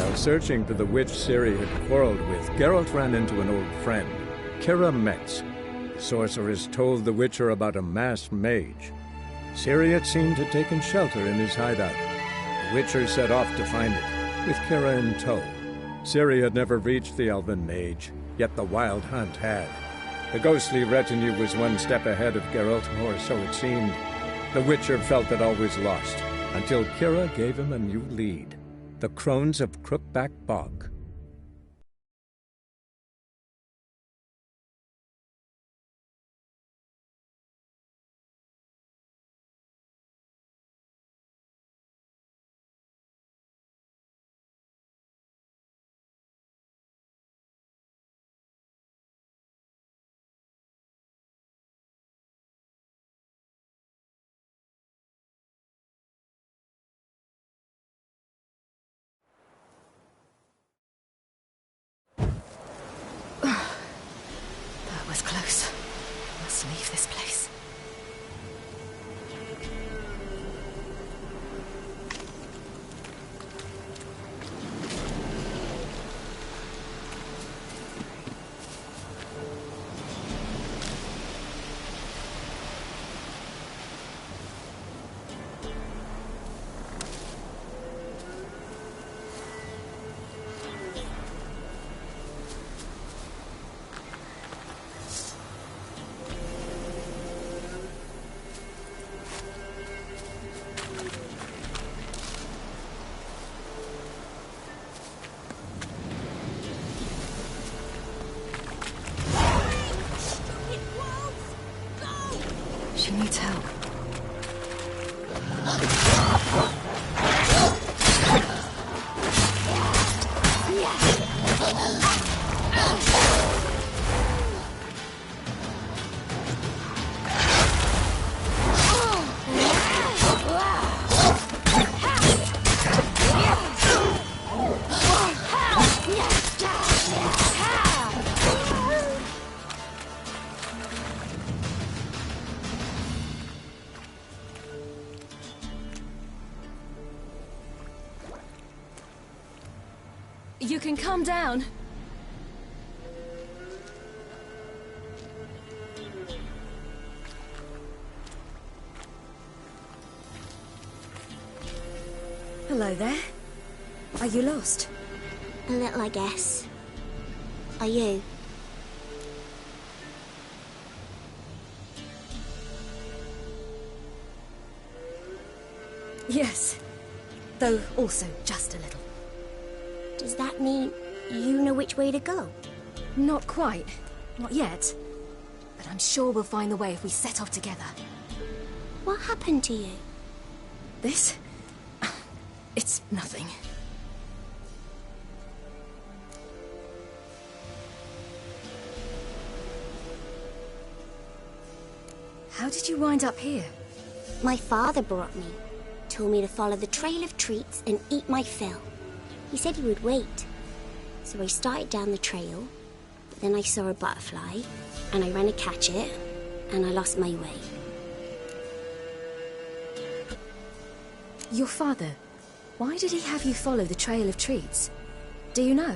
While searching for the witch Ciri had quarreled with, Geralt ran into an old friend, Kira Metz. The sorceress told the Witcher about a masked mage. Ciri had seemed to have taken shelter in his hideout. The Witcher set off to find it, with Kira in tow. Ciri had never reached the elven mage, yet the Wild Hunt had. The ghostly retinue was one step ahead of Geralt, or so it seemed. The Witcher felt that all was lost, until Kira gave him a new lead. The Crones of Crookback Bog. That was close. I must leave this place. She needs help. You can calm down. Hello there. Are you lost? A little, I guess. Are you? Yes. Though also just a little. Does that mean you know which way to go? Not quite. Not yet. But I'm sure we'll find the way if we set off together. What happened to you? This? It's nothing. How did you wind up here? My father brought me. Told me to follow the trail of treats and eat my fill. He said he would wait. So I started down the trail, but then I saw a butterfly, and I ran to catch it, and I lost my way. Your father, why did he have you follow the trail of treats? Do you know?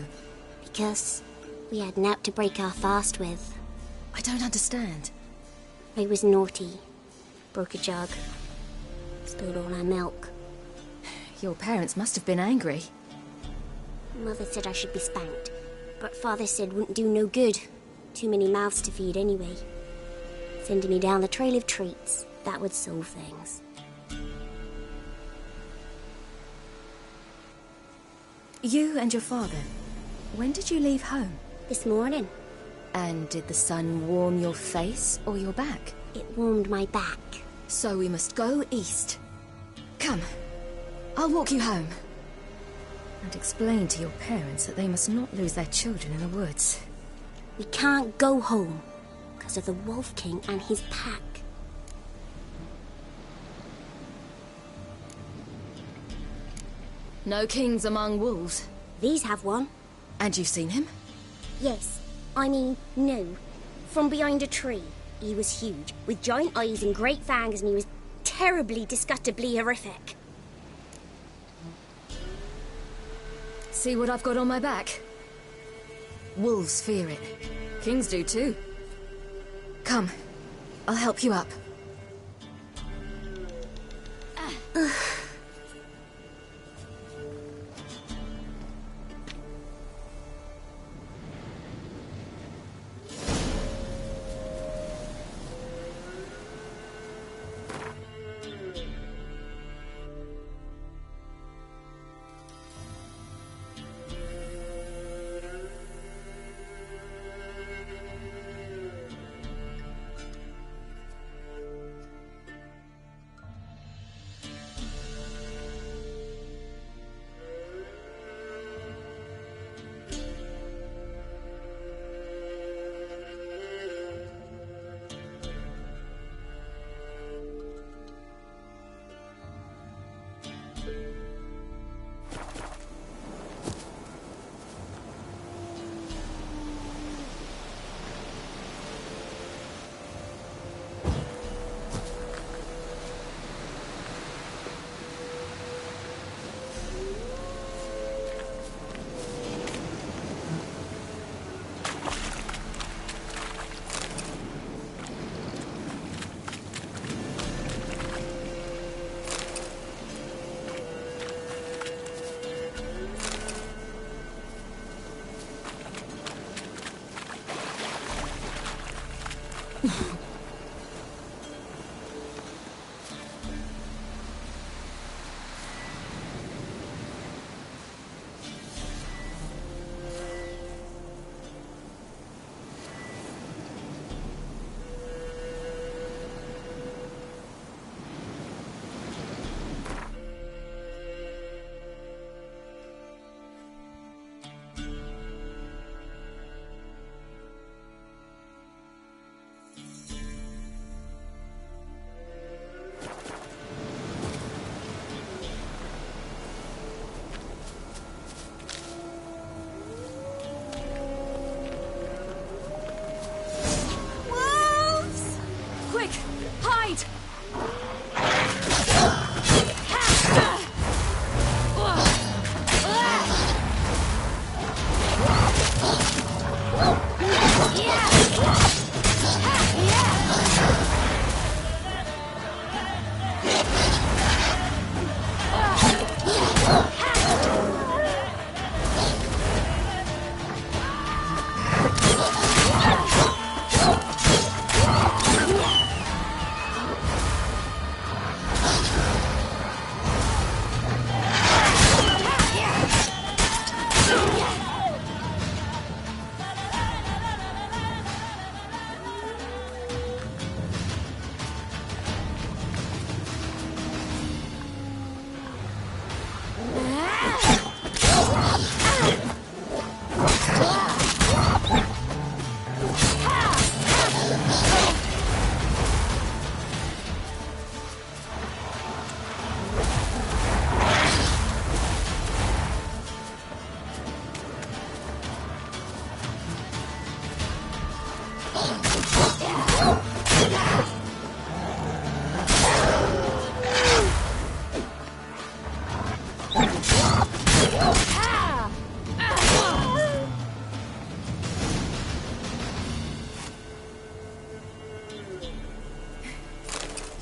Because we had naught to break our fast with. I don't understand. I was naughty. Broke a jug. Spilled all our milk. Your parents must have been angry. Mother said I should be spanked, but Father said wouldn't do no good. Too many mouths to feed anyway. Sending me down the trail of treats, that would solve things. You and your father, when did you leave home? This morning. And did the sun warm your face or your back? It warmed my back. So we must go east. Come, I'll walk you home. And explain to your parents that they must not lose their children in the woods. We can't go home because of the Wolf King and his pack. No kings among wolves. These have one. And you've seen him? Yes. I mean, no. From behind a tree. He was huge, with giant eyes and great fangs, and he was terribly, disgustingly horrific. See what I've got on my back? Wolves fear it. Kings do too. Come, I'll help you up.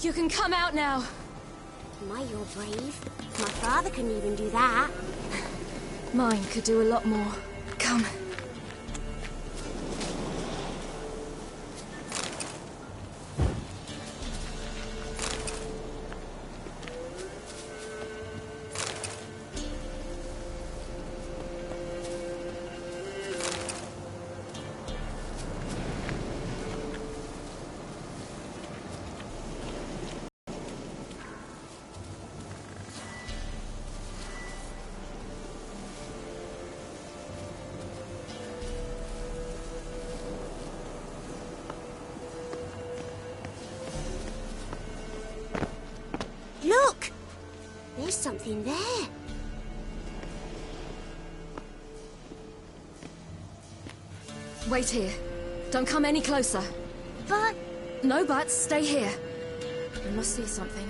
You can come out now. My, you're brave. My father couldn't even do that. Mine could do a lot more. Come. Look! There's something there. Wait here. Don't come any closer. But... No buts. Stay here. You must see something.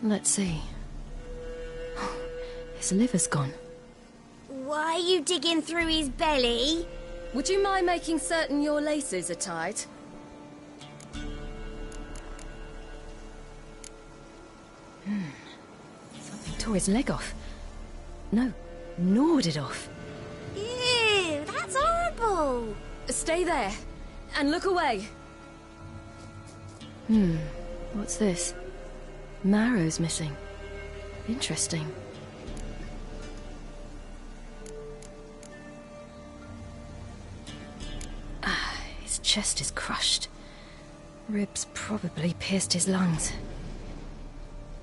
Let's see. His liver's gone. Why are you digging through his belly? Would you mind making certain your laces are tied? Something tore his leg off. No, gnawed it off. Ew, that's horrible. Stay there, and look away. What's this? Marrow's missing. Interesting. His chest is crushed. Ribs probably pierced his lungs.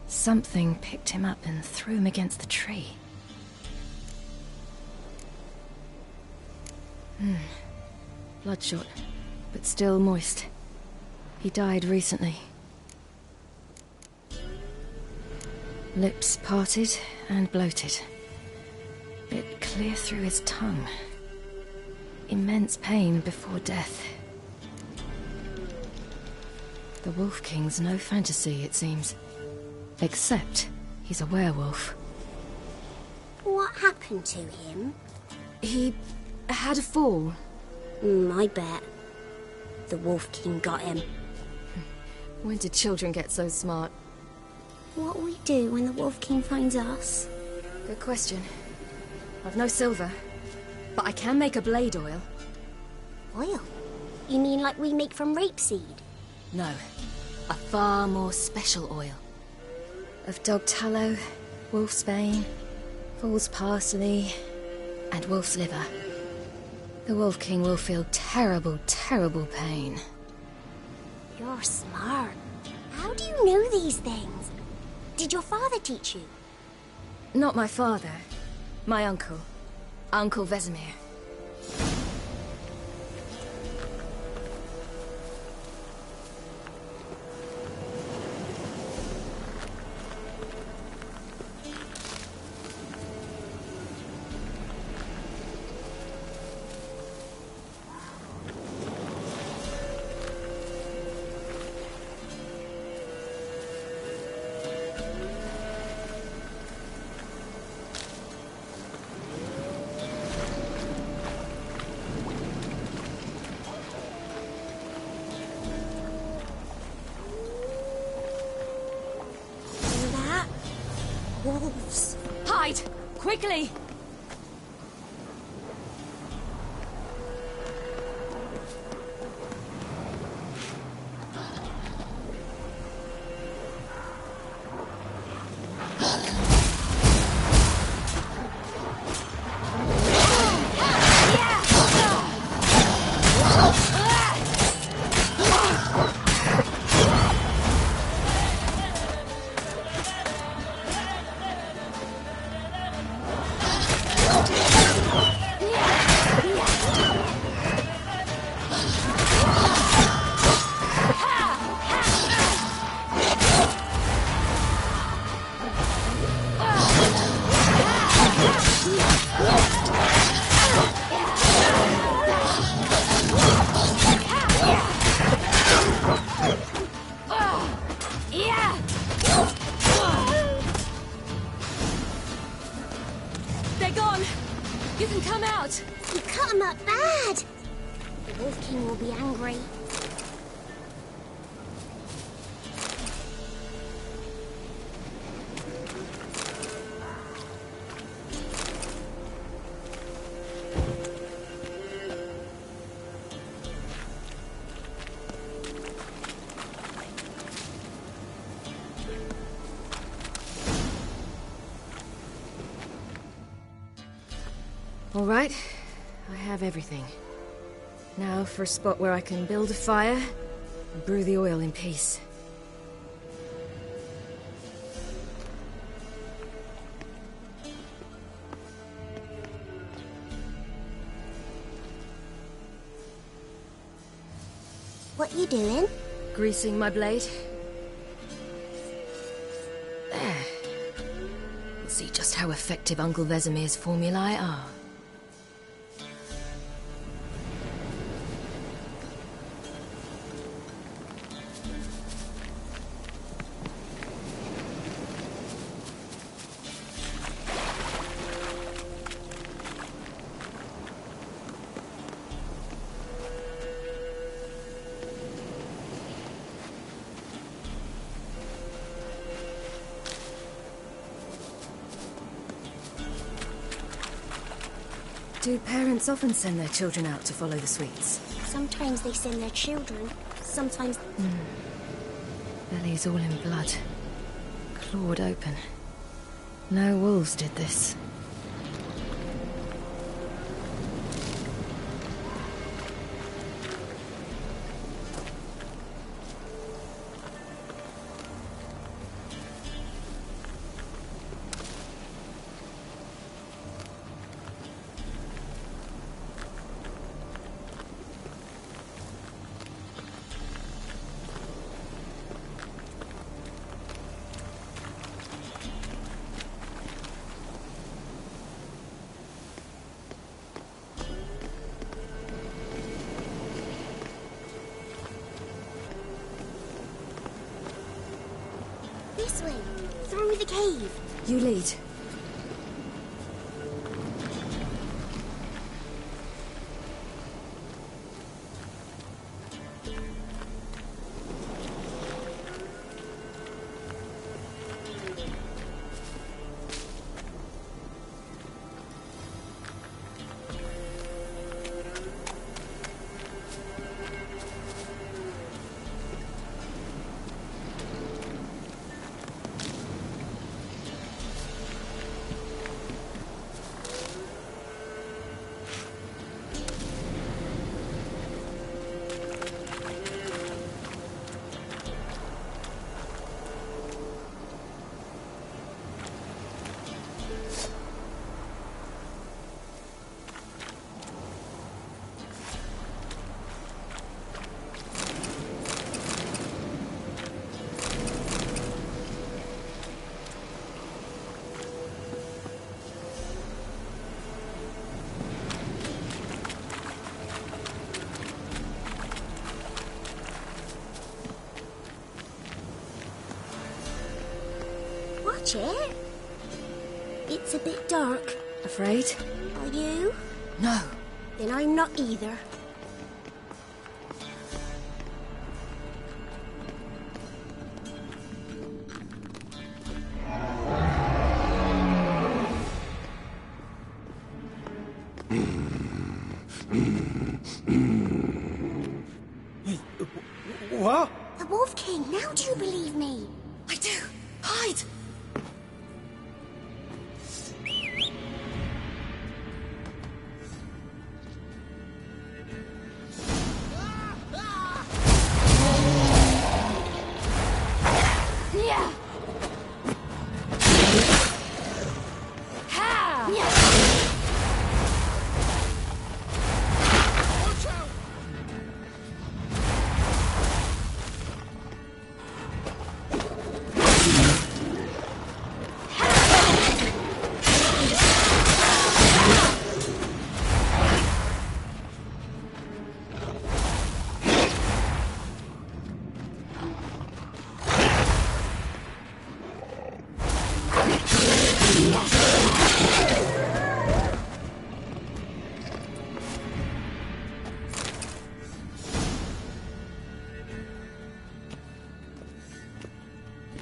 Something picked him up and threw him against the tree. Bloodshot, but still moist. He died recently. Lips parted and bloated. Bit clear through his tongue. Immense pain before death. The Wolf King's no fantasy, it seems. Except he's a werewolf. What happened to him? He had a fall. I bet. The Wolf King got him. When did children get so smart? What'll we do when the Wolf King finds us? Good question. I've no silver, but I can make a blade oil. Oil? You mean like we make from rapeseed? No, a far more special oil. Of dog tallow, wolf's bane, fool's parsley, and wolf's liver. The Wolf King will feel terrible, terrible pain. You're smart. How do you know these things? Did your father teach you? Not my father. My uncle. Uncle Vesemir. Wolves. Hide! Quickly! They're gone! You can come out! You cut him up bad! The Wolf King will be angry. All right, I have everything. Now for a spot where I can build a fire and brew the oil in peace. What you doing? Greasing my blade. There. We'll see just how effective Uncle Vesemir's formulae are. Do parents often send their children out to follow the sweets? Sometimes they send their children, sometimes... Bellies all in blood. Clawed open. No wolves did this. This way, through the cave. You lead. Watch it. It's a bit dark. Afraid? Are you? No. Then I'm not either. What? The Wolf King, now do you believe me? I do. Hide! Yeah. Ha! Yeah.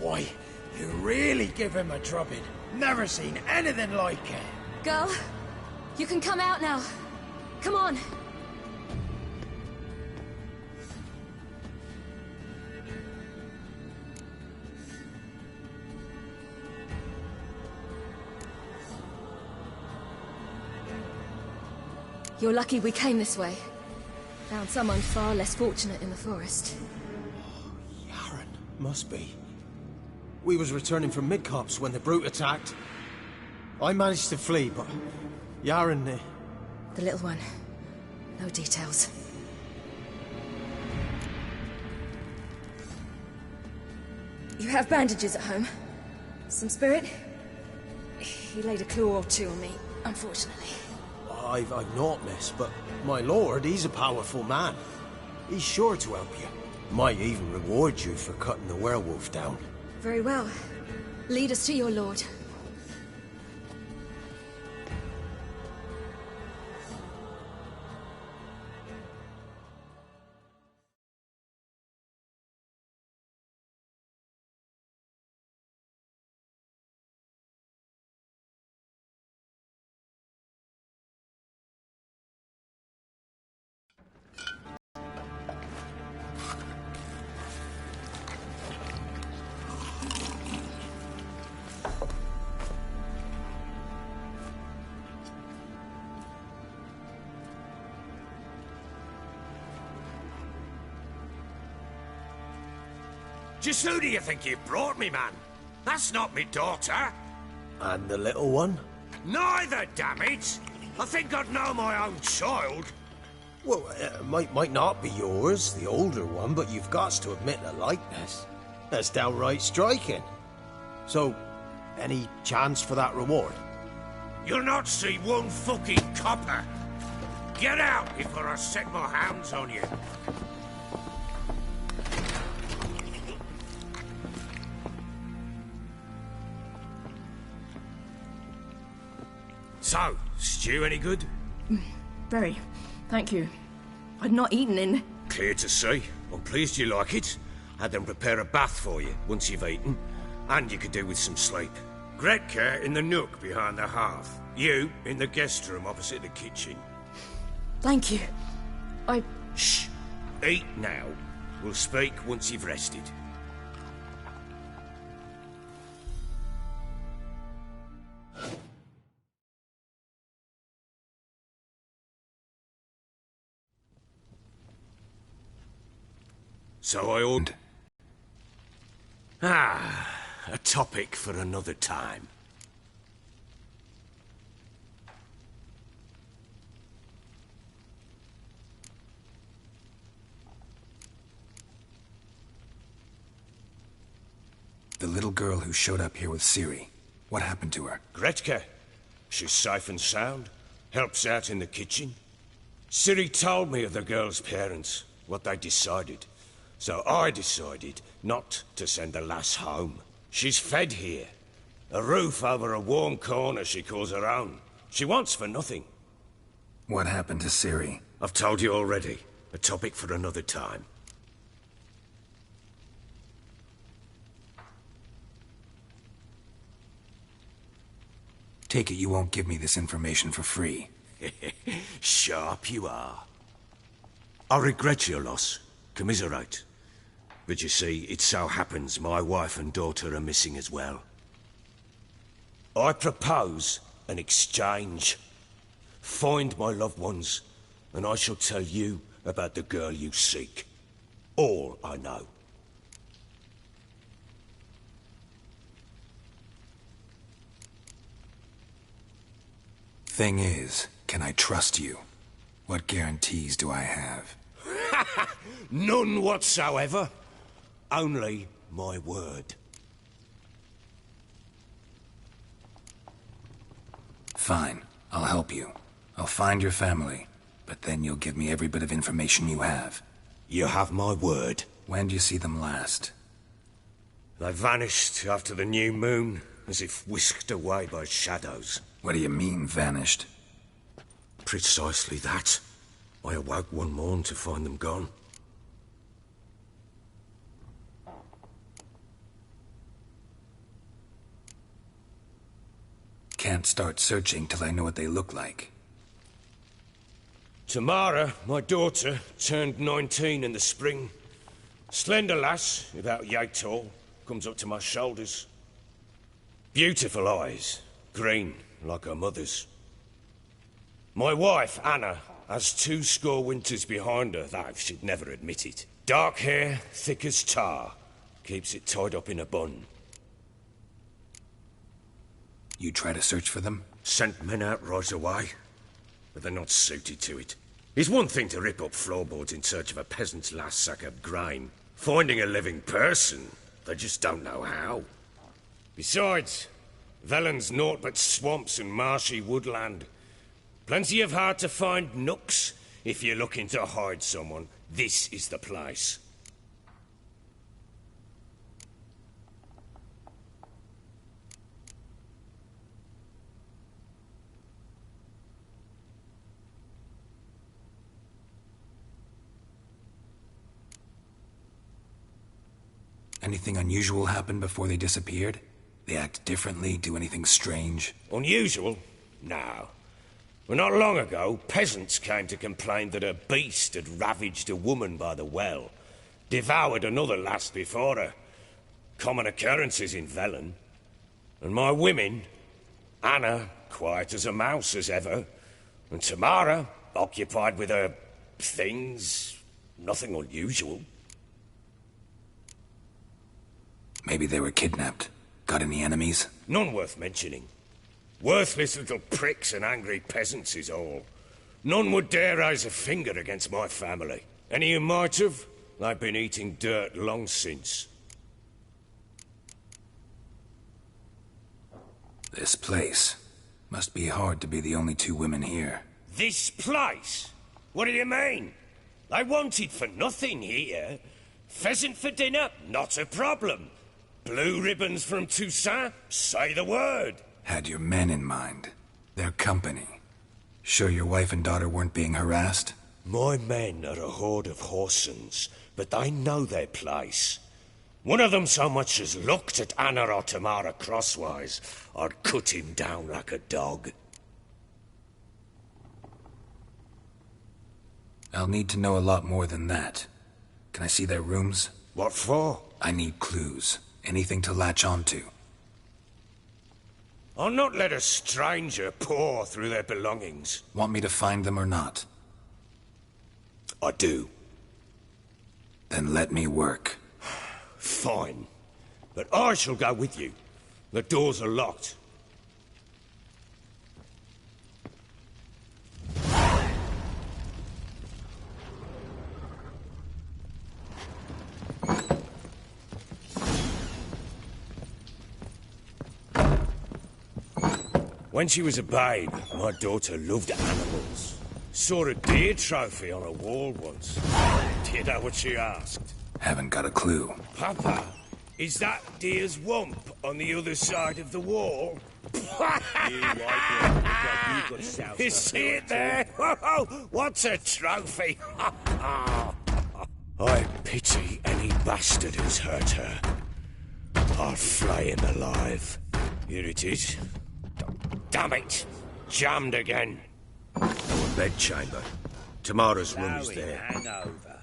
Boy, you really give him a drubbing. Never seen anything like it. Girl, you can come out now. Come on. You're lucky we came this way. Found someone far less fortunate in the forest. Yaren, must be. We was returning from Midcopse when the brute attacked. I managed to flee, but Yaren... The little one. No details. You have bandages at home? Some spirit? He laid a claw or two on me, unfortunately. I've not, miss, but my lord, he's a powerful man. He's sure to help you. Might even reward you for cutting the werewolf down. Very well. Lead us to your lord. Just who do you think you've brought me, man? That's not me daughter. And the little one? Neither, damn it! I think I'd know my own child. Well, might not be yours, the older one, but you've got to admit the likeness. That's downright striking. So, any chance for that reward? You'll not see one fucking copper. Get out before I set my hounds on you. So, stew any good? Very. Thank you. I'd not eaten in... Clear to see. I'm pleased you like it. Had them prepare a bath for you once you've eaten. And you could do with some sleep. Gretka in the nook behind the hearth. You in the guest room opposite the kitchen. Thank you. Shh. Eat now. We'll speak once you've rested. So I ordered... a topic for another time. The little girl who showed up here with Ciri. What happened to her? Gretka. She's safe and sound. Helps out in the kitchen. Ciri told me of the girl's parents, what they decided. So I decided not to send the lass home. She's fed here. A roof over a warm corner she calls her own. She wants for nothing. What happened to Ciri? I've told you already. A topic for another time. Take it you won't give me this information for free. Sharp you are. I regret your loss. Commiserate. But you see, it so happens my wife and daughter are missing as well. I propose an exchange. Find my loved ones, and I shall tell you about the girl you seek. All I know. Thing is, can I trust you? What guarantees do I have? None whatsoever. Only my word. Fine. I'll help you. I'll find your family. But then you'll give me every bit of information you have. You have my word. When do you see them last? They vanished after the new moon, as if whisked away by shadows. What do you mean, vanished? Precisely that. I awoke one morn to find them gone. Can't start searching till I know what they look like. Tamara, my daughter, turned 19 in the spring. Slender lass, about yay tall, comes up to my shoulders. Beautiful eyes, green like her mother's. My wife, Anna, has 20 winters behind her, though she'd never admit it. Dark hair, thick as tar, keeps it tied up in a bun. You try to search for them? Sent men out right away, but they're not suited to it. It's one thing to rip up floorboards in search of a peasant's last sack of grain. Finding a living person, they just don't know how. Besides, Velen's naught but swamps and marshy woodland. Plenty of hard-to-find nooks. If you're looking to hide someone, this is the place. Anything unusual happen before they disappeared? They act differently, do anything strange? Unusual? No. Well, not long ago, peasants came to complain that a beast had ravaged a woman by the well. Devoured another lass before her. Common occurrences in Velen. And my women, Anna, quiet as a mouse as ever, and Tamara, occupied with her things, nothing unusual. Maybe they were kidnapped. Got any enemies? None worth mentioning. Worthless little pricks and angry peasants is all. None would dare raise a finger against my family. Any who might have, they've been eating dirt long since. This place. Must be hard to be the only two women here. This place? What do you mean? They wanted for nothing here. Pheasant for dinner? Not a problem. Blue ribbons from Toussaint? Say the word. Had your men in mind. Their company. Sure your wife and daughter weren't being harassed? My men are a horde of Horsons, but they know their place. One of them so much as looked at Anna or Tamara crosswise, I'd cut him down like a dog. I'll need to know a lot more than that. Can I see their rooms? What for? I need clues. Anything to latch onto. I'll not let a stranger pore through their belongings. Want me to find them or not? I do. Then let me work. Fine. But I shall go with you. The doors are locked. When she was a babe, my daughter loved animals. Saw a deer trophy on a wall once. Do you know what she asked? Haven't got a clue. Papa, is that deer's wump on the other side of the wall? You see it there? What's a trophy? I pity any bastard who's hurt her. I'll flay him alive. Here it is. Damn it! Jammed again. Our bedchamber. Tamara's room is there. Hangover.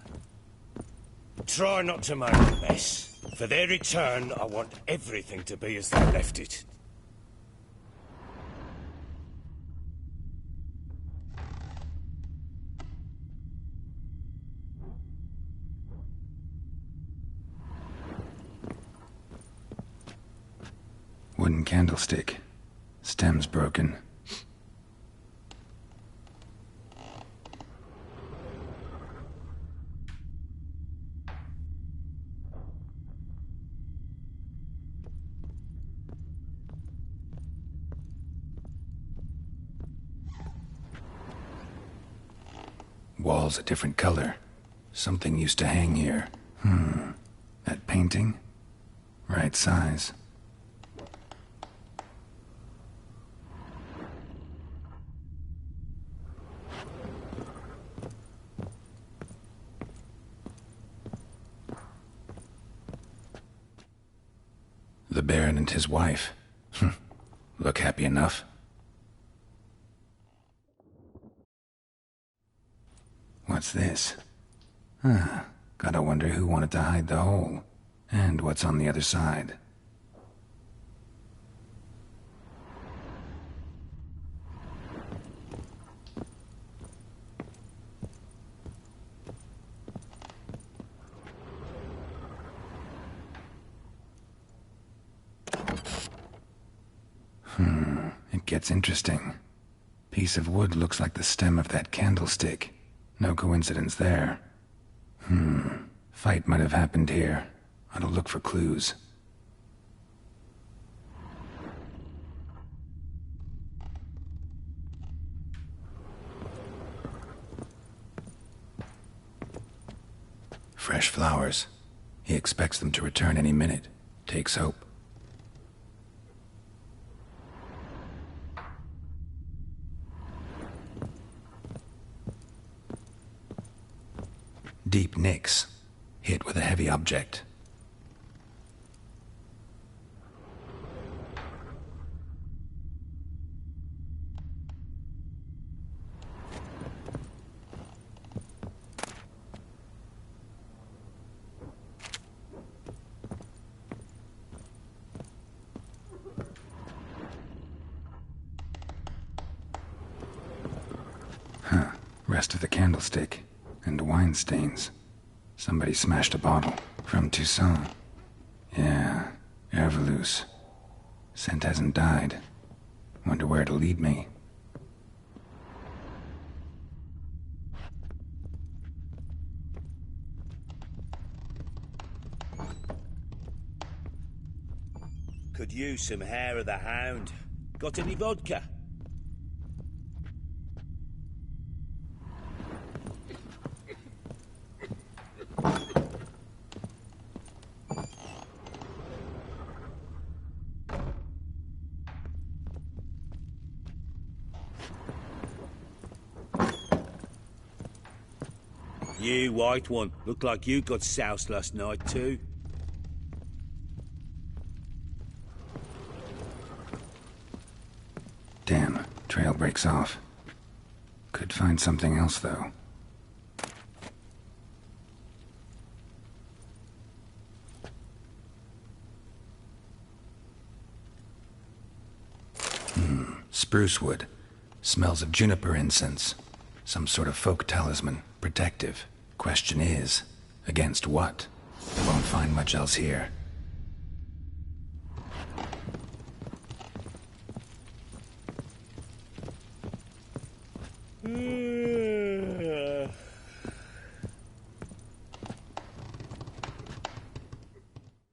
Try not to make a mess. For their return, I want everything to be as they left it. Wooden candlestick. Stem's broken. Wall's a different color. Something used to hang here. That painting? Right size. The Baron and his wife. Look happy enough. What's this? Gotta wonder who wanted to hide the hole. And what's on the other side. It gets interesting. Piece of wood looks like the stem of that candlestick. No coincidence there. Fight might have happened here. I'll look for clues. Fresh flowers. He expects them to return any minute. Takes hope. Deep nicks. Hit with a heavy object. Rest of the candlestick. And wine stains. Somebody smashed a bottle. From Toussaint. Yeah, Ervelus. Scent hasn't died. Wonder where it'll lead me. Could use some hair of the hound. Got any vodka? You, white one. Look like you got soused last night, too. Damn, trail breaks off. Could find something else, though. Spruce wood. Smells of juniper incense. Some sort of folk talisman. Protective. Question is, against what? Won't find much else here.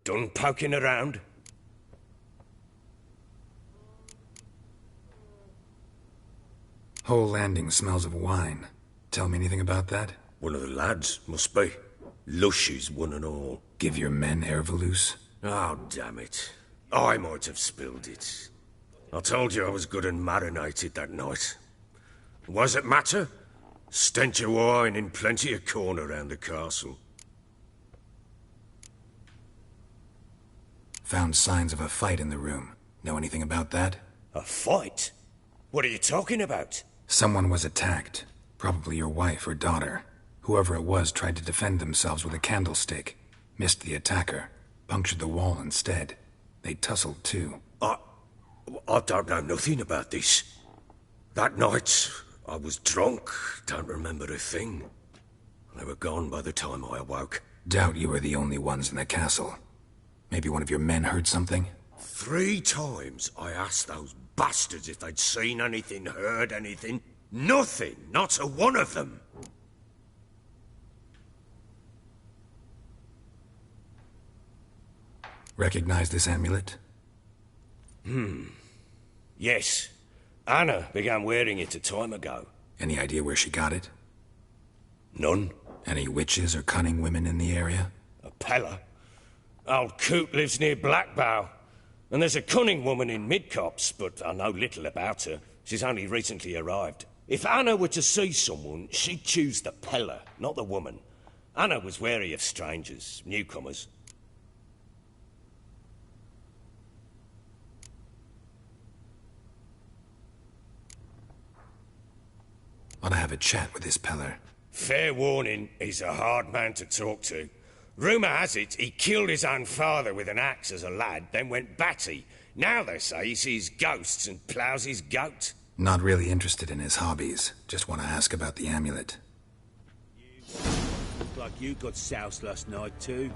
Done poking around? Whole landing smells of wine. Tell me anything about that? One of the lads, must be. Lushes, one and all. Give your men Ervelus? Oh, damn it. I might have spilled it. I told you I was good and marinated that night. Was it matter? Stench of wine in plenty of corn around the castle. Found signs of a fight in the room. Know anything about that? A fight? What are you talking about? Someone was attacked. Probably your wife or daughter. Whoever it was tried to defend themselves with a candlestick. Missed the attacker. Punctured the wall instead. They tussled too. I don't know nothing about this. That night, I was drunk. Don't remember a thing. They were gone by the time I awoke. Doubt you were the only ones in the castle. Maybe one of your men heard something? 3 times I asked those bastards if they'd seen anything, heard anything. Nothing! Not a one of them! Recognize this amulet? Yes. Anna began wearing it a time ago. Any idea where she got it? None. Any witches or cunning women in the area? A Pella. Old Coot lives near Blackbow. And there's a cunning woman in Midcopse, but I know little about her. She's only recently arrived. If Anna were to see someone, she'd choose the Pella, not the woman. Anna was wary of strangers, newcomers. Ought to have a chat with this Peller. Fair warning, he's a hard man to talk to. Rumour has it he killed his own father with an axe as a lad, then went batty. Now they say he sees ghosts and ploughs his goat. Not really interested in his hobbies. Just want to ask about the amulet. Look like you got soused last night, too.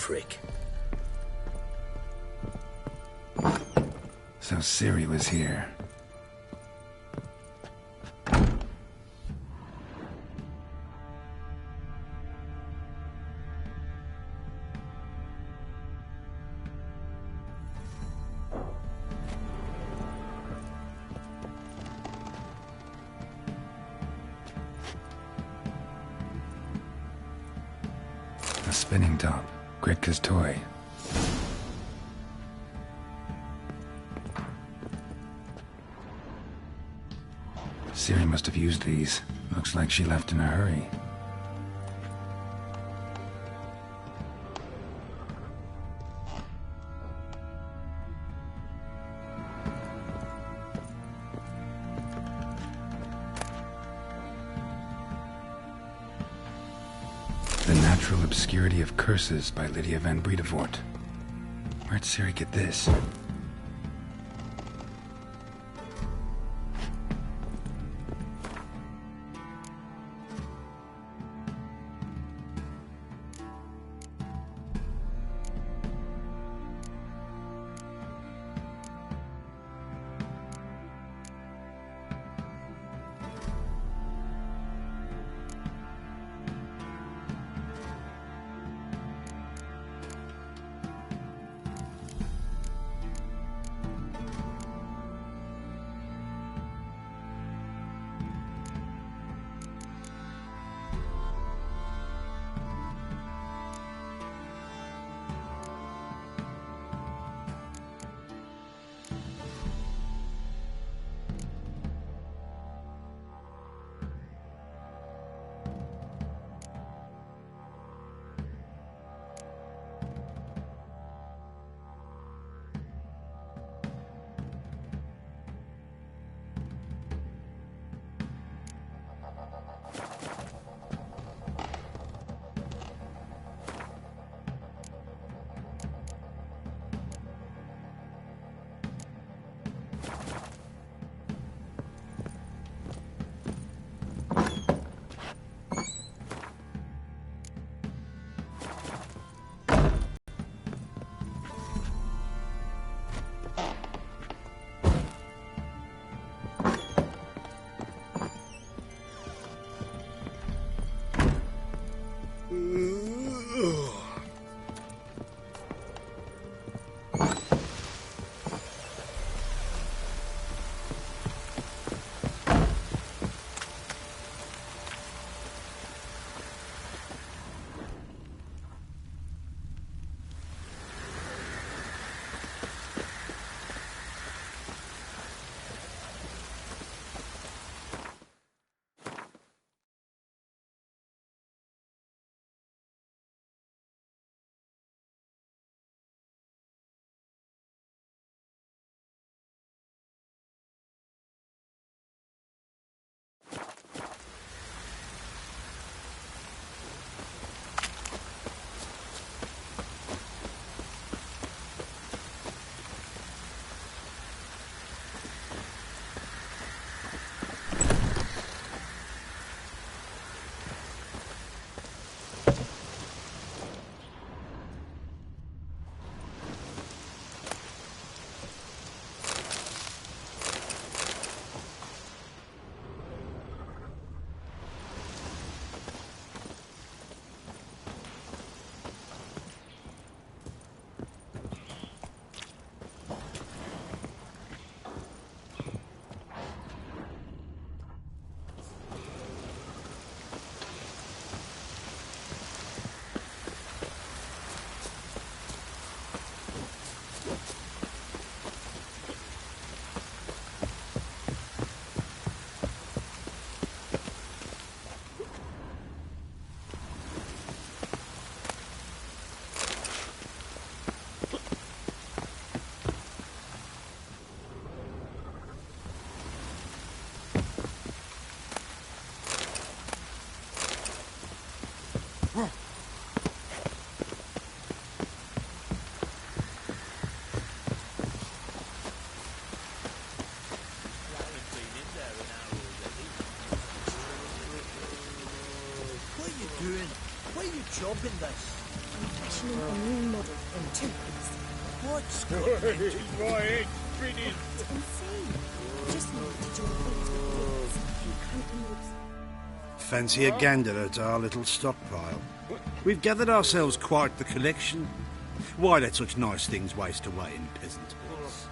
prick. So Ciri was here. A spinning top. Gritka's toy. Ciri must have used these. Looks like she left in a hurry. The Natural Obscurity of Curses by Lydia van Bredevoort. Where'd Ciri get this? What are you doing? Why are you chopping this? commissioning a new model in 2 weeks. What's Right, It's insane. Just wanted to join forces with Woods and Crampton Woods. Fancy a gander at our little stockpile. We've gathered ourselves quite the collection. Why let such nice things waste away in peasant halls?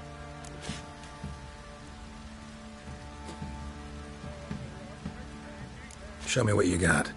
Show me what you got.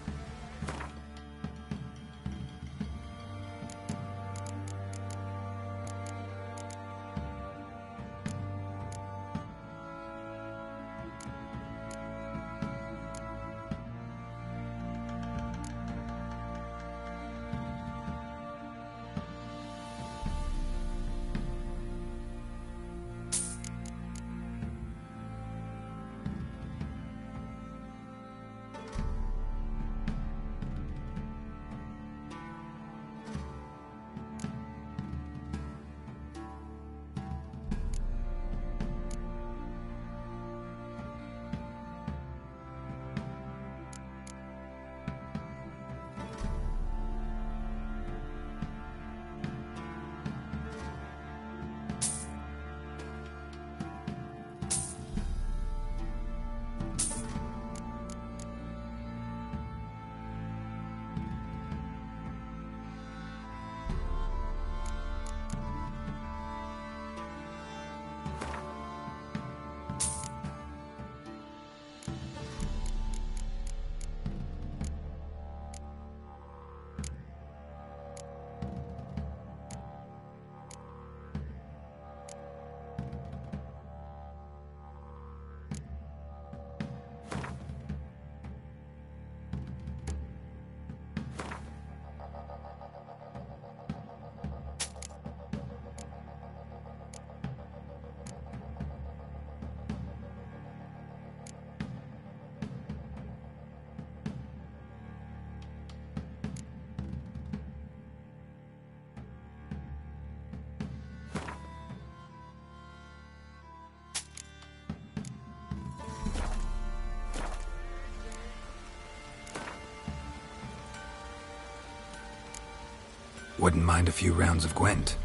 Wouldn't mind a few rounds of Gwent.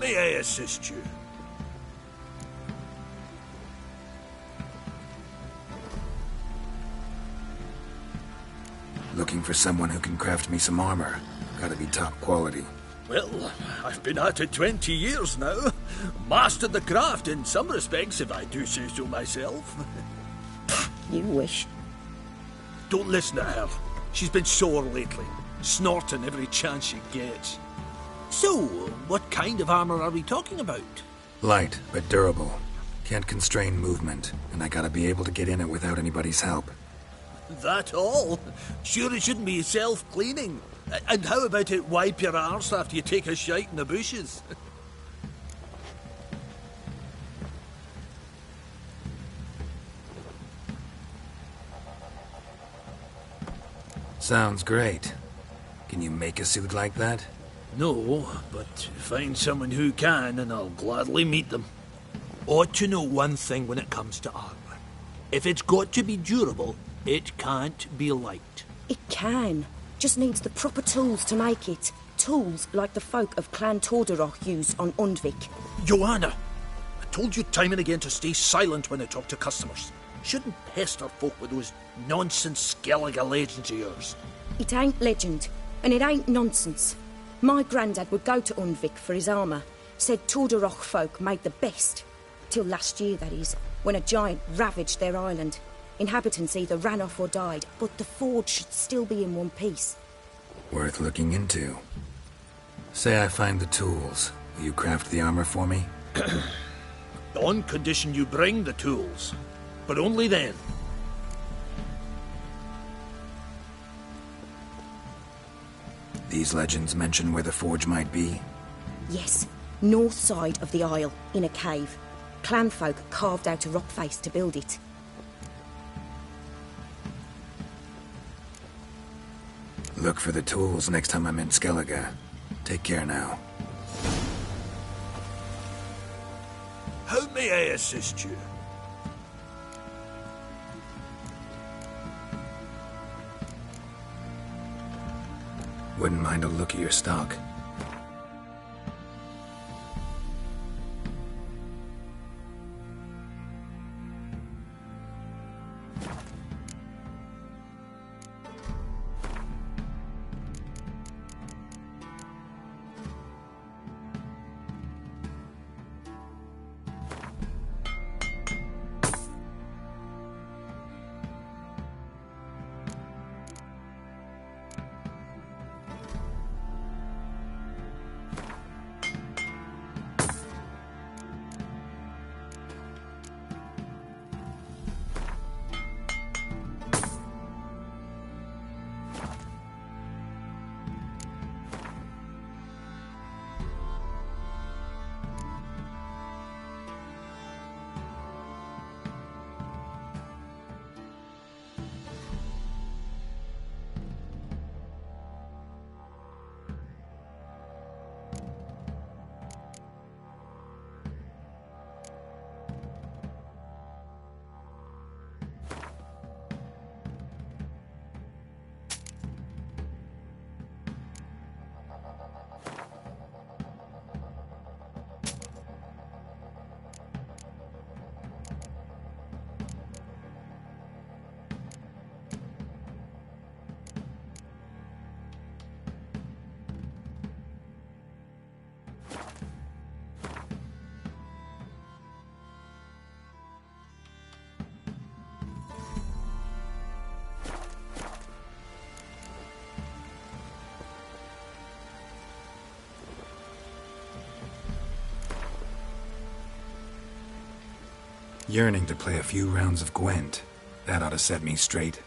may I assist you? Looking for someone who can craft me some armor. Gotta be top quality. Well, I've been at it 20 years now. Mastered the craft in some respects, if I do say so myself. You wish. Don't listen to her. She's been sore lately, snorting every chance she gets. So, what kind of armor are we talking about? Light, but durable. Can't constrain movement, and I gotta be able to get in it without anybody's help. That all? Sure it shouldn't be self-cleaning. And how about it wipe your arse after you take a shite in the bushes? Sounds great. Can you make a suit like that? No, but find someone who can and I'll gladly meet them. Ought to know one thing when it comes to armor. If it's got to be durable, it can't be light. It can. Just needs the proper tools to make it. Tools like the folk of Clan Tordarroch use on Undvik. Joanna, I told you time and again to stay silent when I talk to customers. Shouldn't pester folk with those nonsense Skellige legends of yours. It ain't legend, and it ain't nonsense. My grandad would go to Undvik for his armour. Said Tordarroch folk made the best. Till last year, that is, when a giant ravaged their island. Inhabitants either ran off or died, but the forge should still be in one piece. Worth looking into. Say I find the tools. Will you craft the armor for me? On condition you bring the tools. But only then. These legends mention where the forge might be? Yes, north side of the isle, in a cave. Clanfolk carved out a rock face to build it. Look for the tools next time I'm in Skellige. Take care now. How may I assist you? Wouldn't mind a look at your stock. Yearning to play a few rounds of Gwent. That ought to set me straight.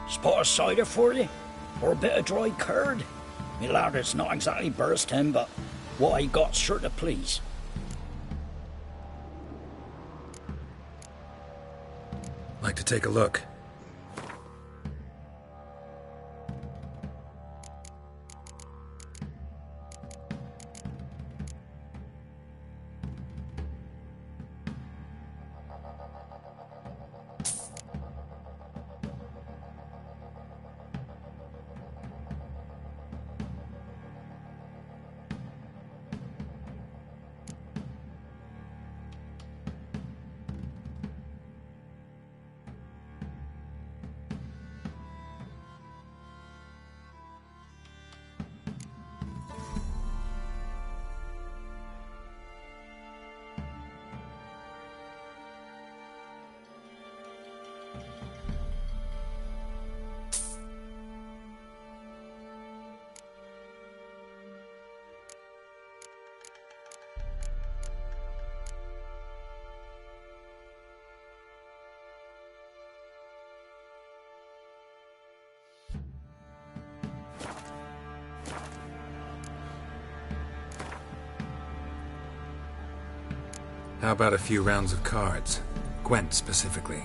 Spot of cider for you? Or a bit of dry curd? Me lad, it's not exactly bursting, but what I got's sure to please. Like to take a look. How about a few rounds of cards? Gwent specifically.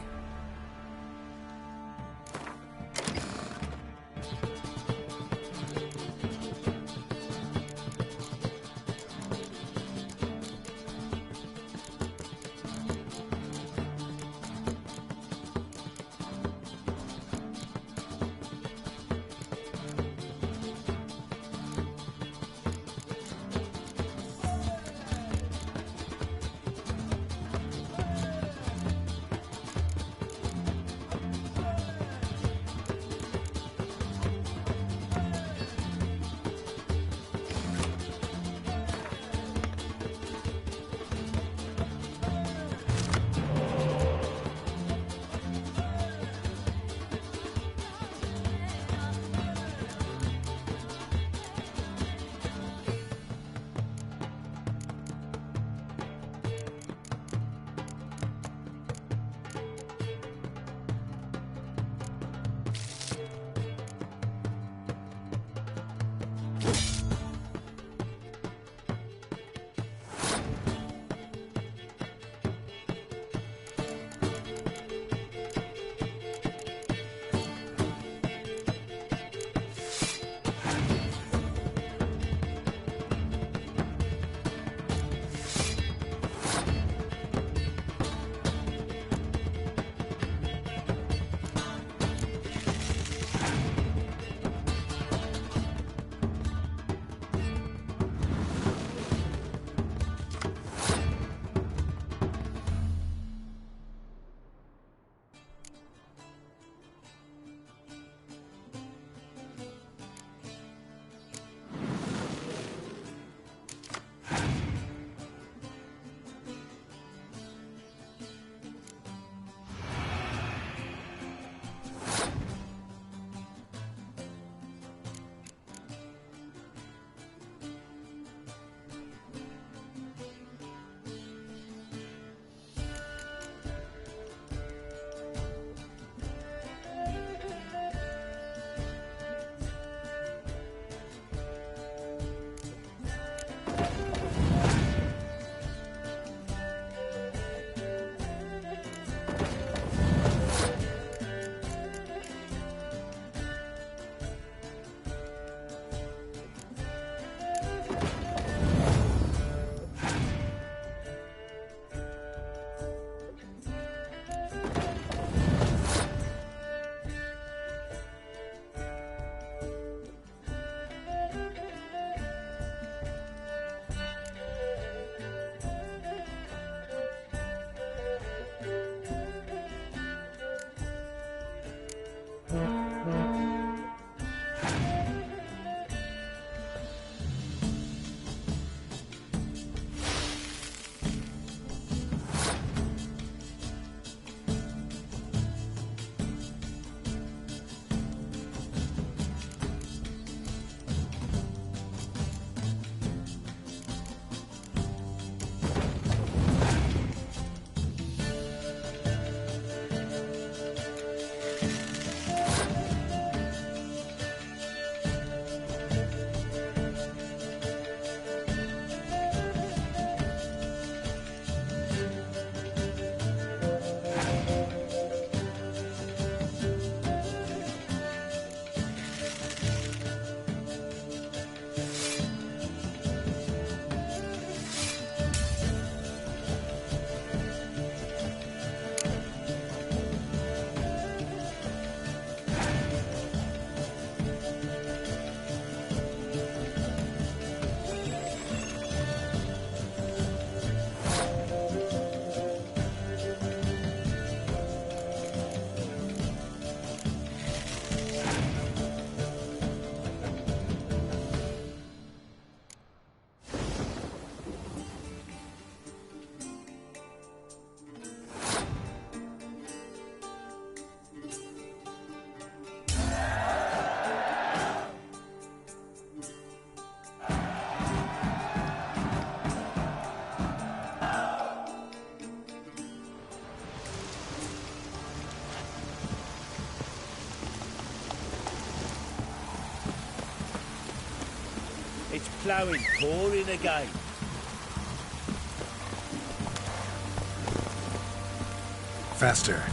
it's ploughing pouring again. Faster.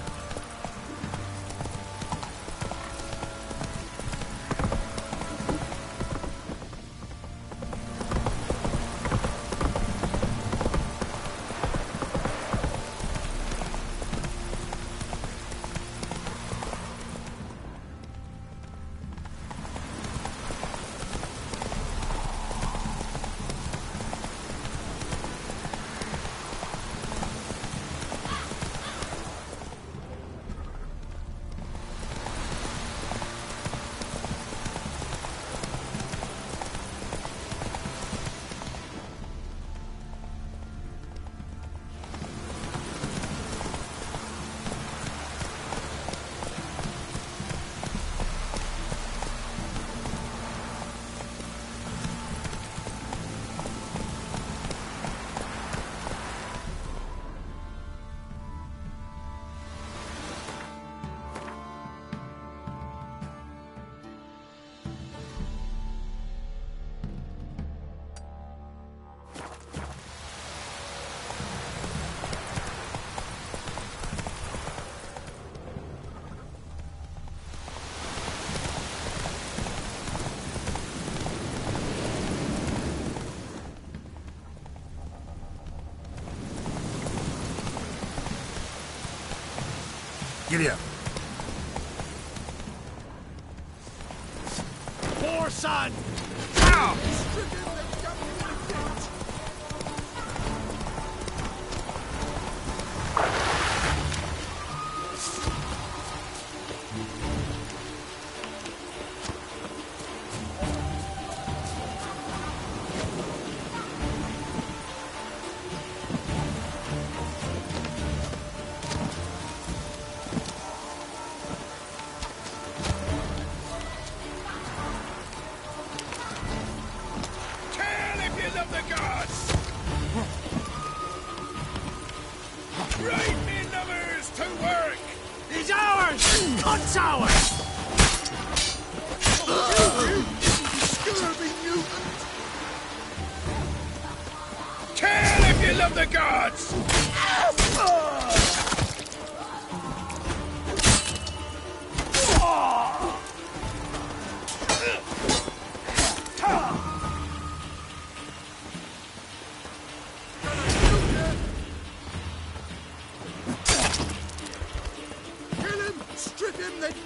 Giddy up. Poor son! Ow!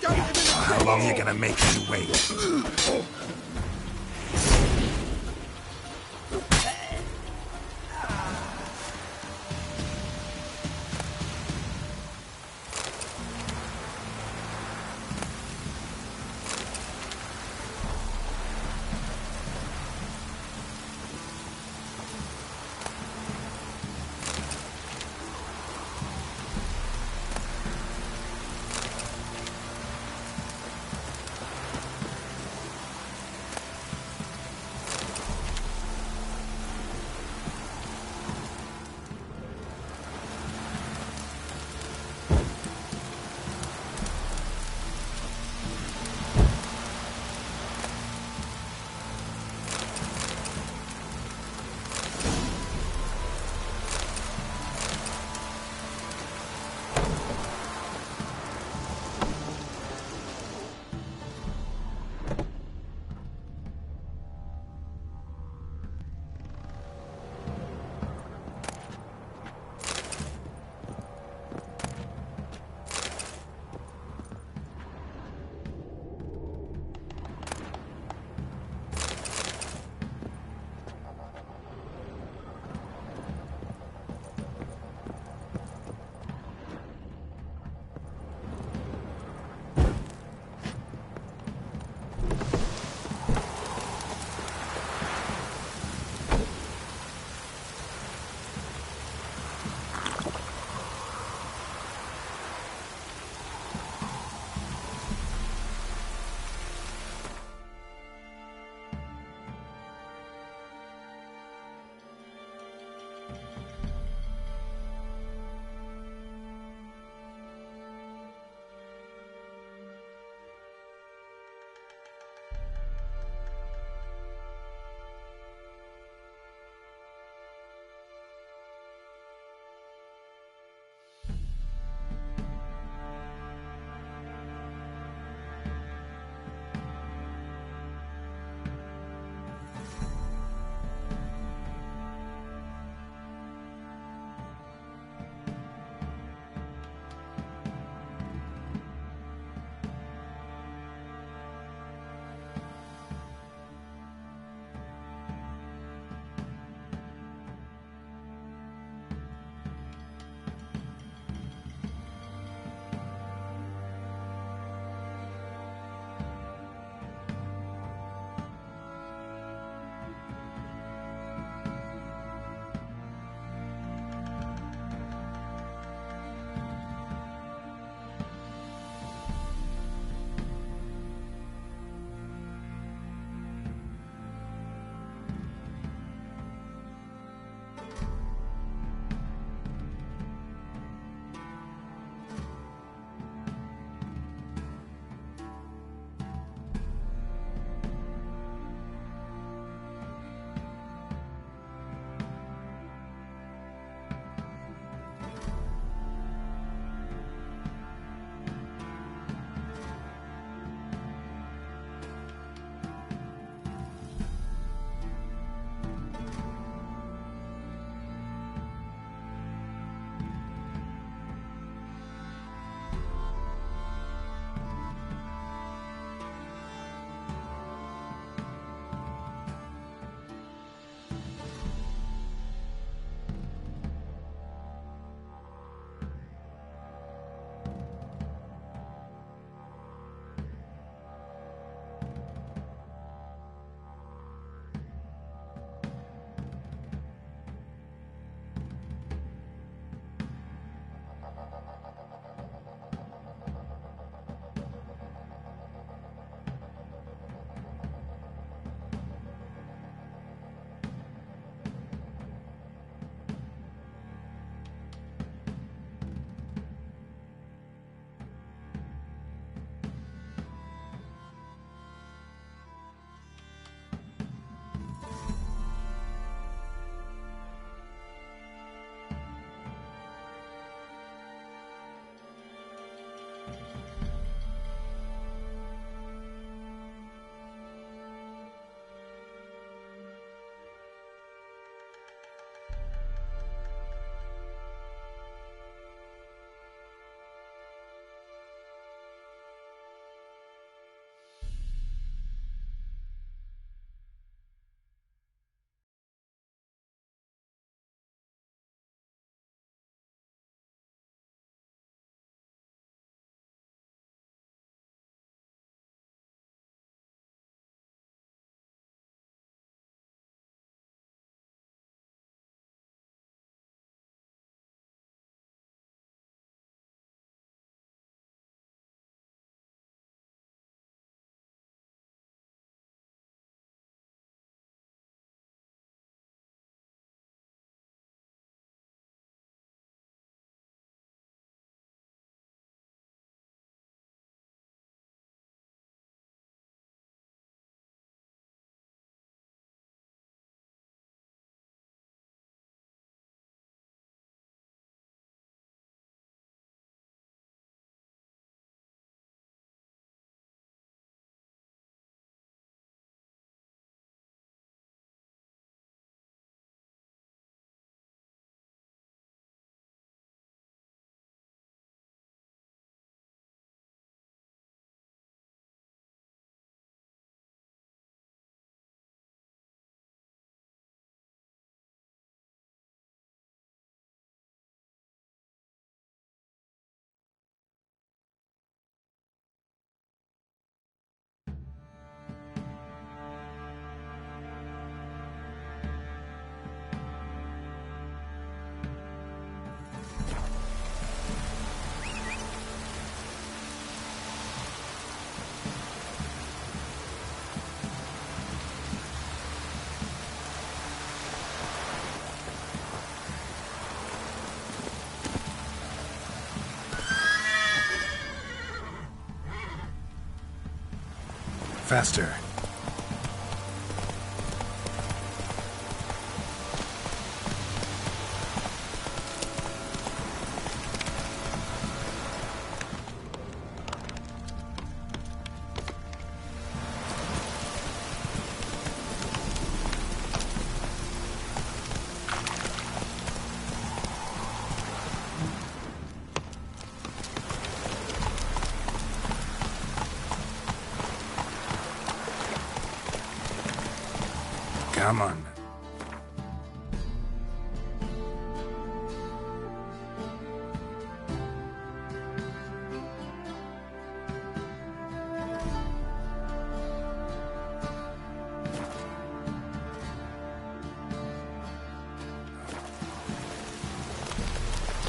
How long are you gonna make me wait? Faster. Come on.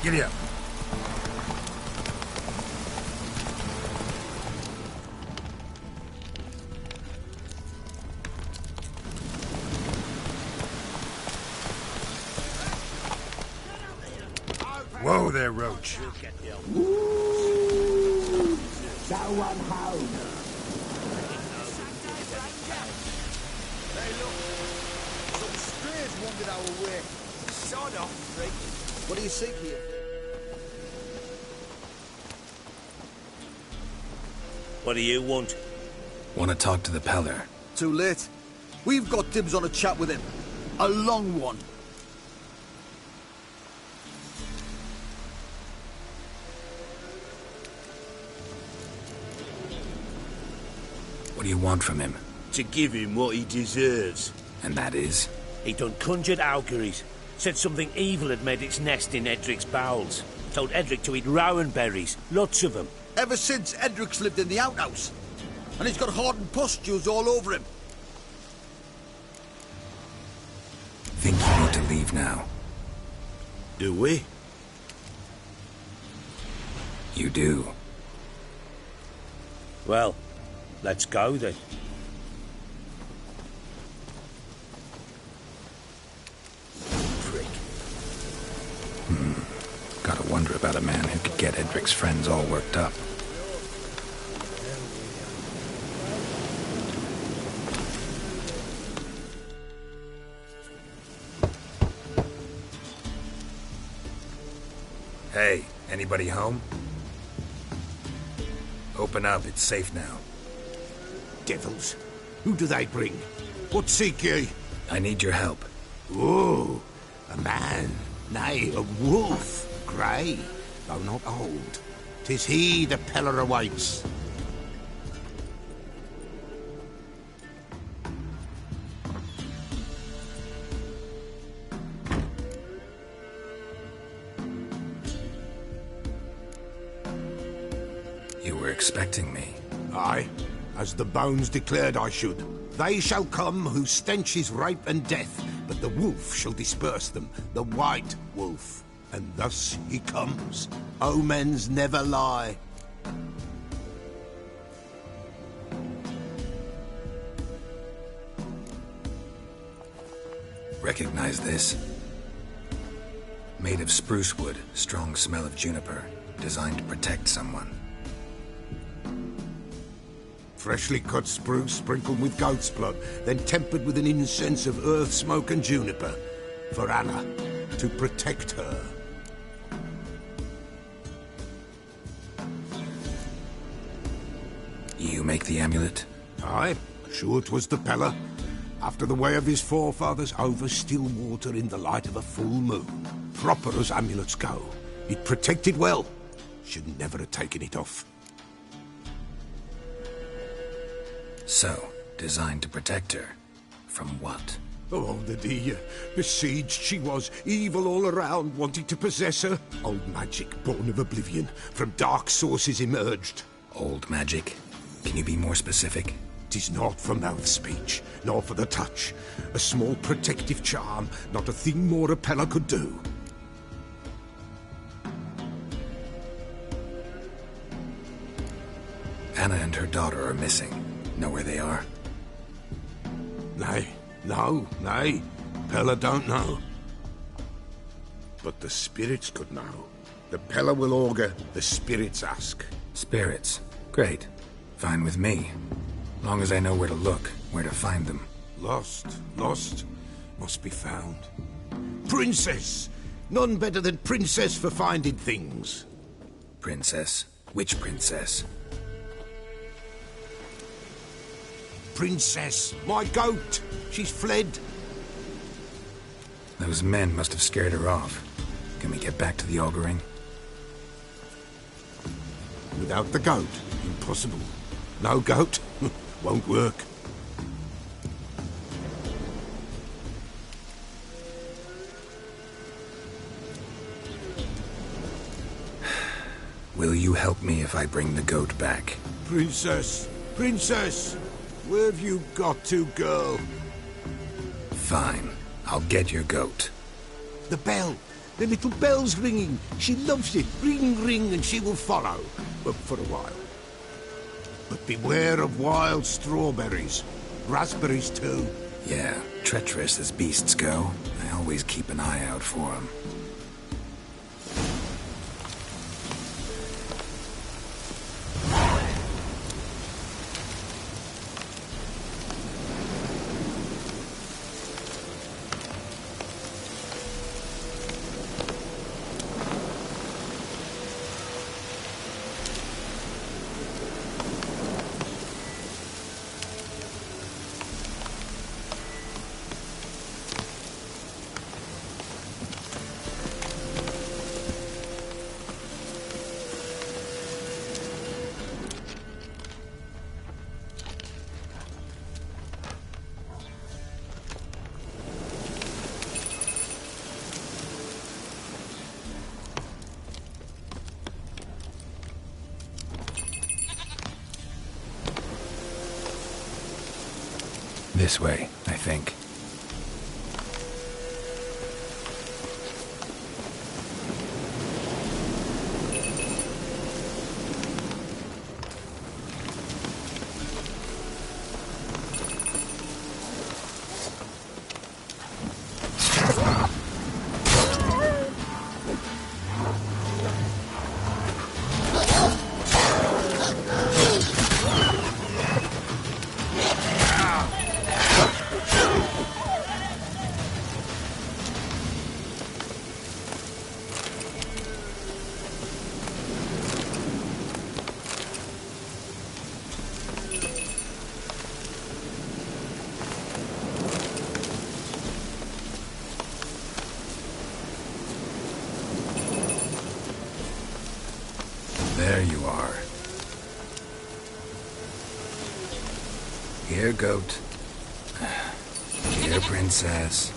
Giddy up. Whoa there, Roach. Ooh, that one howler. Hey, look. Some strays wandered our way. Sod off, freak. What do you seek here? What do you want? Want to talk to the Peller. Too late. We've got dibs on a chat with him. A long one. What do you want from him? To give him what he deserves. And that is? He done conjured auguries. Said something evil had made its nest in Edric's bowels. Told Edric to eat rowan berries. Lots of them. Ever since Edric's lived in the outhouse. And he's got hardened pustules all over him. Think you need to leave now. Do we? You do. Well, let's go then. Gotta wonder about a man who could get Edric's friends all worked up. Hey, anybody home? Open up, it's safe now. Devils. Who do they bring? What seek ye? I need your help. Oh, a man, nay, a wolf. Grey, though not old. 'Tis he the Peller awaits. You were expecting me. Aye, as the bones declared I should. They shall come whose stench is rape and death, but the wolf shall disperse them, the white wolf. And thus he comes. Omens never lie. Recognize this? Made of spruce wood, strong smell of juniper, designed to protect someone. Freshly cut spruce sprinkled with goat's blood, then tempered with an incense of earth, smoke and juniper. For Anna, to protect her. You make the amulet? Aye, sure 'twas the Peller. After the way of his forefathers, over still water in the light of a full moon. Proper as amulets go. It protected well. Should never have taken it off. So, designed to protect her. From what? Oh, the dear. Besieged she was, evil all around, wanting to possess her. Old magic, born of oblivion, from dark sources emerged. Old magic? Can you be more specific? 'Tis not for mouth speech, nor for the touch. A small protective charm, not a thing more a Peller could do. Anna and her daughter are missing. Know where they are? Nay, nay. Peller don't know. But the spirits could know. The Peller will augur, the spirits ask. Spirits? Great. Fine with me. Long as I know where to look, where to find them. Lost, must be found. Princess! None better than Princess for finding things. Princess? Which princess? Princess, my goat! She's fled. Those men must have scared her off. Can we get back to the auguring? Without the goat, impossible. No goat, won't work. Will you help me if I bring the goat back? Princess! Princess! Where have you got to, girl? Fine. I'll get your goat. The bell! The little bell's ringing. She loves it. Ring, ring, and she will follow. But for a while. But beware of wild strawberries. Raspberries, too. Yeah, treacherous as beasts go. I always keep an eye out for them. This way, I think. There you are. Here, goat. Here, princess.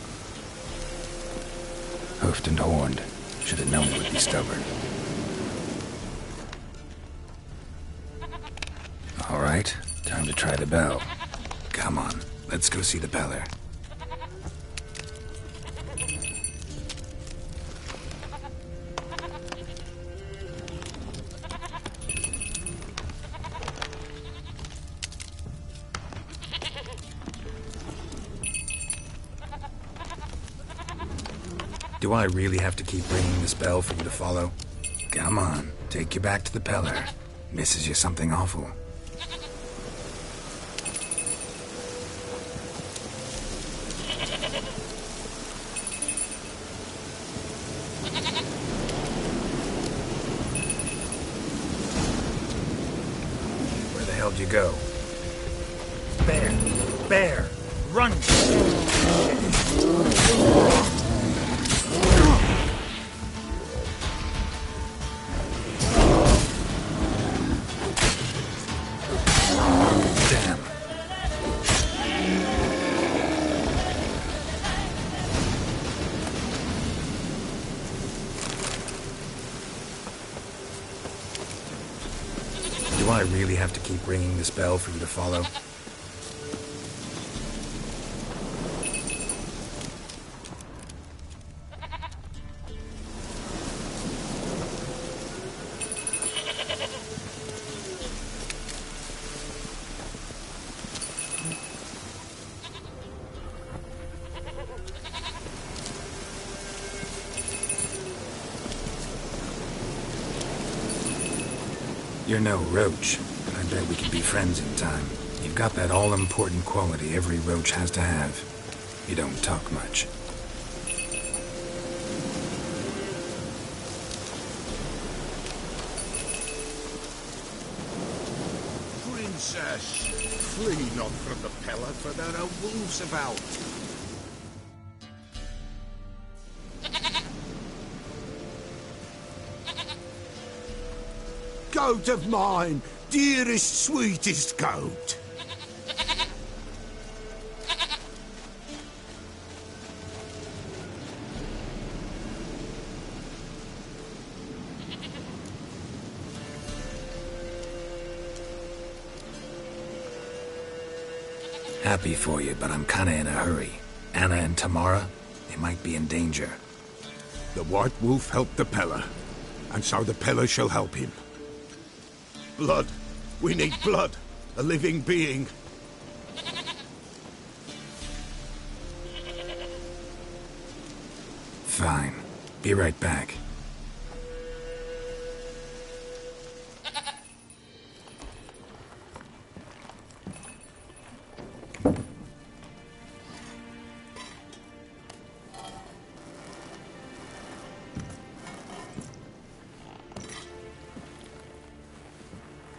Hoofed and horned. Should have known it would be stubborn. All right, time to try the bell. Come on, let's go see the Beller. Do I really have to keep ringing this bell for you to follow? Come on, take you back to the Peller. Misses you something awful. Where the hell did you go? Bear! Bear! Run! Do I really have to keep ringing this bell for you to follow? You're no roach, but I bet we can be friends in time. You've got that all-important quality every roach has to have. You don't talk much. Princess, flee not from the pellet, for there are wolves about. Goat of mine, dearest, sweetest goat. Happy for you, but I'm kinda in a hurry. Anna and Tamara, they might be in danger. The White Wolf helped the Peller, and so the Peller shall help him. Blood. We need blood. A living being. Fine. Be right back.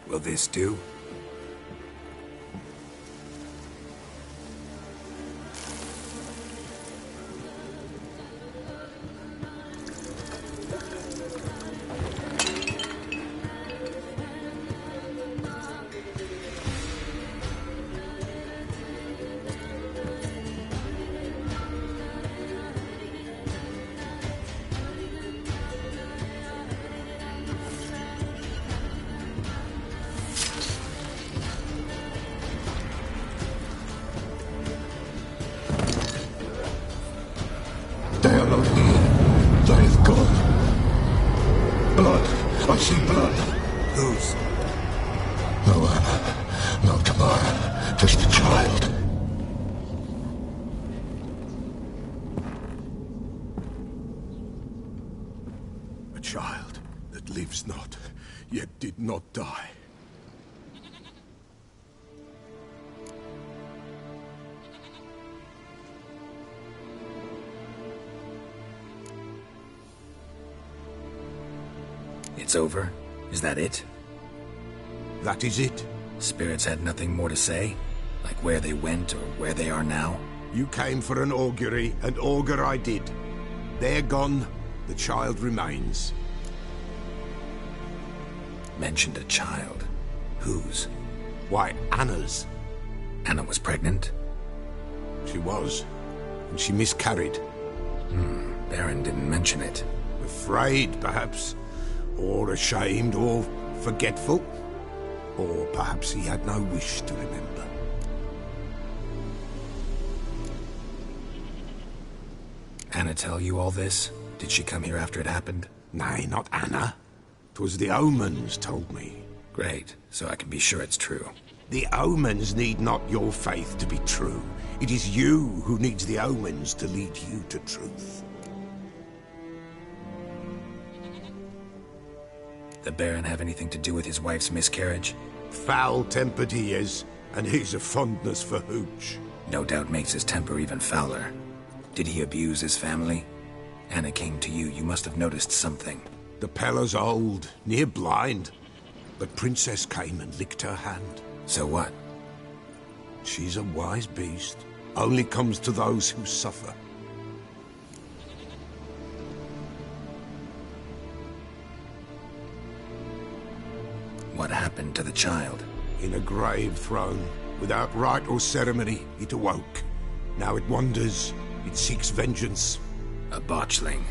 Will this do? They are not here. They have gone. Blood. I see blood. Whose? No Anna. No Tamara. Just a child. A child that lives not, yet did not die. It's over? Is that it? That is it. Spirits had nothing more to say? Like where they went or where they are now? You came for an augury, and augur I did. They're gone. The child remains. Mentioned a child. Whose? Why, Anna's. Anna was pregnant? She was. And she miscarried. Baron didn't mention it. Afraid, perhaps. Or ashamed, or forgetful. Or perhaps he had no wish to remember. Anna tell you all this? Did she come here after it happened? Nay, not Anna. 'Twas the omens told me. Great, so I can be sure it's true. The omens need not your faith to be true. It is you who needs the omens to lead you to truth. The Baron have anything to do with his wife's miscarriage? Foul-tempered he is, and he's a fondness for hooch. No doubt makes his temper even fouler. Did he abuse his family? Anna came to you, you must have noticed something. The Peller's old, near blind. But Princess came and licked her hand. So what? She's a wise beast. Only comes to those who suffer. What happened to the child? In a grave thrown. Without rite or ceremony, it awoke. Now it wanders. It seeks vengeance. A botchling.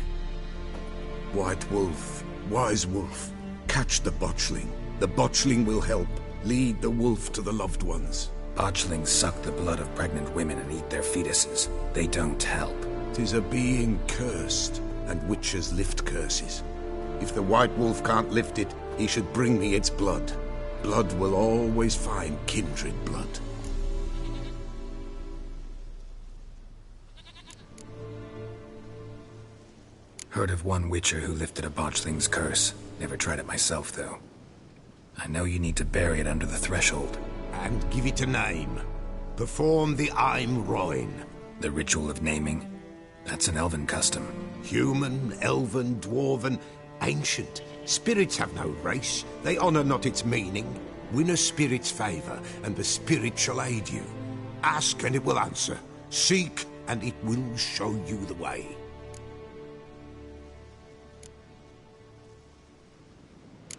White Wolf, wise wolf, catch the botchling. The botchling will help. Lead the wolf to the loved ones. Botchlings suck the blood of pregnant women and eat their fetuses. They don't help. 'Tis a being cursed, and witches lift curses. If the White Wolf can't lift it, he should bring me its blood. Blood will always find kindred blood. Heard of one witcher who lifted a botchling's curse. Never tried it myself, though. I know you need to bury it under the threshold. and give it a name. Perform the Aim Roin. The ritual of naming? That's an elven custom. Human, elven, dwarven, ancient. Spirits have no race. They honour not its meaning. Win a spirit's favour, and the spirit shall aid you. Ask, and it will answer. Seek, and it will show you the way.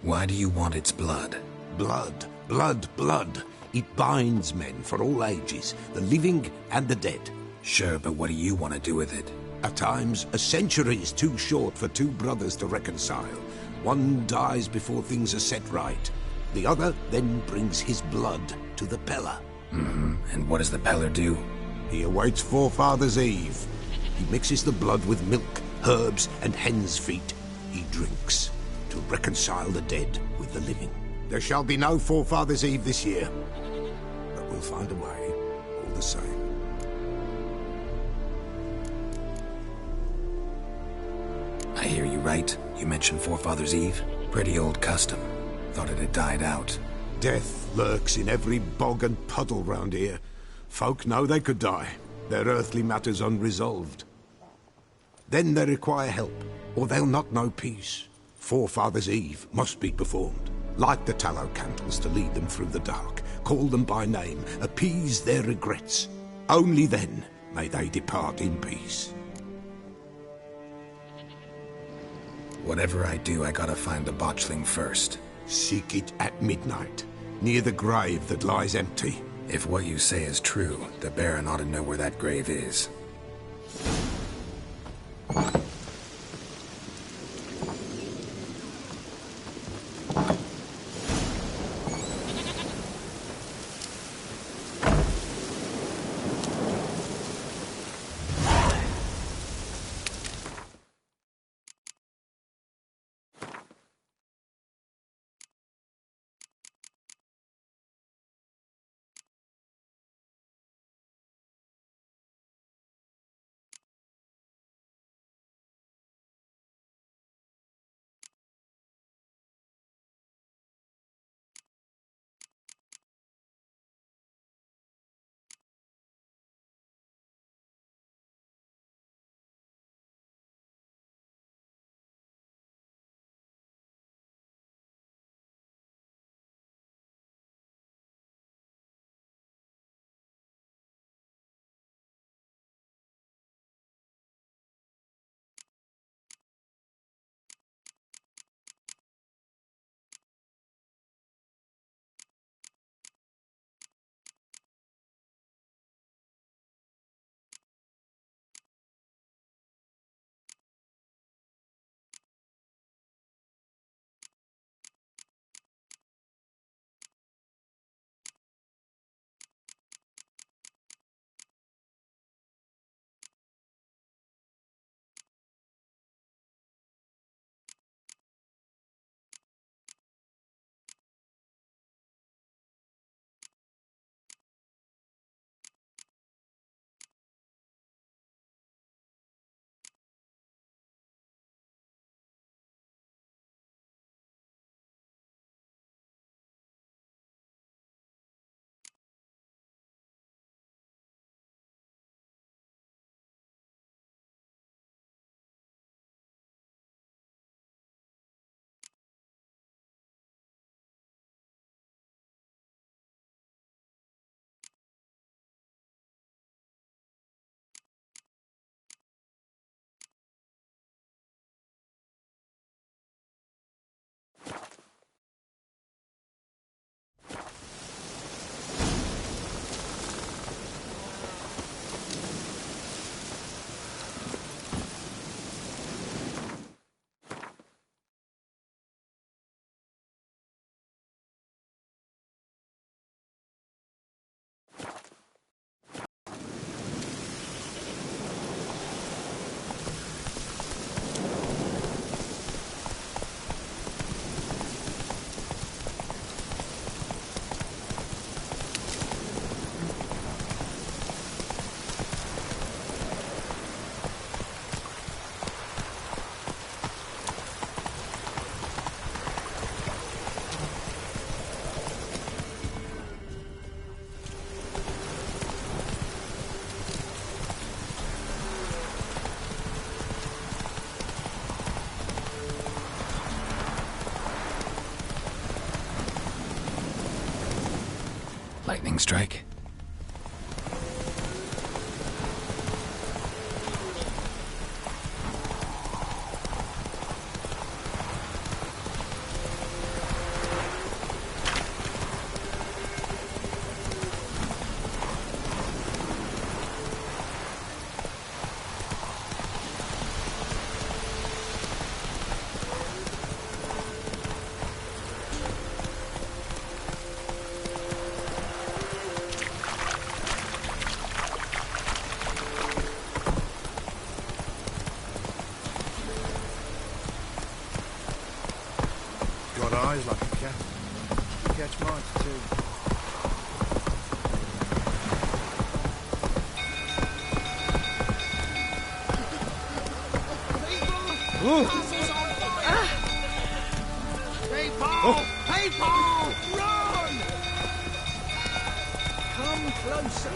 Why do you want its blood? Blood, blood, blood. It binds men for all ages, the living and the dead. Sure, but what do you want to do with it? At times, a century is too short for two brothers to reconcile. One dies before things are set right. The other then brings his blood to the Peller. And what does the Peller do? He awaits Forefathers' Eve. He mixes the blood with milk, herbs, and hen's feet. He drinks to reconcile the dead with the living. There shall be no Forefathers' Eve this year, but we'll find a way, all the same. I hear you right. You mentioned Forefathers' Eve. Pretty old custom. Thought it had died out. Death lurks in every bog and puddle round here. Folk know they could die, their earthly matters unresolved. Then they require help, or they'll not know peace. Forefathers' Eve must be performed. Light the tallow candles to lead them through the dark. Call them by name, appease their regrets. Only then may they depart in peace. Whatever I do, I gotta find the botchling first. Seek it at midnight, near the grave that lies empty. If what you say is true, the Baron ought to know where that grave is. Lightning strike? Got eyes like a cat. You catch mice too. People! People! Run! Come closer.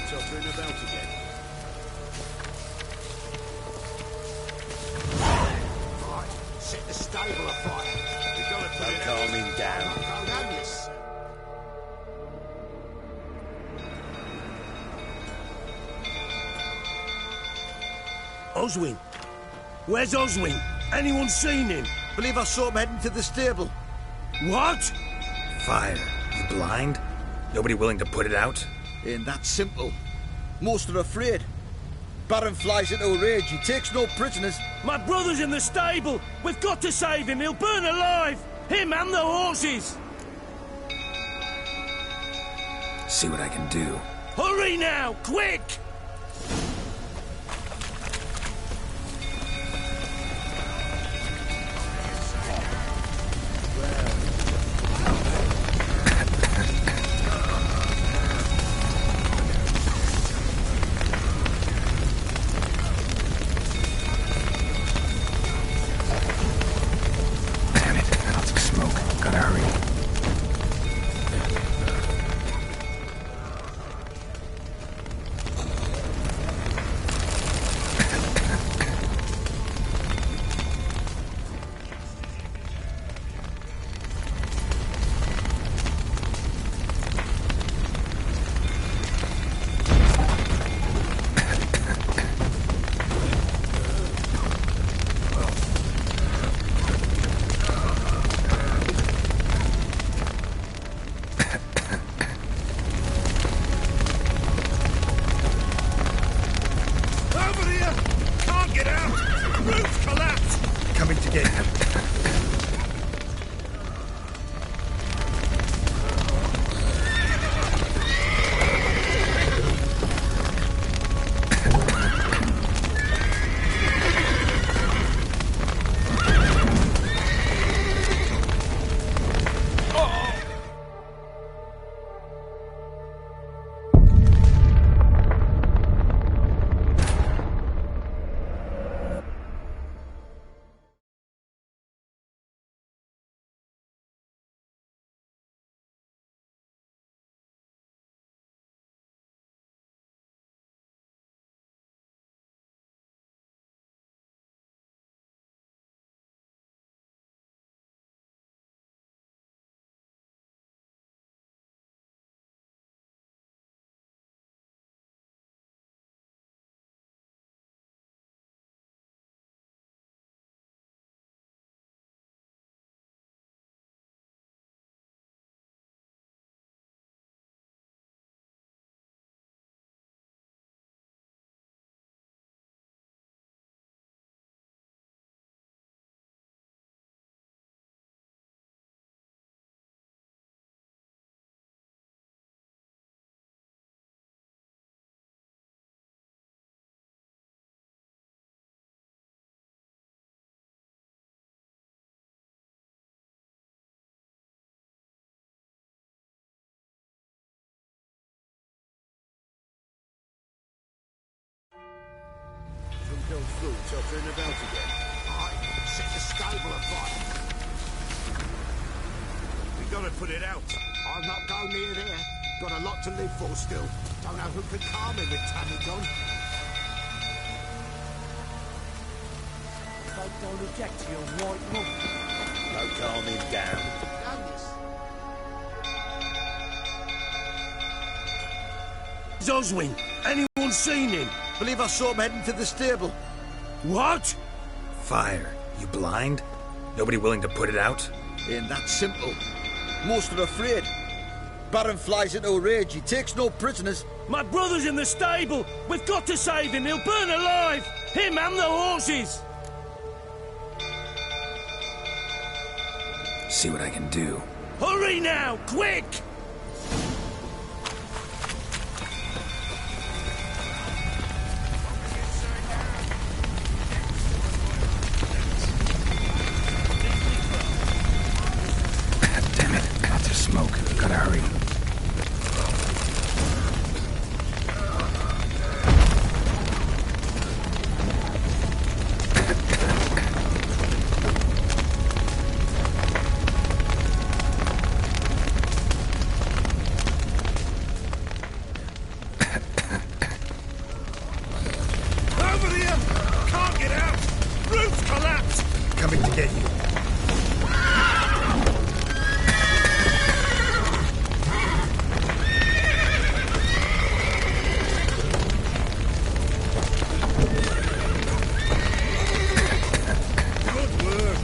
Tottering about again. Right, set the stable afire. We've got to put it Calm him down. Yes. Oswin? Where's Oswin? Anyone seen him? Believe I saw him heading to the stable. What? Fire. You blind? Nobody willing to put it out? Ain't that simple. Most are afraid. Baron flies into a rage. He takes no prisoners. My brother's in the stable. We've got to save him. He'll burn alive. Him and the horses. See what I can do. Hurry now, quick! Coming to get him. No food till turn about again. Aye, set the stable afire. We gotta put it out. I'll not go near there. Got a lot to live for still. Don't know who could calm me with Tammy gone. Folk don't object to your white mug. Don't calm him down. Oswin, anyone seen him? Believe I saw him heading to the stable. What? Fire. You blind? Nobody willing to put it out? Ain't that simple. Most are afraid. Baron flies into a rage. He takes no prisoners. My brother's in the stable. We've got to save him. He'll burn alive. Him and the horses. See what I can do. Hurry now, quick! Damn it, lots of smoke. Gotta hurry. Over here! Can't get out! Roof's collapsed! Coming to get you. Good work.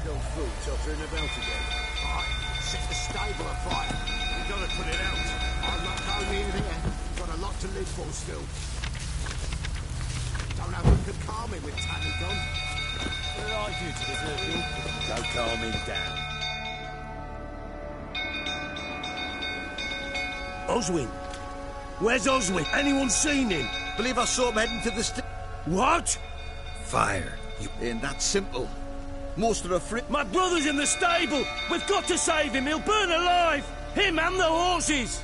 No food till turn about again. Aye, set the stable afire. We gotta put it out. I'll not go near there. Got a lot to live for still. Don't know who could calm me with Tammy gone. What did I do to deserve you? Don't calm him down. Oswin! Where's Oswin? Anyone seen him? Believe I saw him heading to the stable. What? Fire. You... Ain't that simple. Most are afraid. My brother's in the stable. We've got to save him. He'll burn alive. Him and the horses.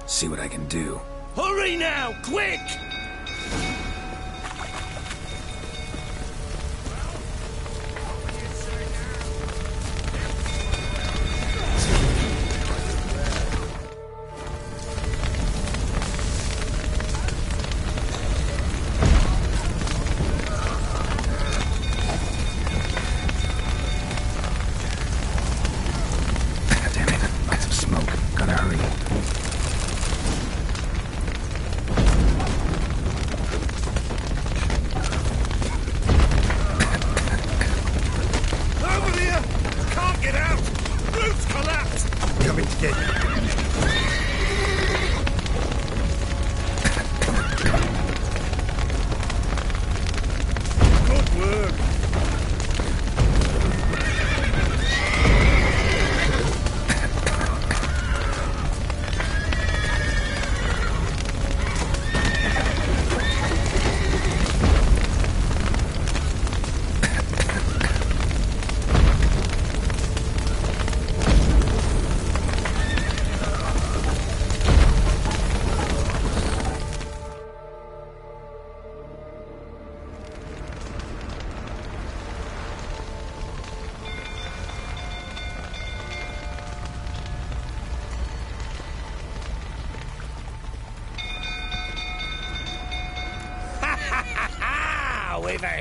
See what I can do. Hurry now, quick! Damn it, lots of smoke. Gotta hurry. Over here! Can't get out! Roof's collapsed! Coming to get you. Good work.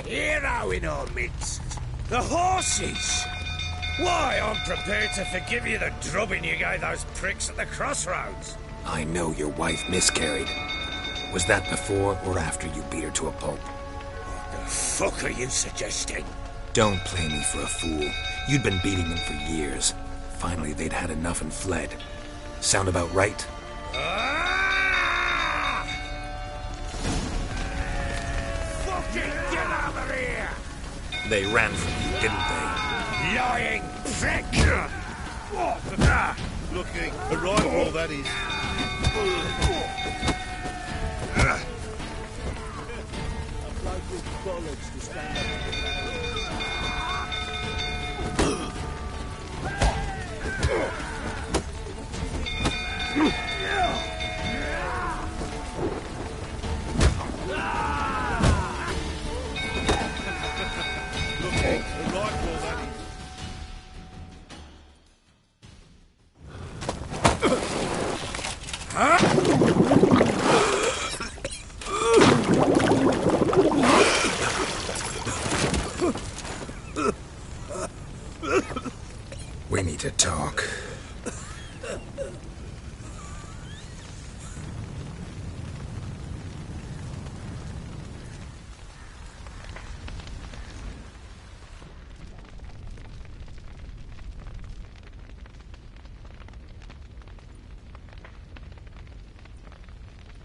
hero in our midst. The horses! Why, I'm prepared to forgive you the drubbing you gave those pricks at the crossroads. I know your wife miscarried. Was that before or after you beat her to a pulp? What the fuck are you suggesting? Don't play me for a fool. You'd been beating them for years. Finally, they'd had enough and fled. Sound about right? Ah! Fucking get over here! They ran from you, didn't they? Lying prick! Looking a rifle, that is. We need to talk.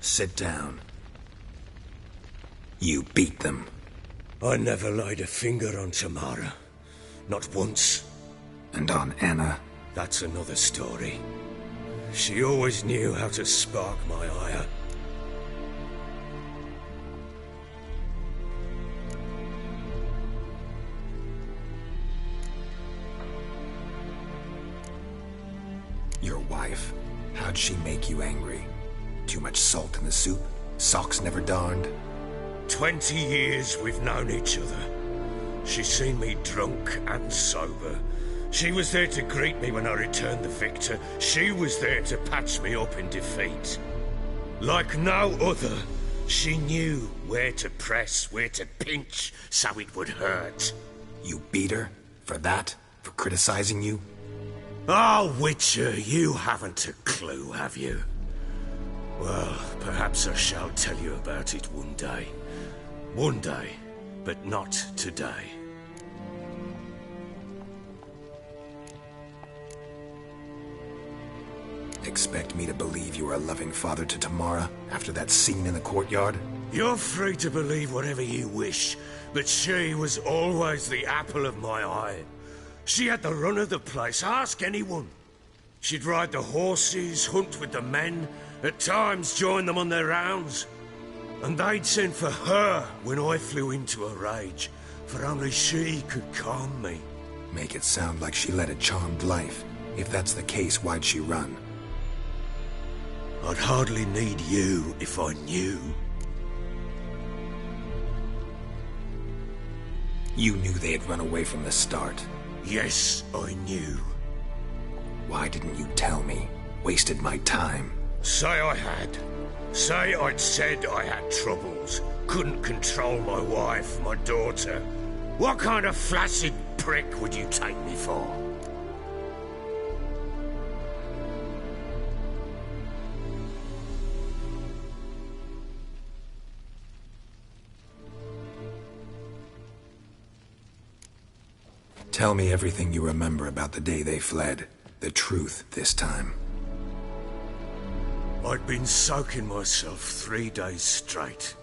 Sit down. You beat them. I never laid a finger on Tamara. Not once. And on Anna? That's another story. She always knew how to spark my ire. Your wife. How'd she make you angry? Too much salt in the soup? Socks never darned? 20 years we've known each other. She's seen me drunk and sober. She was there to greet me when I returned the victor. She was there to patch me up in defeat. Like no other, she knew where to press, where to pinch, so it would hurt. You beat her? For that? For criticizing you? Oh, Witcher, you haven't a clue, have you? Well, perhaps I shall tell you about it one day. One day, but not today. Expect me to believe you are a loving father to Tamara after that scene in the courtyard? You're free to believe whatever you wish, but she was always the apple of my eye. She had the run of the place, ask anyone. She'd ride the horses, hunt with the men, at times join them on their rounds. And they'd send for her when I flew into a rage, for only she could calm me. Make it sound like she led a charmed life. If that's the case, why'd she run? I'd hardly need you if I knew. You knew they had run away from the start. Yes, I knew. Why didn't you tell me? Wasted my time. Say I had. Say I'd said I had troubles. Couldn't control my wife, my daughter. What kind of flaccid prick would you take me for? Tell me everything you remember about the day they fled. The truth this time. I'd been soaking myself 3 days straight.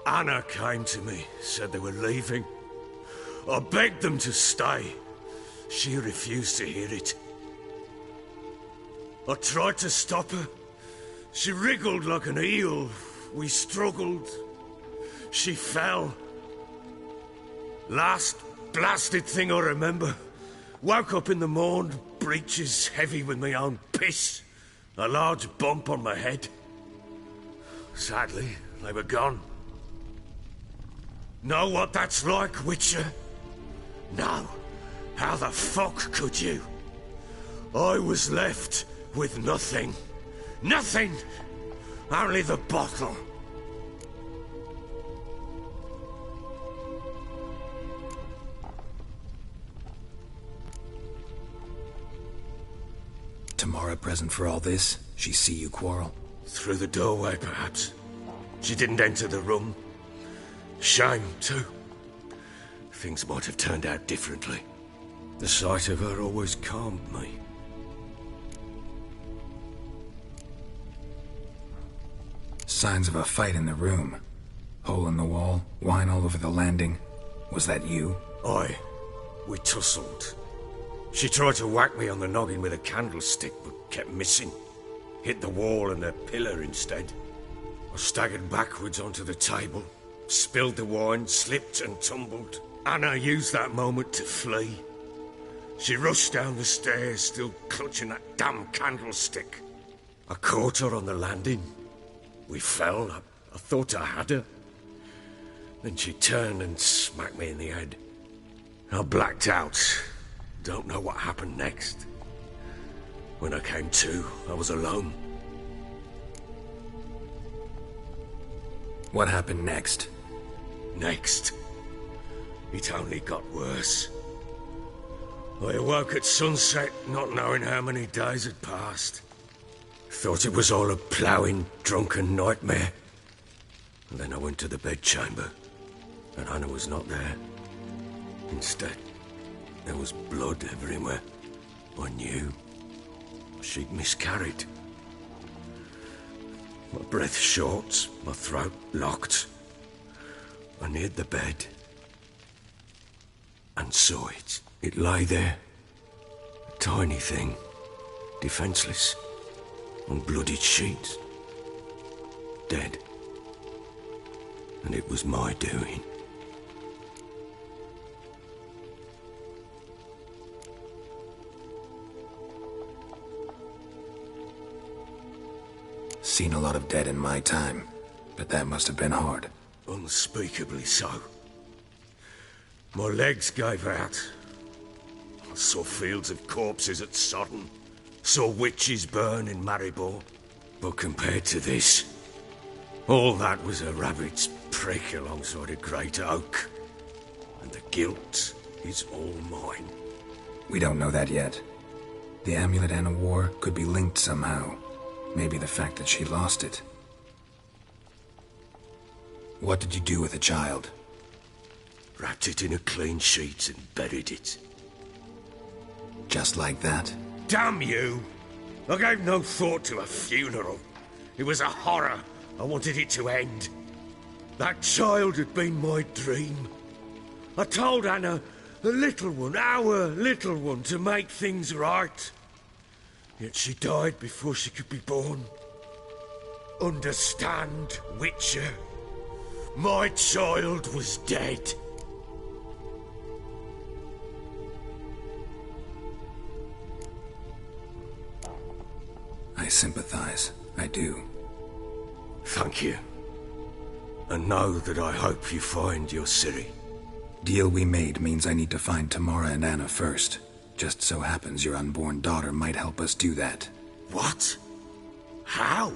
Anna came to me, said they were leaving. I begged them to stay. She refused to hear it. I tried to stop her. She wriggled like an eel. We struggled. She fell. Last blasted thing I remember. Woke up in the morn, breeches heavy with my own piss. A large bump on my head. Sadly, they were gone. Know what that's like, Witcher? No. How the fuck could you? I was left with nothing. Nothing! Only the bottle. Tamara present for all this? She see you quarrel? Through the doorway, perhaps. She didn't enter the room. Shame, too. Things might have turned out differently. The sight of her always calmed me. Signs of a fight in the room. Hole in the wall, wine all over the landing. Was that you? Aye. We tussled. She tried to whack me on the noggin with a candlestick, but kept missing. Hit the wall and a pillar instead. I staggered backwards onto the table, spilled the wine, slipped and tumbled. Anna used that moment to flee. She rushed down the stairs, still clutching that damn candlestick. I caught her on the landing. We fell. I thought I had her. Then she turned and smacked me in the head. I blacked out. Don't know what happened next. When I came to, I was alone. What happened next? Next? It only got worse. I awoke at sunset, not knowing how many days had passed. Thought it was all a ploughing, drunken nightmare. And then I went to the bedchamber, and Anna was not there. Instead, there was blood everywhere. I knew. She'd miscarried. My breath short, my throat locked. I neared the bed and saw it. It lay there, a tiny thing, defenseless, on bloodied sheets, dead. And it was my doing. Seen a lot of dead in my time, but that must have been hard. Unspeakably so. My legs gave out. I saw fields of corpses at Sodden. Saw witches burn in Maribor. But compared to this, all that was a rabbit's prick alongside a great oak. And the guilt is all mine. We don't know that yet. The amulet Anna wore could be linked somehow. Maybe the fact that she lost it. What did you do with the child? Wrapped it in a clean sheet and buried it. Just like that? Damn you! I gave no thought to a funeral. It was a horror. I wanted it to end. That child had been my dream. I told Anna, the little one, our little one, to make things right. Yet she died before she could be born. Understand, Witcher? My child was dead. I sympathize. I do. Thank you. And know that I hope you find your Ciri. Deal we made means I need to find Tamara and Anna first. Just so happens your unborn daughter might help us do that. What? How?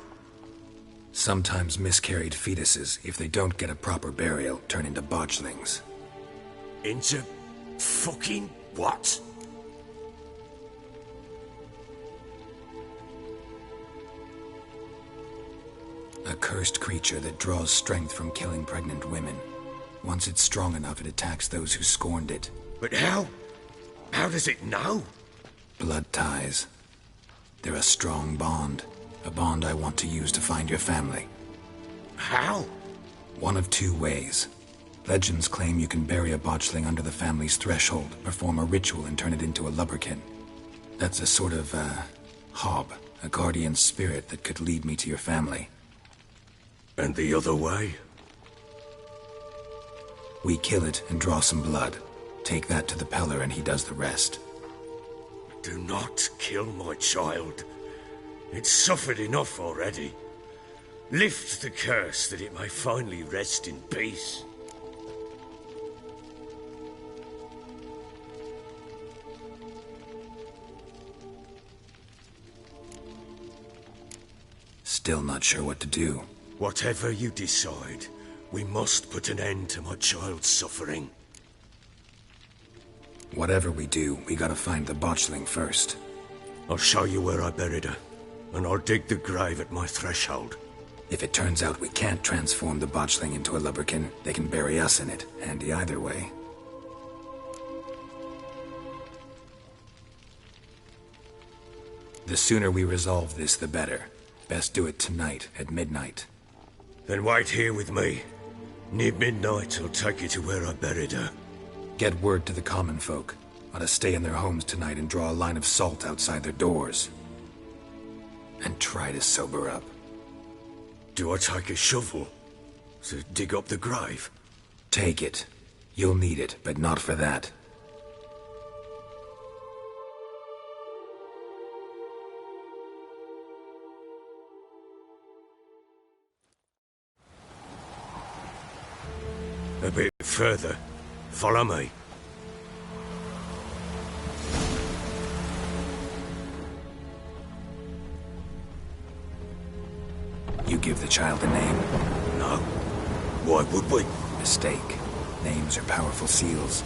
Sometimes miscarried fetuses, if they don't get a proper burial, turn into botchlings. Into fucking what? A cursed creature that draws strength from killing pregnant women. Once it's strong enough, it attacks those who scorned it. But how? How does it know? Blood ties. They're a strong bond. A bond I want to use to find your family. How? One of two ways. Legends claim you can bury a botchling under the family's threshold, perform a ritual and turn it into a lubberkin. That's a sort of, hob, a guardian spirit that could lead me to your family. And the other way? We kill it and draw some blood. Take that to the Peller and he does the rest. Do not kill my child. It's suffered enough already. Lift the curse that it may finally rest in peace. Still not sure what to do. Whatever you decide, we must put an end to my child's suffering. Whatever we do, we gotta find the botchling first. I'll show you where I buried her, and I'll dig the grave at my threshold. If it turns out we can't transform the botchling into a lubberkin, they can bury us in it. Handy either way. The sooner we resolve this, the better. Best do it tonight, at midnight. Then wait here with me. Near midnight, I'll take you to where I buried her. Get word to the common folk. Ought to stay in their homes tonight and draw a line of salt outside their doors. And try to sober up. Do I take a shovel to dig up the grave? Take it. You'll need it, but not for that. A bit further. Follow me. You give the child a name? No. Why would we? Mistake. Names are powerful seals.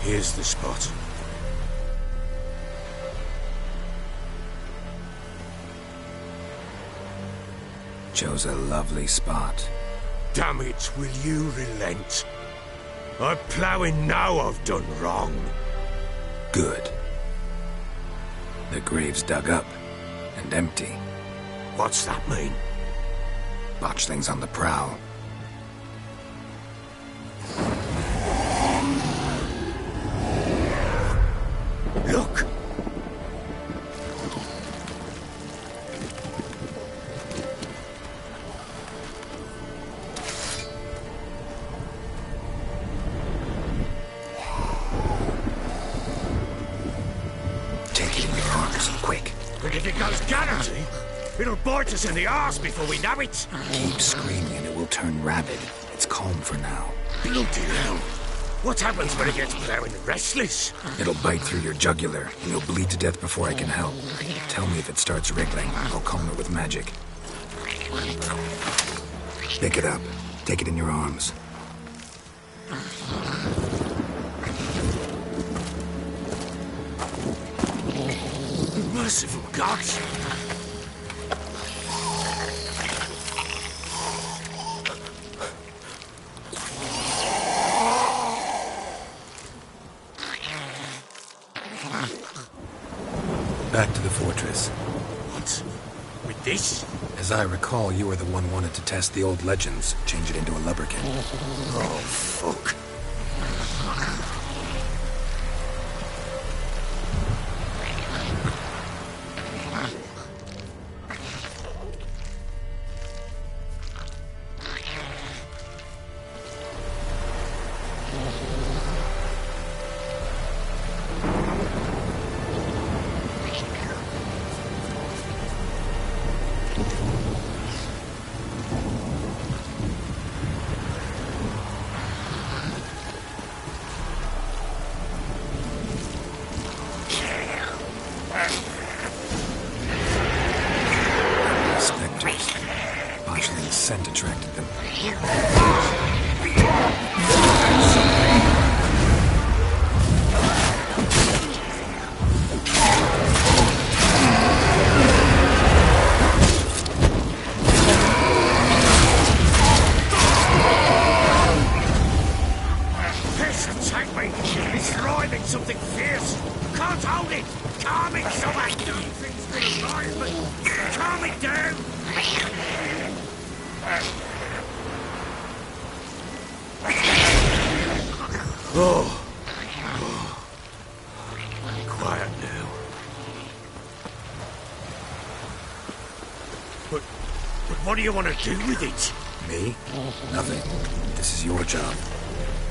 Here's the spot. Chose a lovely spot. Damn it, will you relent? I'm ploughing now I've done wrong. Good. The grave's dug up and empty. What's that mean? Botchling's on the prowl. Look! Take it in your arms, quick. But if it goes guarantee, it'll bite us in the arse before we know it. Keep screaming and it will turn rabid. It's calm for now. Bloody hell. What happens when it gets ploughing and restless? It'll bite through your jugular, and you'll bleed to death before I can help. Tell me if it starts wriggling. I'll calm it with magic. Pick it up. Take it in your arms. Merciful gods! Back to the fortress. What? With this? As I recall, you were the one wanted to test the old legends, change it into a lubberkin. Oh, fuck. Spectres. Botchling's scent attracted them. Piss, take me! It's writhing something fierce! Can't hold it! Calm it, someone! Things gonna rise me! Calm it down! Oh. Quiet now. But what do you want to do with it? Me? Nothing. This is your job.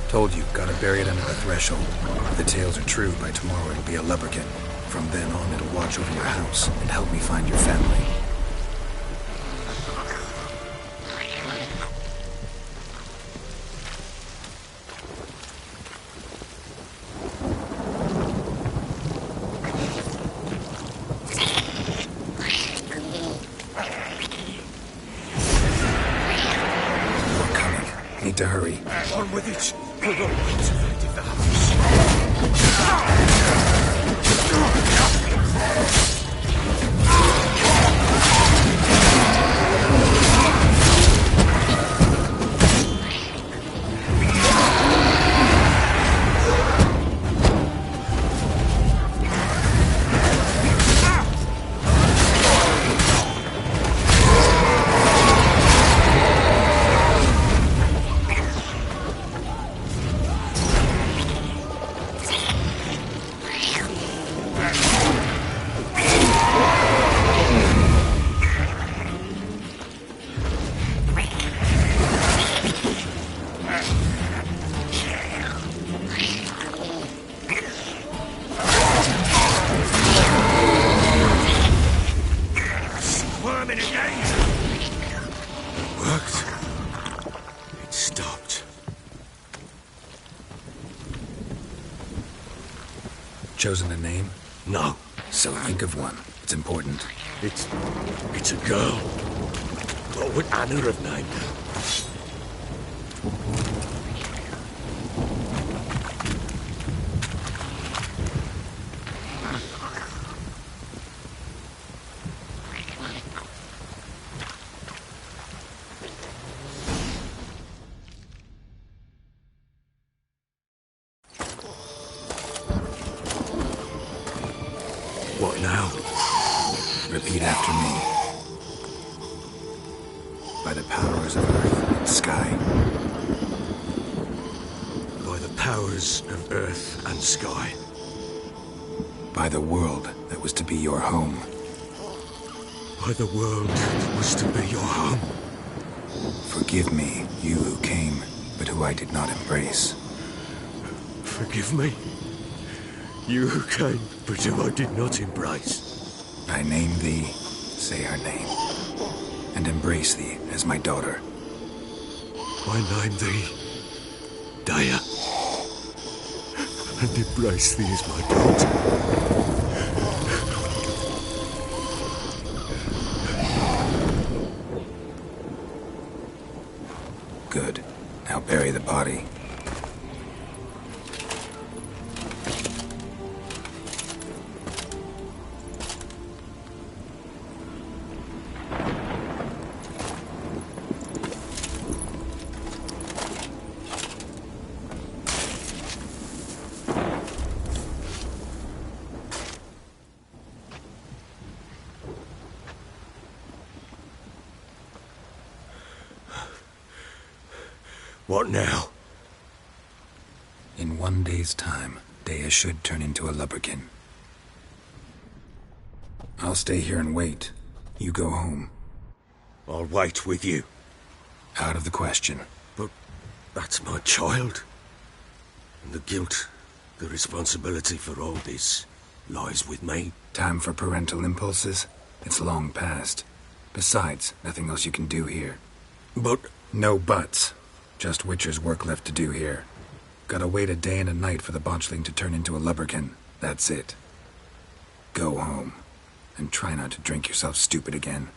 Told you, gotta bury it under the threshold. If the tales are true, by tomorrow it'll be a lubberkin. From then on, it'll watch over your house and help me find your family. On with it! For the light of their devours. Squirming again! It worked. It stopped. Chosen a name? No. So think of one. It's important. It's a girl. What would Anna have named her? What now? Repeat after me. By the powers of earth and sky. By the powers of earth and sky. By the world that was to be your home. By the world that was to be your home. Forgive me, you who came, but who I did not embrace. Forgive me. You who came, but who I did not embrace. I name thee, say her name, and embrace thee as my daughter. I name thee, Dea, and embrace thee as my daughter. Good. Now bury the body. What now? In 1 day's time, Dea should turn into a lubberkin. I'll stay here and wait. You go home. I'll wait with you. Out of the question. But that's my child. And the guilt, the responsibility for all this lies with me. Time for parental impulses? It's long past. Besides, nothing else you can do here. But... No buts. Just Witcher's work left to do here. Gotta wait a day and a night for the botchling to turn into a lubberkin. That's it. Go home. And try not to drink yourself stupid again.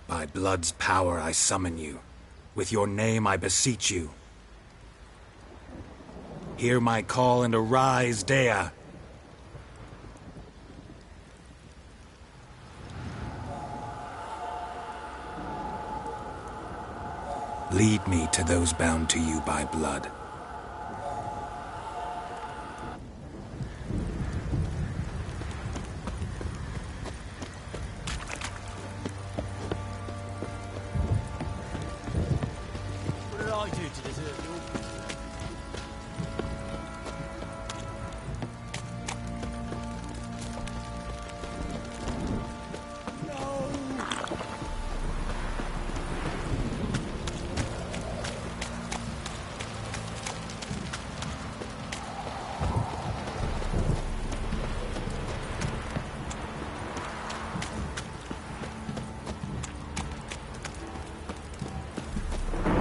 By blood's power I summon you. With your name I beseech you. Hear my call and arise, Dea. Lead me to those bound to you by blood. What did I do to deserve your...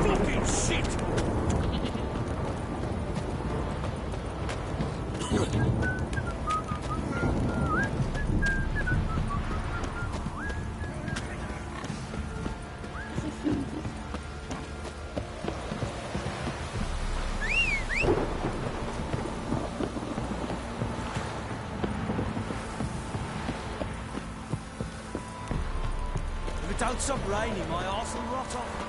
Fucking shit! If it don't stop raining, my arse will rot off.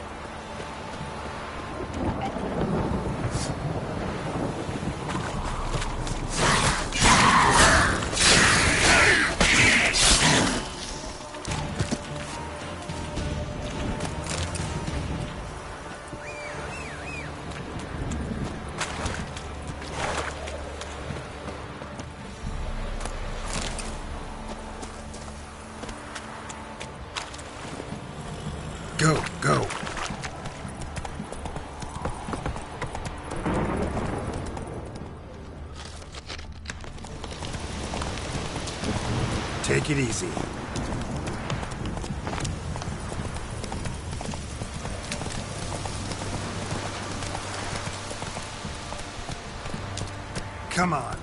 Go, go. Take it easy. Come on.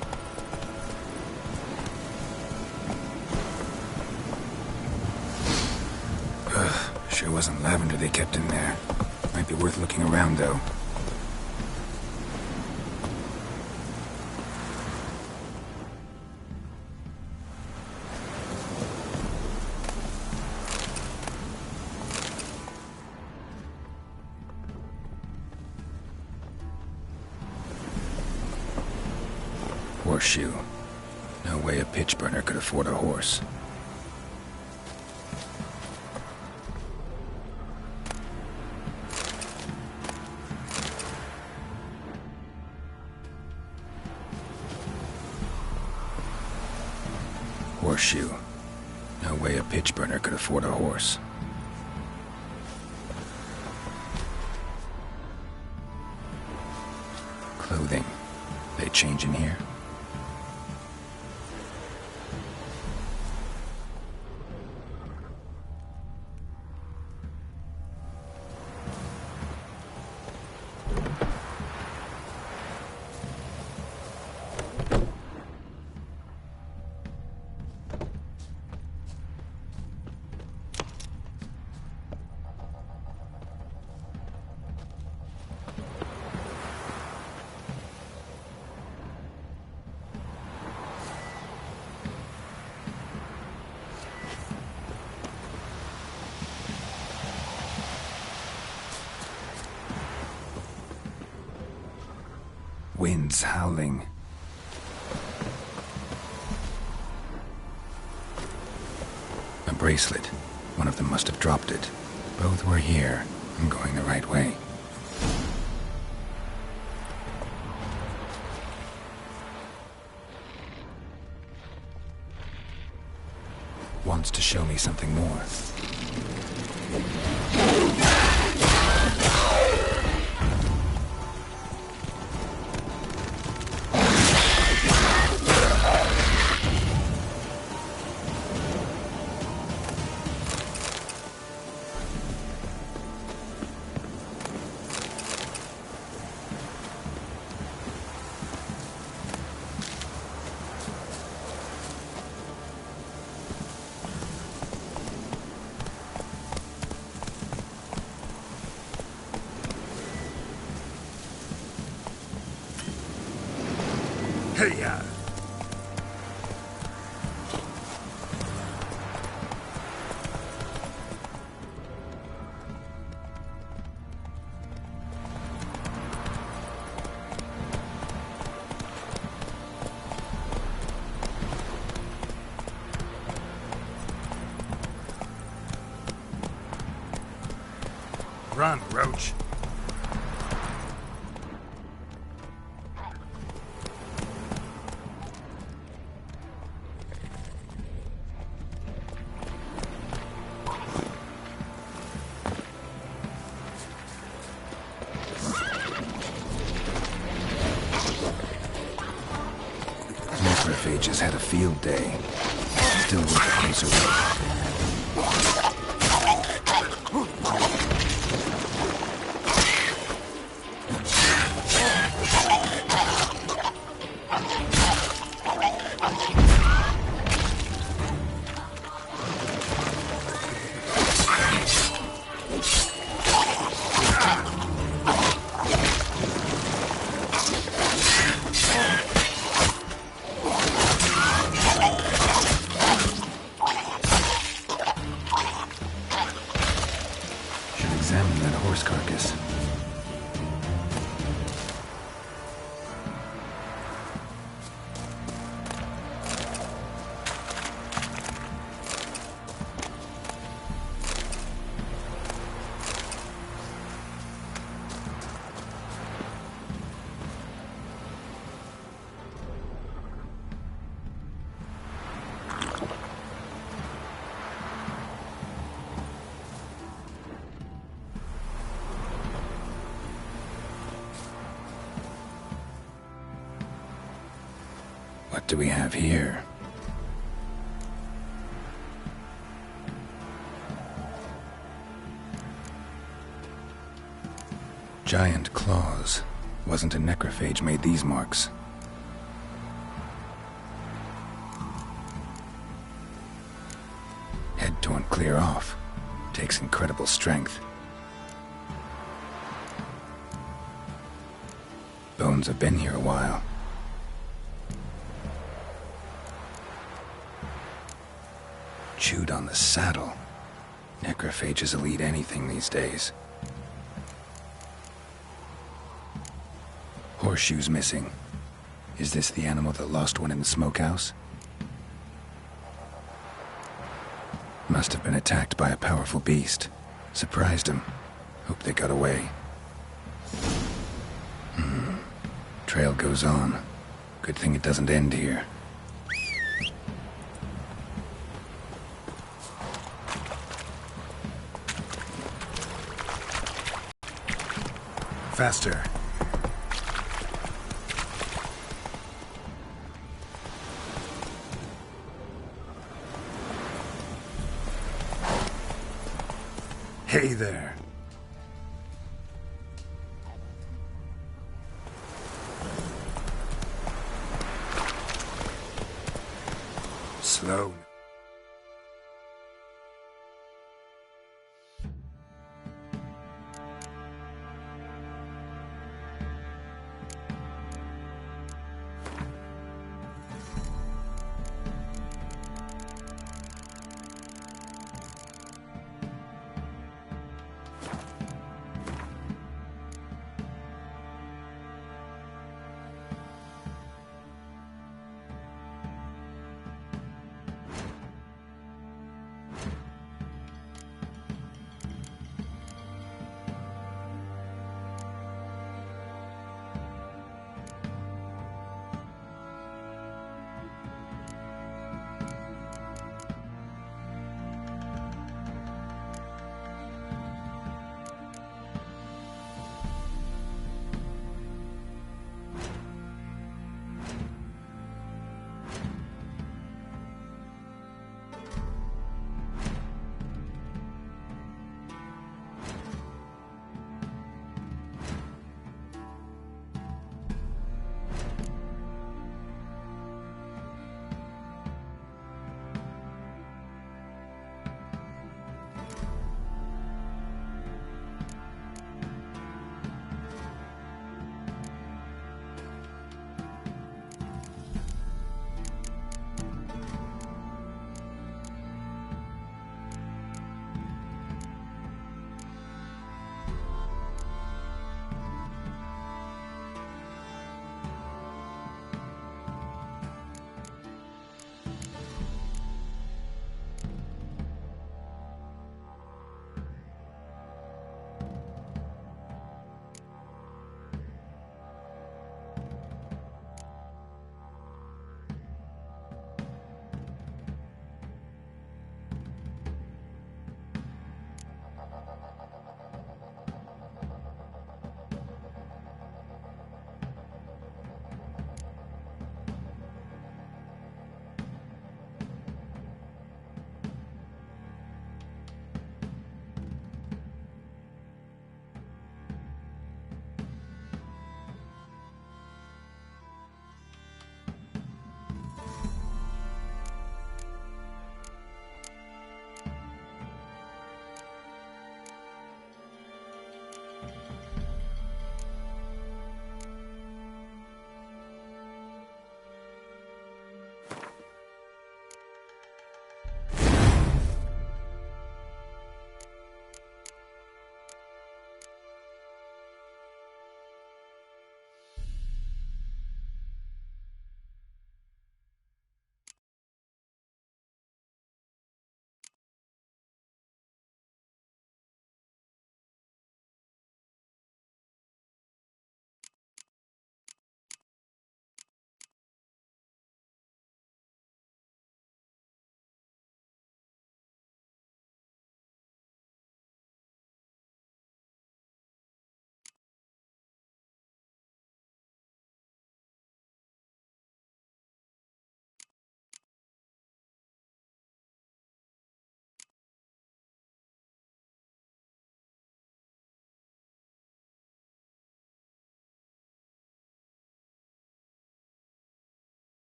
Sure wasn't lavender they kept in there. Might be worth looking around, though. Horseshoe. No way a pitch burner could afford a horse. Horseshoe. No way a pitch burner could afford a horse. Clothing. They change in here? Winds howling. A bracelet. One of them must have dropped it. Both were here. I'm going the right way. Wants to show me something more. Hey-ya! Run, Roach. Necrophages had a field day. Still worth a closer look. Examine that horse carcass. What do we have here? Giant claws. Wasn't a necrophage made these marks. Head torn clear off. Takes incredible strength. Bones have been here a while. Chewed on the saddle. Necrophages will eat anything these days. Horseshoes missing. Is this the animal that lost one in the smokehouse? Must have been attacked by a powerful beast. Surprised him. Hope they got away. Trail goes on. Good thing it doesn't end here. Faster. Hey there. Slow.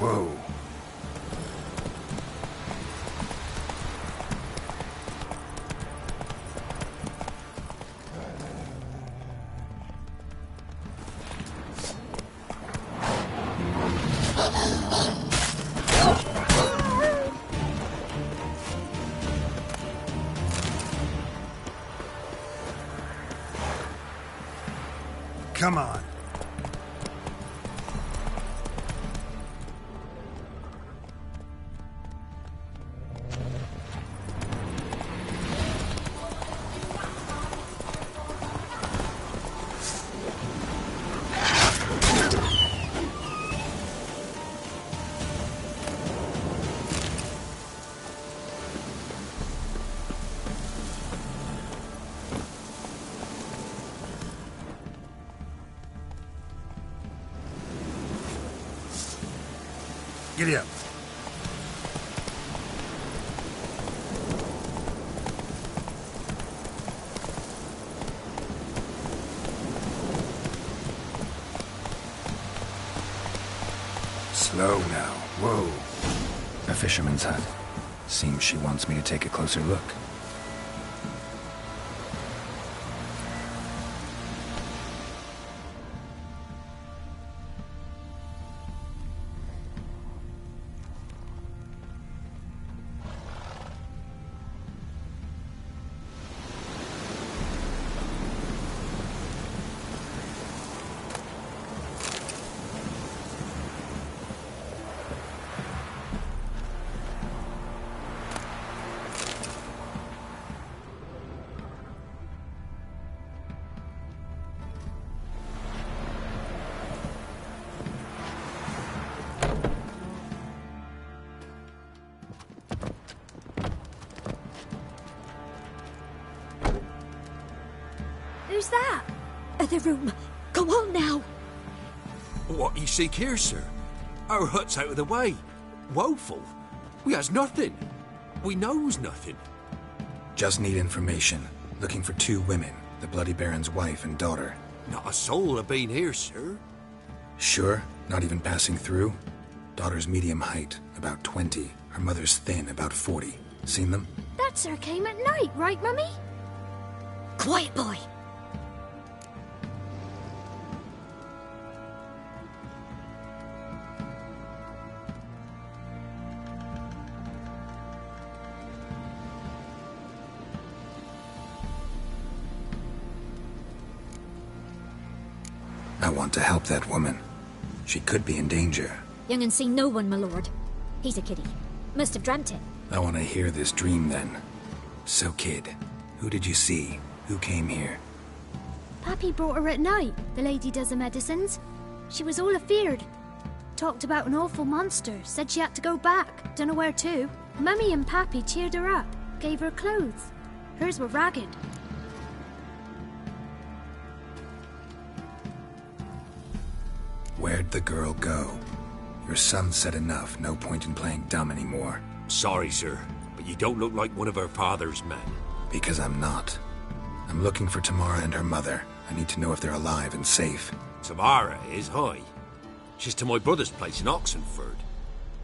Whoa. Come on. Giddy up. Slow now. Whoa. A fisherman's hut. Seems she wants me to take a closer look. Who's that? The room. Go on now. What you seek here, sir? Our hut's out of the way. Woeful. We has nothing. We knows nothing. Just need information. Looking for 2 women. The Bloody Baron's wife and daughter. Not a soul have been here, sir. Sure? Not even passing through? Daughter's medium height, about 20. Her mother's thin, about 40. Seen them? That sir came at night, right, Mummy? Quiet, boy. I want to help that woman. She could be in danger. Young and seen no one, my lord. He's a kiddie. Must have dreamt it. I want to hear this dream then. So, kid, who did you see? Who came here? Pappy brought her at night, the lady does the medicines. She was all afeared. Talked about an awful monster, said she had to go back, dunno where to. Mummy and Pappy cheered her up, gave her clothes. Hers were ragged. Where'd the girl go? Your son said enough, no point in playing dumb anymore. Sorry, sir, but you don't look like one of her father's men. Because I'm not. I'm looking for Tamara and her mother. I need to know if they're alive and safe. Tamara is, hi. She's to my brother's place in Oxenford.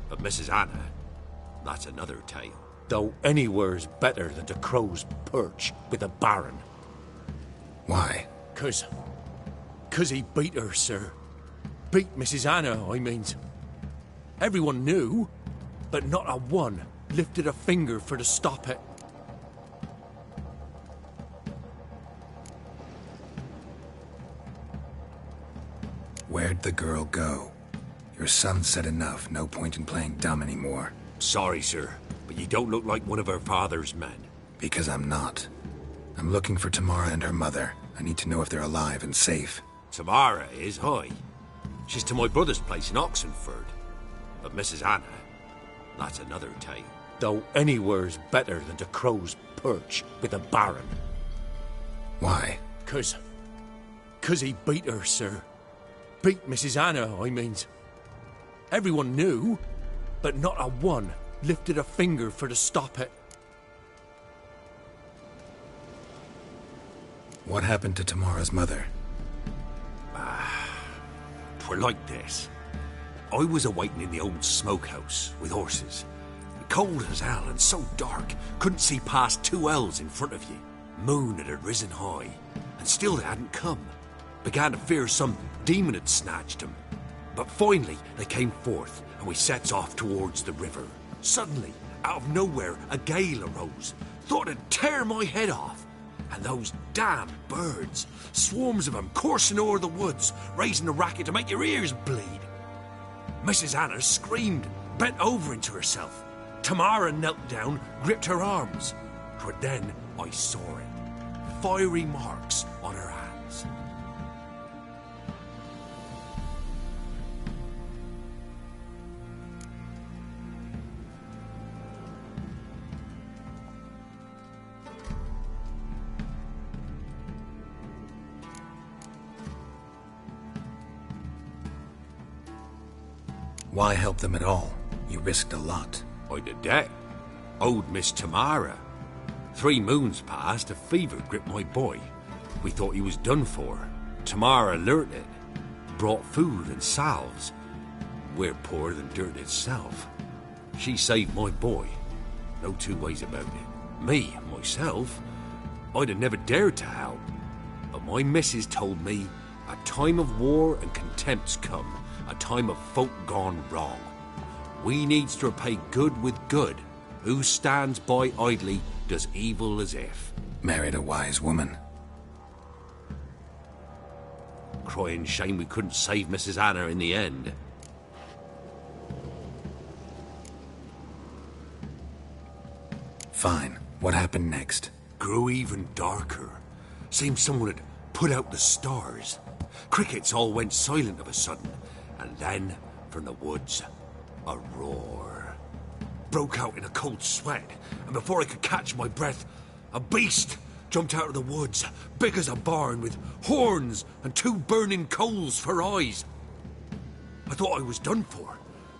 But Mrs. Anna, that's another tale. Though anywhere's better than to Crow's Perch with a baron. Why? 'Cause he beat her, sir. Beat Mrs. Anna, I means. Everyone knew, but not a one lifted a finger for to stop it. Where'd the girl go? Your son said enough, no point in playing dumb anymore. Sorry, sir, but you don't look like one of her father's men. Because I'm not. I'm looking for Tamara and her mother. I need to know if they're alive and safe. Tamara is, hi. She's to my brother's place in Oxenford. But Mrs. Anna, that's another tale. Though anywhere's better than to Crow's Perch with a baron. Why? 'Cause he beat her, sir. Beat Mrs. Anna, I means. Everyone knew, but not a one lifted a finger for to stop it. What happened to Tamara's mother? We're like this. I was awaiting in the old smokehouse with horses. Cold as hell and so dark, couldn't see past 2 ells in front of you. Moon had risen high, and still they hadn't come. Began to fear some demon had snatched them. But finally they came forth, and we sets off towards the river. Suddenly, out of nowhere, a gale arose. Thought it'd tear my head off. And those damn birds, swarms of them coursing o'er the woods, raising a racket to make your ears bleed. Mrs. Anna screamed, bent over into herself. Tamara knelt down, gripped her arms. 'Twas then I saw it. Fiery marks on her hands. Why help them at all? You risked a lot. I did that. Owed Miss Tamara. 3 moons passed, a fever gripped my boy. We thought he was done for. Tamara learnt it. Brought food and salves. We're poorer than dirt itself. She saved my boy. No 2 ways about it. Me, myself, I'd have never dared to help. But my missus told me a time of war and contempt's come. A time of folk gone wrong. We needs to repay good with good. Who stands by idly does evil as if. Married a wise woman. Crying shame we couldn't save Mrs. Anna in the end. Fine. What happened next? Grew even darker. Seemed someone had put out the stars. Crickets all went silent of a sudden. And then, from the woods, a roar. Broke out in a cold sweat, and before I could catch my breath, a beast jumped out of the woods, big as a barn, with horns and 2 burning coals for eyes. I thought I was done for.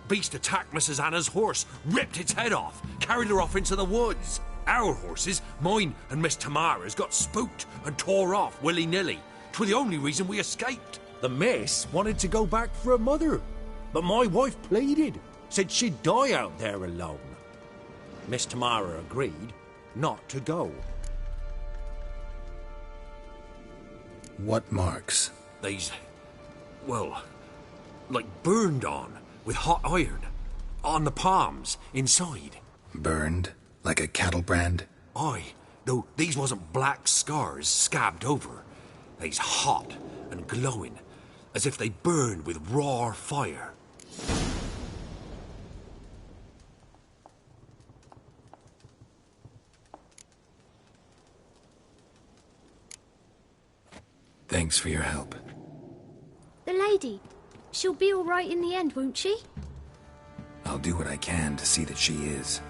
Beast attacked Mrs. Anna's horse, ripped its head off, carried her off into the woods. Our horses, mine and Miss Tamara's, got spooked and tore off willy-nilly. 'Twas the only reason we escaped. The miss wanted to go back for her mother, but my wife pleaded, said she'd die out there alone. Miss Tamara agreed not to go. What marks? These, well, like burned on with hot iron. On the palms, inside. Burned? Like a cattle brand? Aye, though these wasn't black scars scabbed over. They's hot and glowing, as if they burned with raw fire. Thanks for your help. The lady, she'll be all right in the end, won't she? I'll do what I can to see that she is.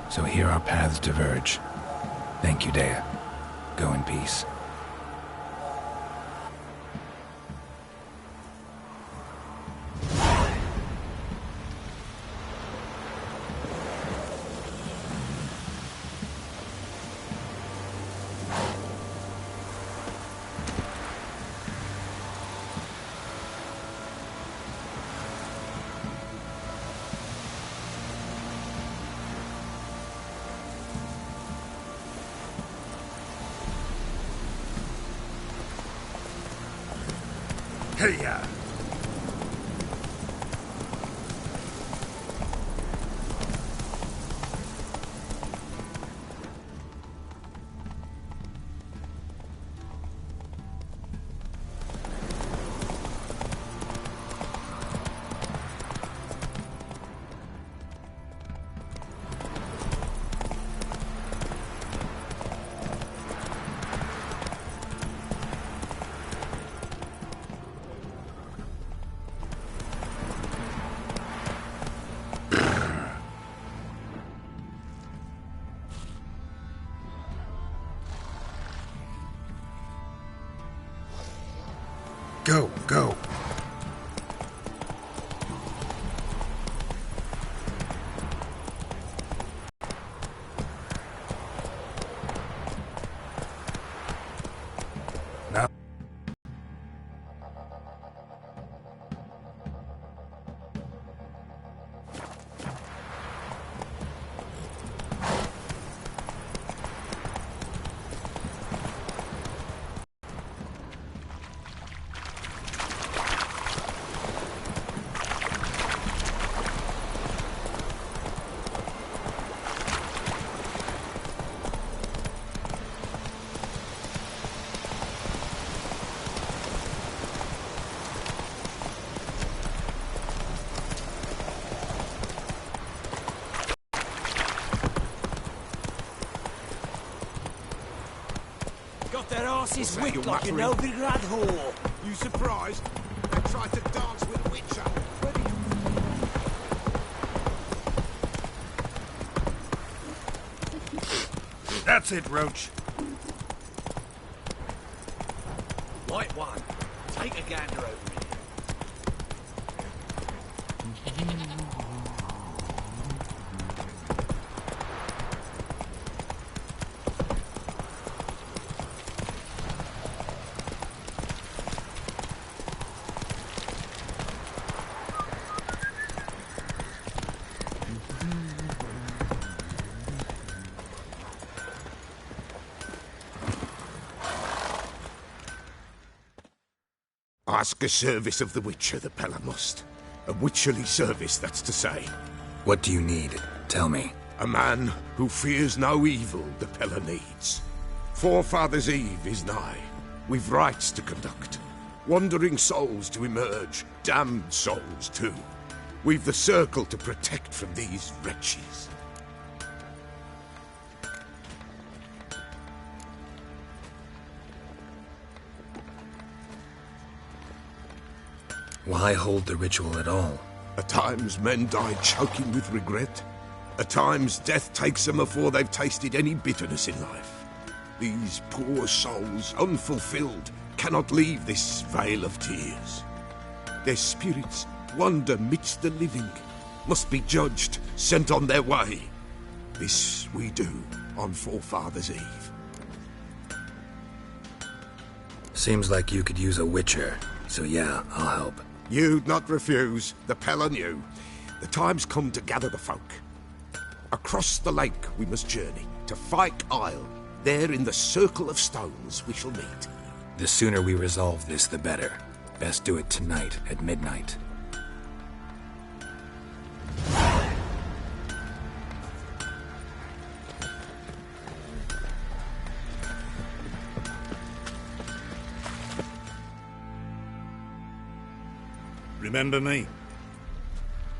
So here our paths diverge. Thank you, Dea. Go in peace. Hey-ya! Go, go. What's his What's that wit you're like, you muttering? know, the grad whore? You surprised? They tried to dance with Witcher. That's it, Roach. Right one. Take a gander over me. Ask a service of the Witcher, the Pella must. A witcherly service, that's to say. What do you need? Tell me. A man who fears no evil the Pella needs. Forefathers' Eve is nigh. We've rites to conduct. Wandering souls to emerge. Damned souls, too. We've the circle to protect from these wretches. Why hold the ritual at all? At times men die choking with regret. At times death takes them before they've tasted any bitterness in life. These poor souls, unfulfilled, cannot leave this vale of tears. Their spirits wander midst the living, must be judged, sent on their way. This we do on Forefathers' Eve. Seems like you could use a witcher, so yeah, I'll help. You'd not refuse. The Pella knew. The time's come to gather the folk. Across the lake we must journey, to Fyke Isle. There in the circle of stones we shall meet. The sooner we resolve this, the better. Best do it tonight at midnight. Remember me?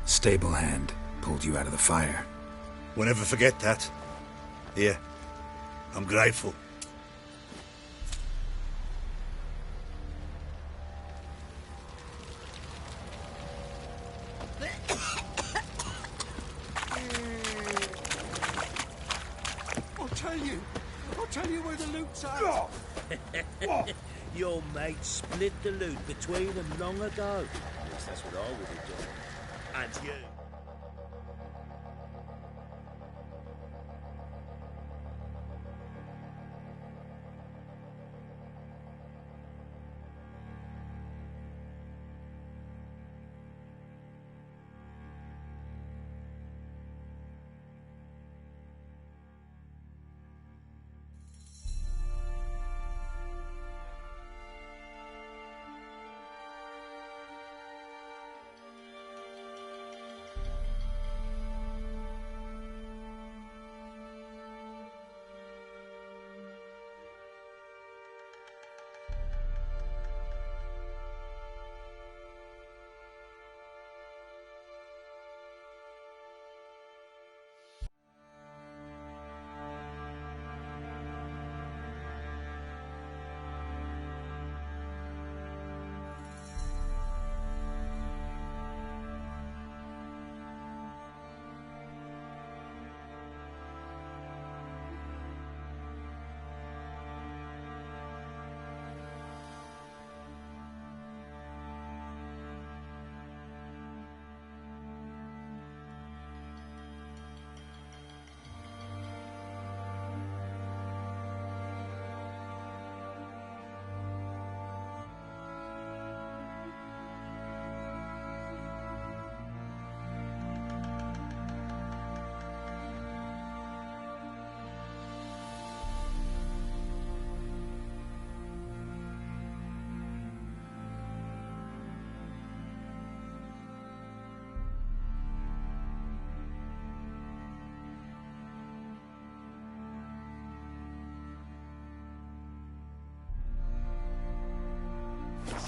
Stable hand pulled you out of the fire. We'll never forget that. Here, I'm grateful. I'll tell you where the loot's at. Your mate split the loot between them long ago. At least that's what I would have done. And you.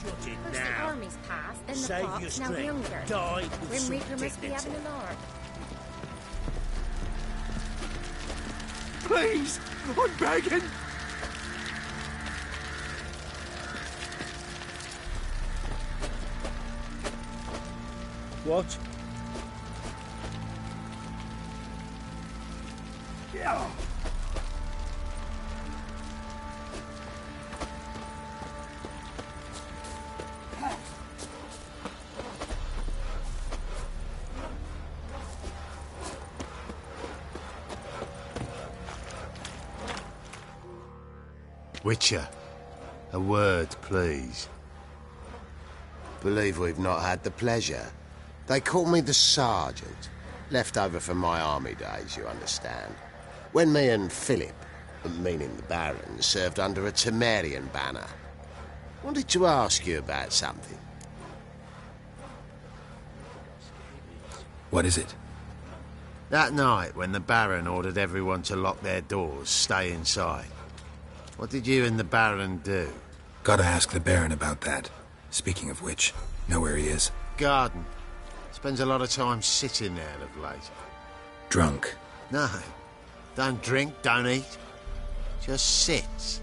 Shut it First now. the army's passed, then the Save fox, your now the strength. hunger. Die with Grim some Reaper must be dignity. having a lark. Please, I'm begging. What? Yeah. Witcher, a word, please. Believe we've not had the pleasure. They call me the Sergeant. Left over from my army days, you understand. When me and Philip, meaning the Baron, served under a Temerian banner. Wanted to ask you about something. What is it? That night, when the Baron ordered everyone to lock their doors, stay inside. What did you and the Baron do? Gotta ask the Baron about that. Speaking of which, know where he is? Garden. Spends a lot of time sitting there of late. Drunk. No. Don't drink, don't eat. Just sits.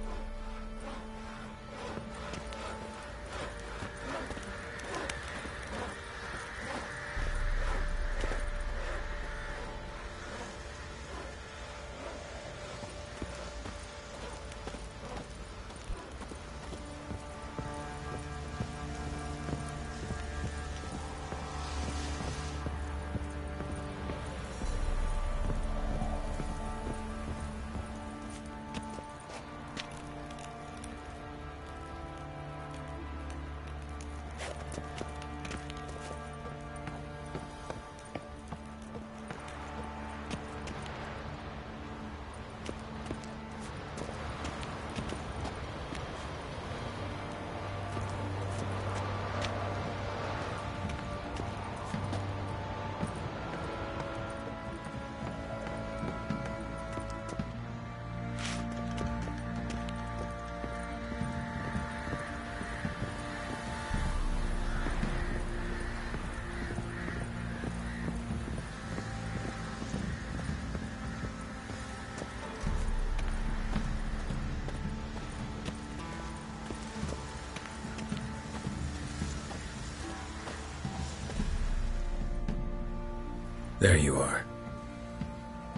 There you are.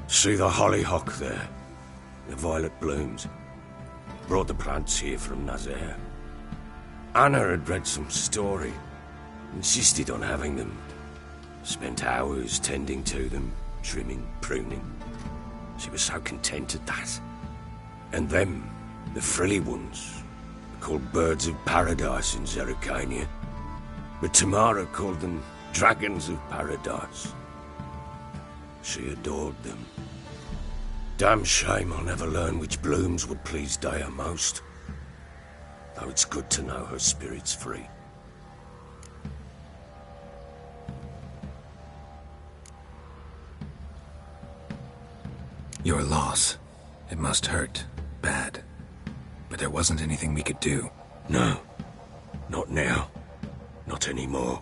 See the hollyhock there? The violet blooms. Brought the plants here from Nazaire. Anna had read some story. Insisted on having them. Spent hours tending to them, trimming, pruning. She was so content at that. And them, the frilly ones, are called birds of paradise in Zerrikania. But Tamara called them dragons of paradise. She adored them. Damn shame I'll never learn which blooms would please Dea most. Though it's good to know her spirit's free. Your loss. It must hurt. Bad. But there wasn't anything we could do. No. Not now. Not anymore.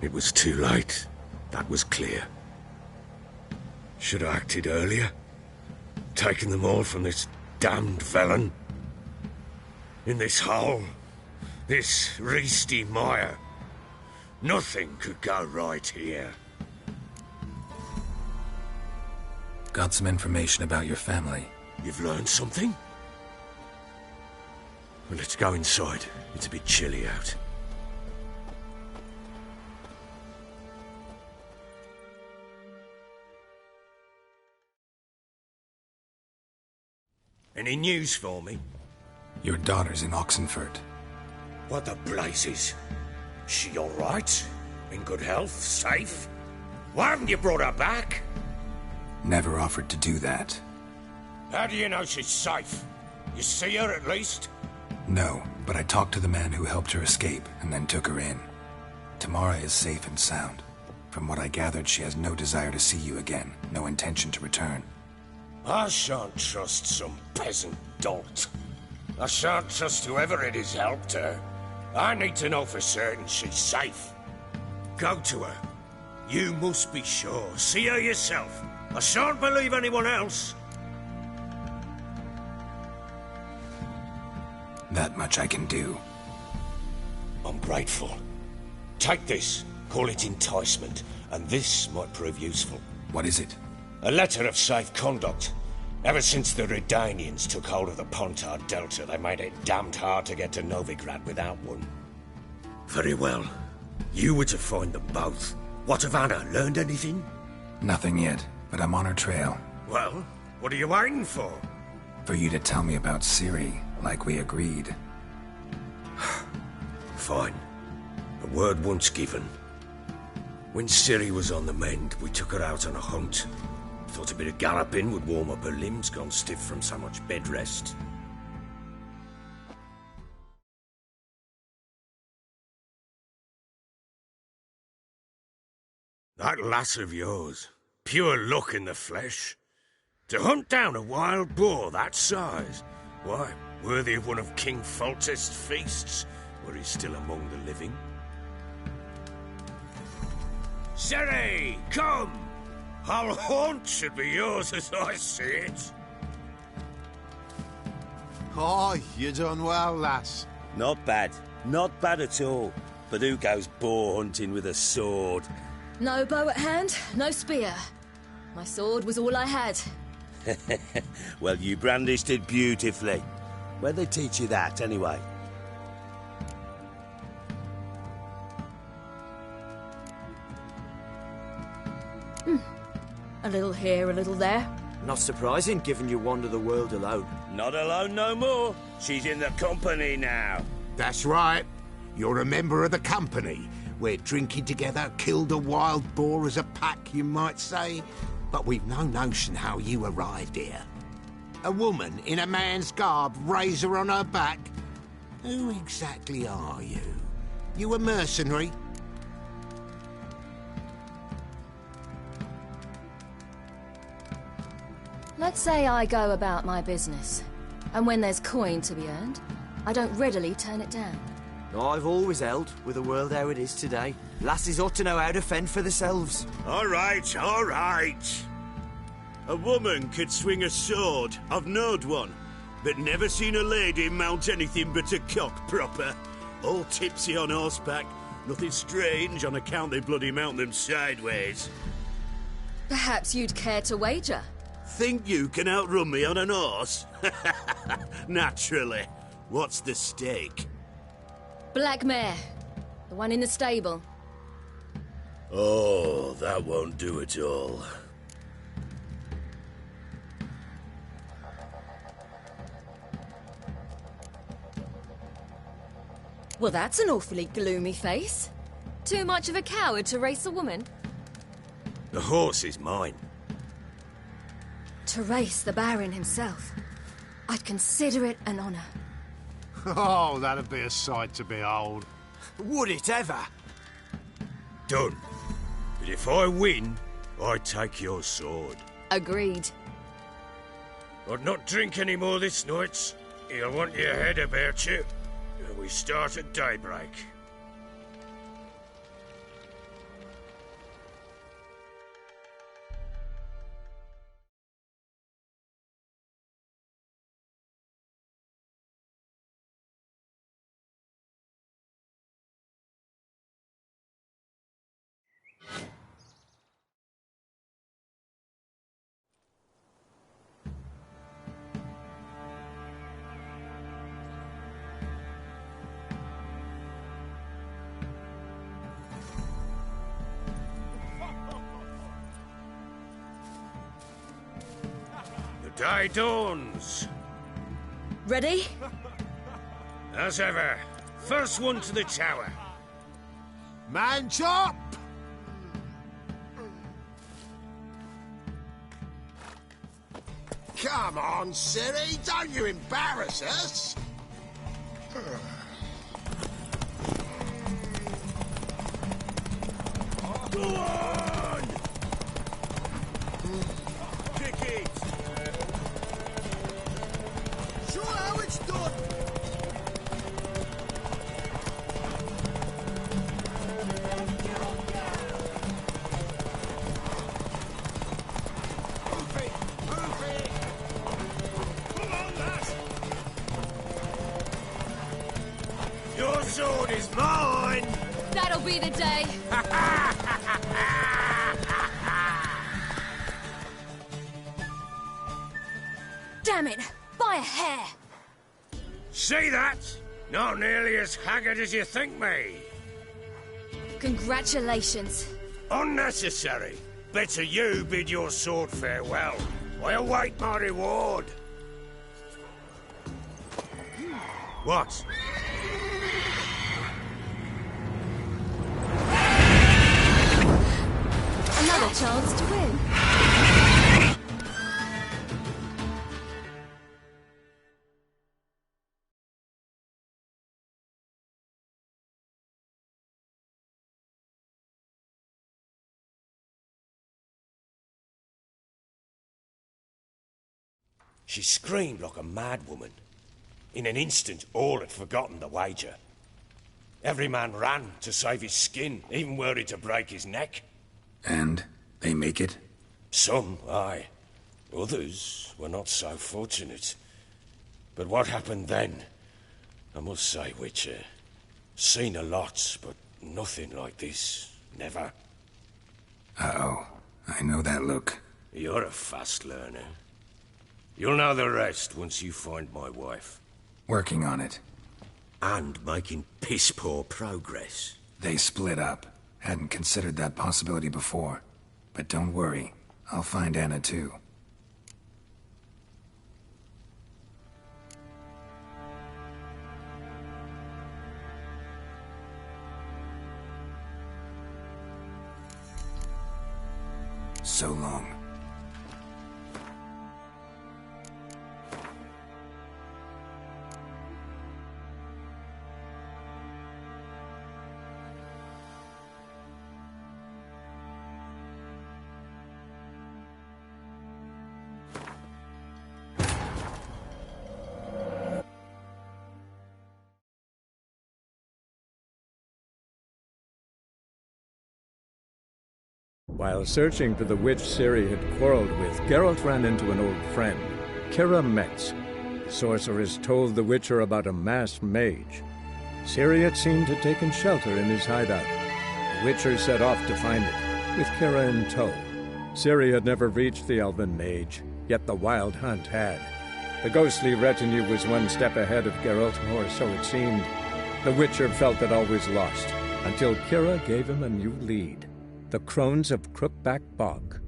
It was too late. That was clear. Should have acted earlier. Taken them all from this damned felon. In this hole. This reesty mire. Nothing could go right here. Got some information about your family. You've learned something? Well, let's go inside. It's a bit chilly out. Any news for me? Your daughter's in Oxenfurt. What the blazes? She all right? In good health? Safe? Why haven't you brought her back? Never offered to do that. How do you know she's safe? You see her at least? No, but I talked to the man who helped her escape and then took her in. Tamara is safe and sound. From what I gathered, she has no desire to see you again, no intention to return. I shan't trust some peasant dolt. I shan't trust whoever it is helped her. I need to know for certain she's safe. Go to her. You must be sure. See her yourself. I shan't believe anyone else. That much I can do. I'm grateful. Take this. Call it enticement, and this might prove useful. What is it? A letter of safe conduct. Ever since the Redanians took hold of the Pontard Delta, they made it damned hard to get to Novigrad without one. Very well. You were to find them both. What of Anna? Learned anything? Nothing yet, but I'm on her trail. Well, what are you waiting for? For you to tell me about Ciri, like we agreed. Fine. A word once given. When Ciri was on the mend, we took her out on a hunt. Thought a bit of galloping would warm up her limbs, gone stiff from so much bed rest. That lass of yours, pure luck in the flesh. To hunt down a wild boar that size, why, worthy of one of King Foltest's feasts, were he still among the living. Ciri, come! Our haunt should be yours as I see it. Oh, you done well, lass. Not bad. Not bad at all. But who goes boar hunting with a sword? No bow at hand, no spear. My sword was all I had. Well, you brandished it beautifully. Where'd they teach you that, anyway? A little here, a little there. Not surprising, given you wander the world alone. Not alone no more. She's in the company now. That's right. You're a member of the company. We're drinking together, killed a wild boar as a pack, you might say. But we've no notion how you arrived here. A woman in a man's garb, razor on her back. Who exactly are you? You a mercenary? Let's say I go about my business, and when there's coin to be earned, I don't readily turn it down. I've always held, with the world how it is today, lasses ought to know how to fend for themselves. All right, all right. A woman could swing a sword. I've knowed one, but never seen a lady mount anything but a cock proper. All tipsy on horseback. Nothing strange on account they bloody mount them sideways. Perhaps you'd care to wager? Think you can outrun me on an horse? Naturally. What's the stake? Black mare. The one in the stable. Oh, that won't do at all. Well, that's an awfully gloomy face. Too much of a coward to race a woman? The horse is mine. To race the Baron himself. I'd consider it an honor. Oh, that'd be a sight to behold. Would it ever? Done. But if I win, I take your sword. Agreed. I'd not drink any more this night. You'll want your head about you. We start at daybreak. Day dawns. Ready? As ever. First one to the tower. Man chop! Come on, Ciri, don't you embarrass us! Go on! Kick it! Show how it's done! Move it! Move it! Come on, lass! be the day. Damn it! By a hair! See that? Not nearly as haggard as you think me. Congratulations. Unnecessary. Better you bid your sword farewell. I await my reward. What? Another chance to win. She screamed like a mad woman. In an instant, all had forgotten the wager. Every man ran to save his skin, even were it to break his neck. And they make it? Some, aye. Others were not so fortunate. But what happened then? I must say, Witcher, seen a lot, but nothing like this. Never. Uh-oh. I know that look. You're a fast learner. You'll know the rest once you find my wife. Working on it. And making piss-poor progress. They split up. Hadn't considered that possibility before. But don't worry. I'll find Anna too. So long. While searching for the witch Ciri had quarreled with, Geralt ran into an old friend, Kira Metz. The sorceress told the Witcher about a masked mage. Ciri had seemed to have taken shelter in his hideout. The Witcher set off to find it, with Kira in tow. Ciri had never reached the elven mage, yet the Wild Hunt had. The ghostly retinue was one step ahead of Geralt, or so it seemed. The Witcher felt that all was lost, until Kira gave him a new lead. The Crones of Crookback Bog.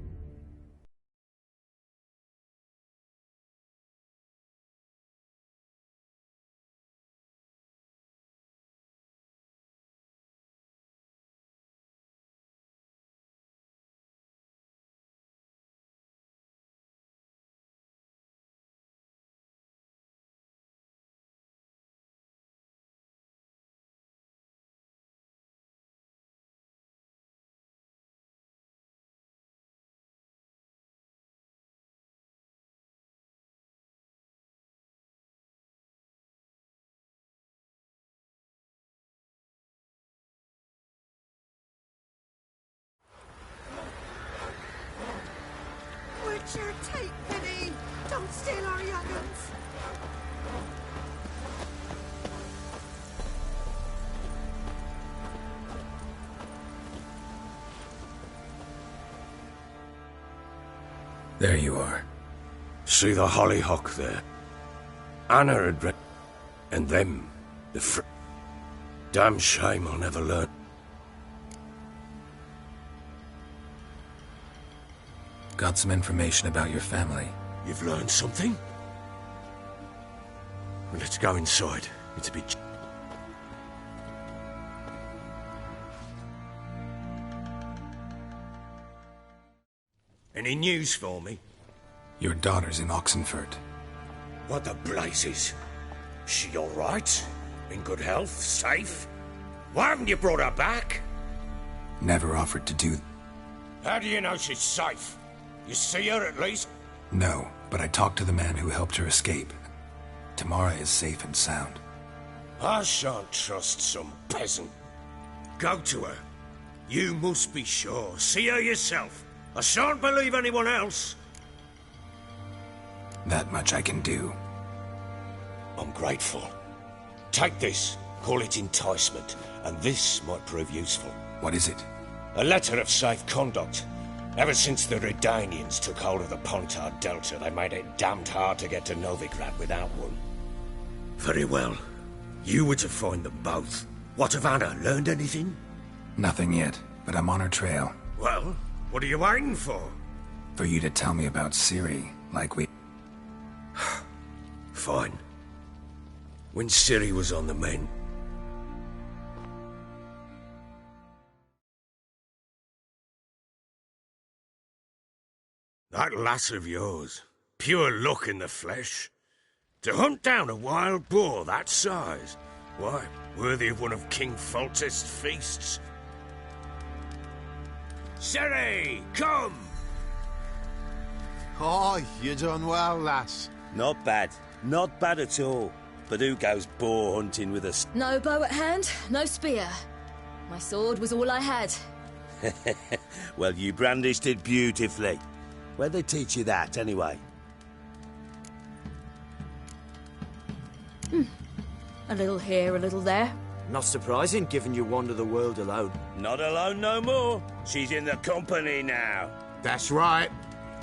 Witcher, take pity! Don't steal our young'uns! There you are. See the hollyhock there? Anna had read... And them, the damn shame I'll never learn. Got some information about your family. You've learned something? Well, let's go inside. It's a bit... Any news for me? Your daughter's in Oxenfurt. What the blazes? She all right? In good health? Safe? Why haven't you brought her back? Never offered to do... How do you know she's safe? You see her at least? No, but I talked to the man who helped her escape. Tamara is safe and sound. I shan't trust some peasant. Go to her. You must be sure. See her yourself. I shan't believe anyone else. That much I can do. I'm grateful. Take this. Call it enticement, and this might prove useful. What is it? A letter of safe conduct. Ever since the Redanians took hold of the Pontard Delta, they made it damned hard to get to Novigrad without one. Very well. You were to find them both. What of Anna? Learned anything? Nothing yet, but I'm on her trail. Well, what are you waiting for? For you to tell me about Ciri, like we... Fine. When Ciri was on the men... That lass of yours, pure luck in the flesh. To hunt down a wild boar that size, why, worthy of one of King Foltest's feasts. Ciri, come! Aye, you done well, lass. Not bad. Not bad at all. But who goes boar hunting with us? No bow at hand, no spear. My sword was all I had. Well, you brandished it beautifully. Where'd they teach you that, anyway? A little here, a little there. Not surprising, given you wander the world alone. Not alone no more. She's in the company now. That's right.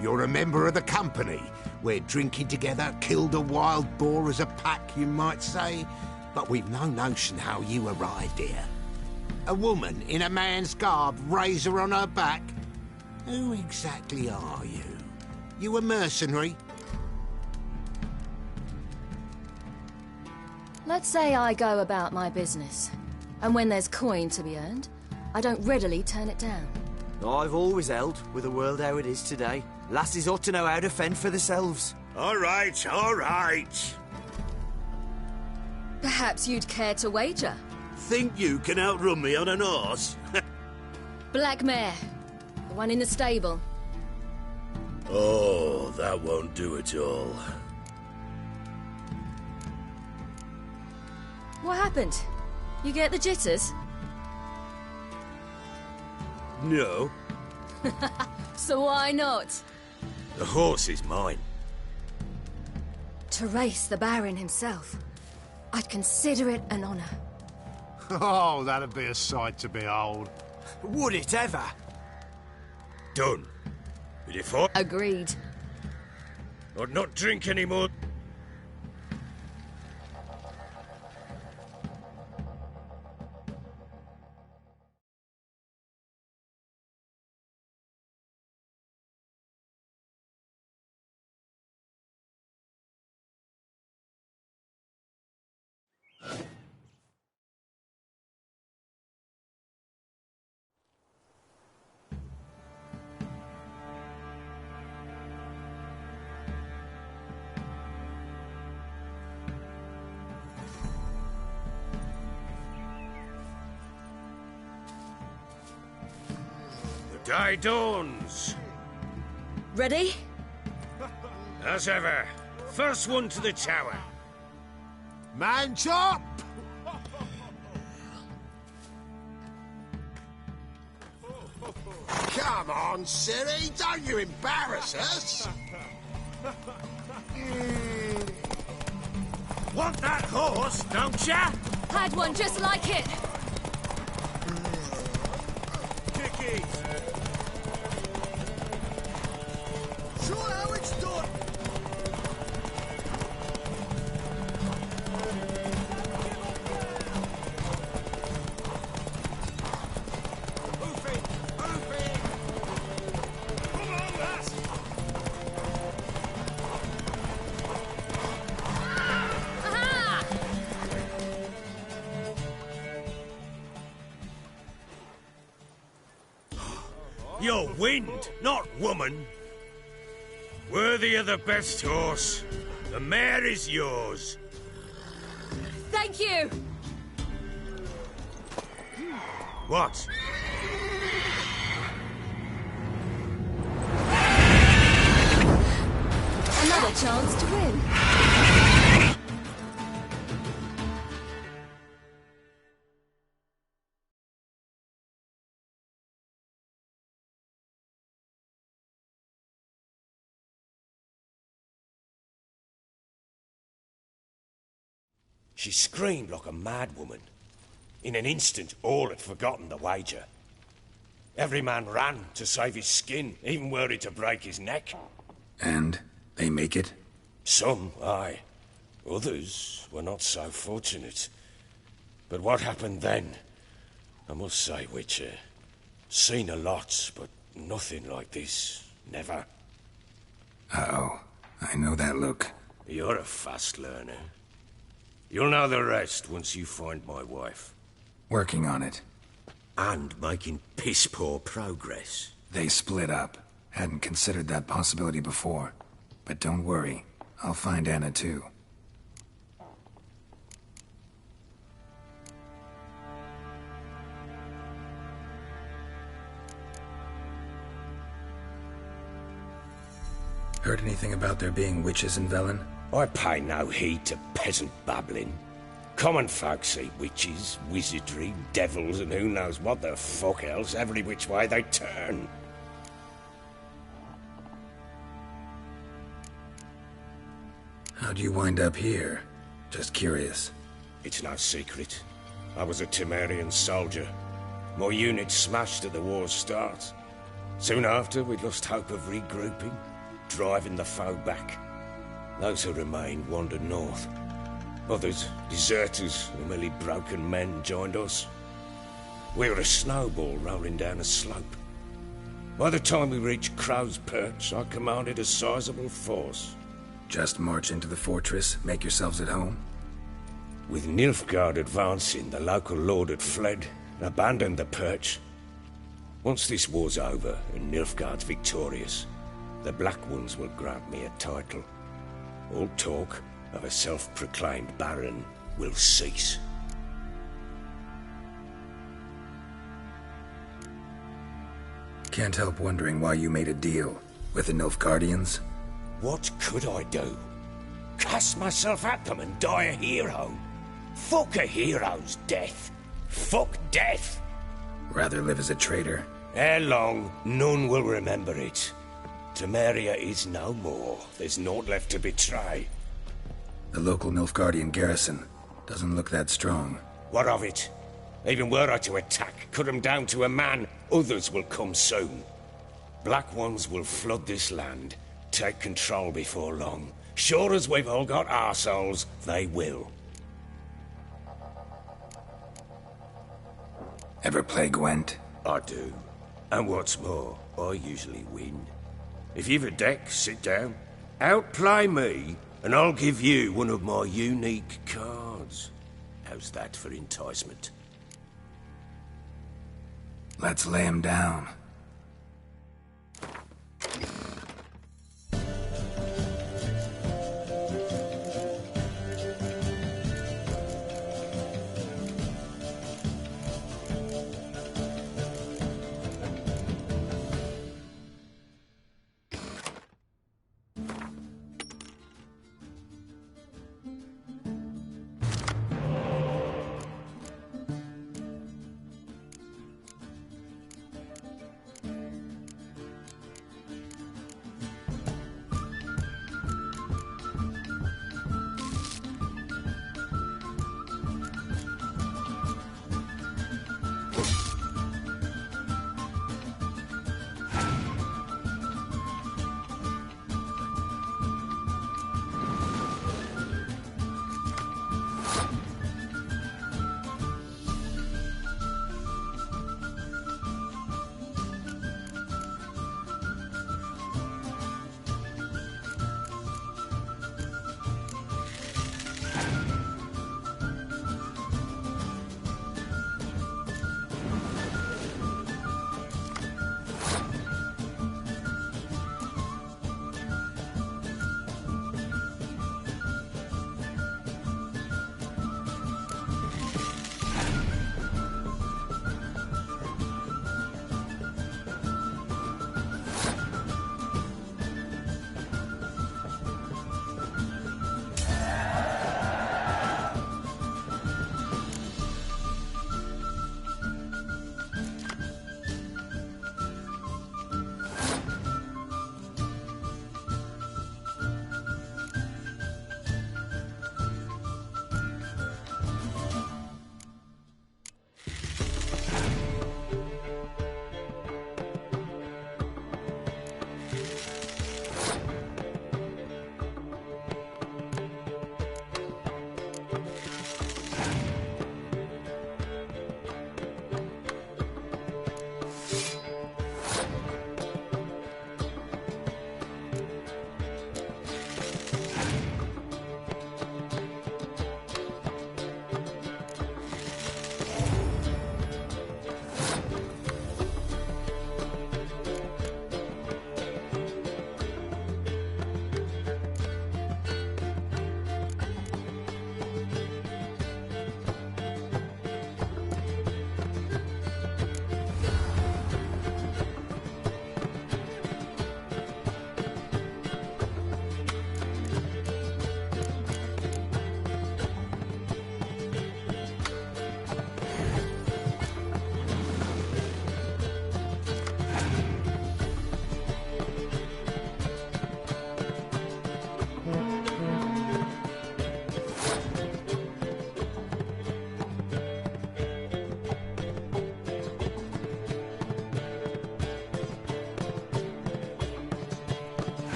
You're a member of the company. We're drinking together, killed a wild boar as a pack, you might say. But we've no notion how you arrived here. A woman in a man's garb, razor on her back. Who exactly are you? You a mercenary? Let's say I go about my business. And when there's coin to be earned, I don't readily turn it down. I've always held, with the world how it is today. Lasses ought to know how to fend for themselves. All right, all right. Perhaps you'd care to wager? Think you can outrun me on an horse? Black mare. The one in the stable. Oh, that won't do at all. What happened? You get the jitters? No. So why not? The horse is mine. To race the Baron himself. I'd consider it an honor. Oh, that'd be a sight to behold. Would it ever? Done. But if I... Agreed. I'd not drink any more... Day dawns. Ready? As ever. First one to the tower. Man chop! Come on, Ciri, don't you embarrass us! Want that horse, don't ya? Had one just like it. Kick it. Show how it's done. Move it, move it. Come on, lass. Aha! You're wind, not woman. Worthy of the best horse. The mare is yours. Thank you! What? Another chance to win. She screamed like a mad woman. In an instant, all had forgotten the wager. Every man ran to save his skin, even were he to break his neck. And they make it? Some, aye. Others were not so fortunate. But what happened then? I must say, Witcher, seen a lot, but nothing like this. Never. Uh-oh. I know that look. You're a fast learner. You'll know the rest once you find my wife. Working on it. And making piss-poor progress. They split up. Hadn't considered that possibility before. But don't worry. I'll find Anna too. Heard anything about there being witches in Velen? I pay no heed to peasant babbling. Common folk see witches, wizardry, devils, and who knows what the fuck else every which way they turn. How'd you wind up here? Just curious. It's no secret. I was a Temerian soldier. My unit smashed at the war's start. Soon after, we'd lost hope of regrouping, driving the foe back. Those who remained wandered north. Others, deserters or merely broken men, joined us. We were a snowball rolling down a slope. By the time we reached Crow's Perch, I commanded a sizable force. Just march into the fortress, make yourselves at home? With Nilfgaard advancing, the local lord had fled and abandoned the Perch. Once this war's over and Nilfgaard's victorious, the Black Ones will grant me a title. All talk of a self-proclaimed baron will cease. Can't help wondering why you made a deal with the Nilfgaardians. What could I do? Cast myself at them and die a hero? Fuck a hero's death. Fuck death. Rather live as a traitor. Ere long, none will remember it. Temeria is no more. There's naught left to betray. The local Nilfgaardian garrison doesn't look that strong. What of it? Even were I to attack, cut them down to a man, others will come soon. Black Ones will flood this land, take control before long. Sure as we've all got arseholes, they will. Ever play Gwent? I do. And what's more, I usually win. If you've a deck, sit down. Outplay me, and I'll give you one of my unique cards. How's that for enticement? Let's lay him down.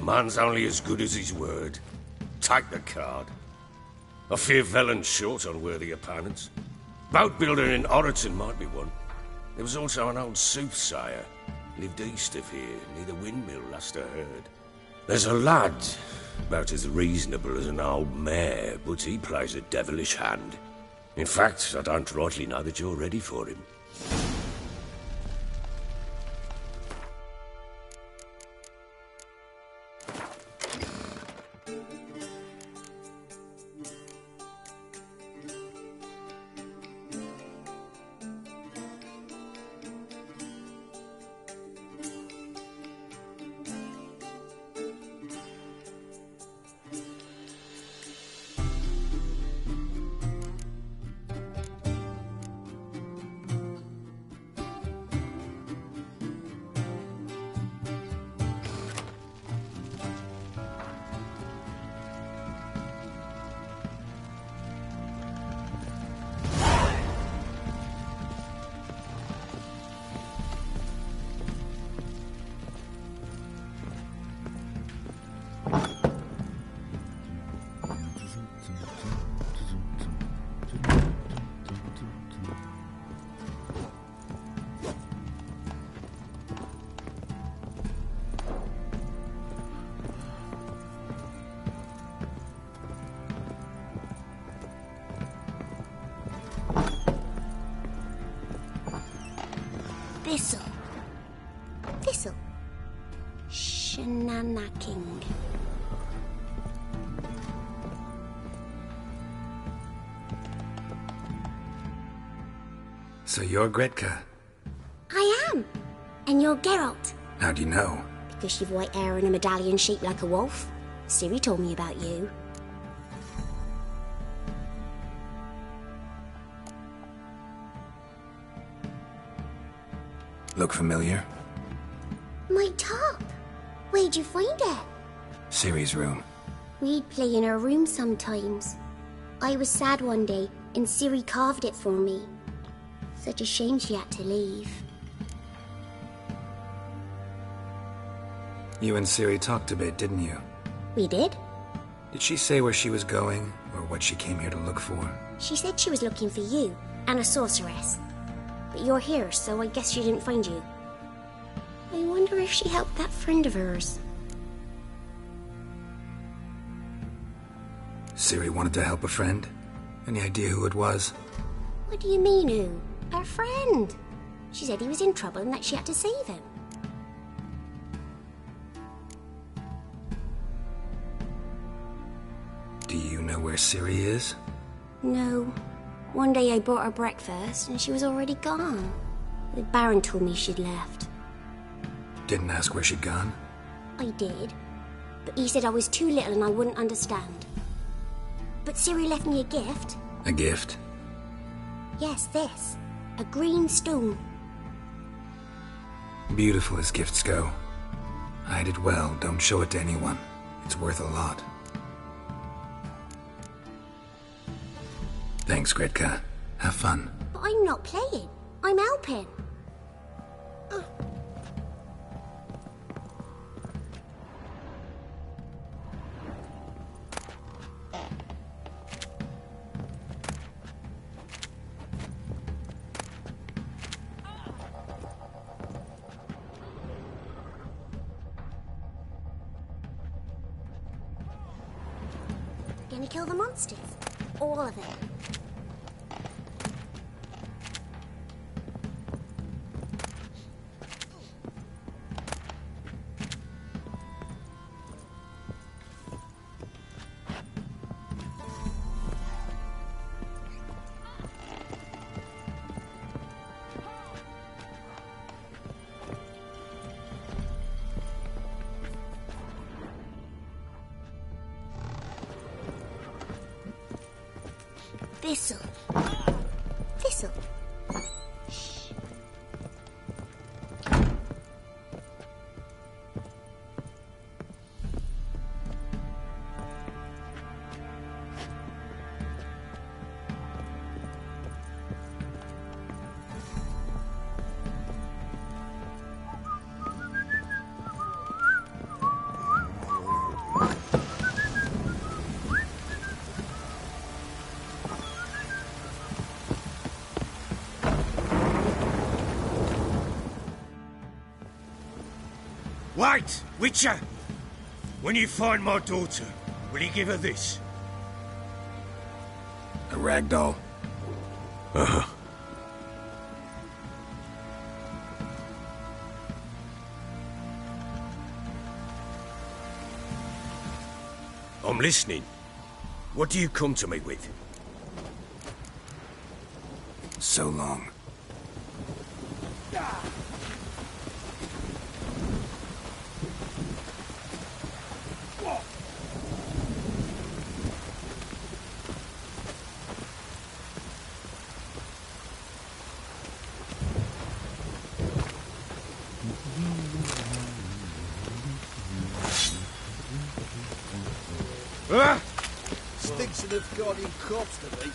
A man's only as good as his word. Take the card. I fear Velen's short on worthy opponents. Boat builder in Oroton might be one. There was also an old soothsayer. Lived east of here, near the windmill, last I heard. There's a lad, about as reasonable as an old mare, but he plays a devilish hand. In fact, I don't rightly know that you're ready for him. Thistle. Thistle. Shenanaking. So you're Gretka? I am. And you're Geralt. How do you know? Because you've white hair and a medallion shaped like a wolf. Ciri told me about you. Look familiar? My top. Where'd you find it? Ciri's room. We'd play in her room sometimes. I was sad one day, and Ciri carved it for me. Such a shame she had to leave. You and Ciri talked a bit, didn't you? We did? Did she say where she was going, or what she came here to look for? She said she was looking for you, and a sorceress. But you're here, so I guess she didn't find you. I wonder if she helped that friend of hers. Ciri wanted to help a friend? Any idea who it was? What do you mean, who? Her friend. She said he was in trouble and that she had to save him. Do you know where Ciri is? No. One day I bought her breakfast and she was already gone. The Baron told me she'd left. Didn't ask where she'd gone? I did. But he said I was too little and I wouldn't understand. But Ciri left me a gift. A gift? Yes, this. A green stone. Beautiful as gifts go. Hide it well, don't show it to anyone. It's worth a lot. Thanks, Gretka. Have fun. But I'm not playing. I'm helping. Gonna kill the monsters. All of them. Thistle. Thistle. Shh. Wait, Witcher! When you find my daughter, will you give her this? A rag doll? Uh-huh. I'm listening. What do you come to me with? So long. Stinks enough guardian corpse to me.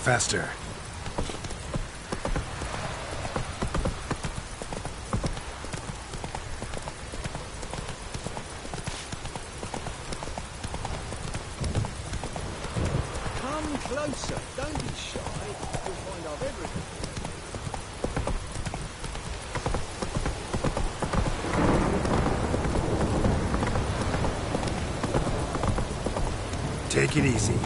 Faster. Come closer. Don't be shy. You'll find out everything. Take it easy.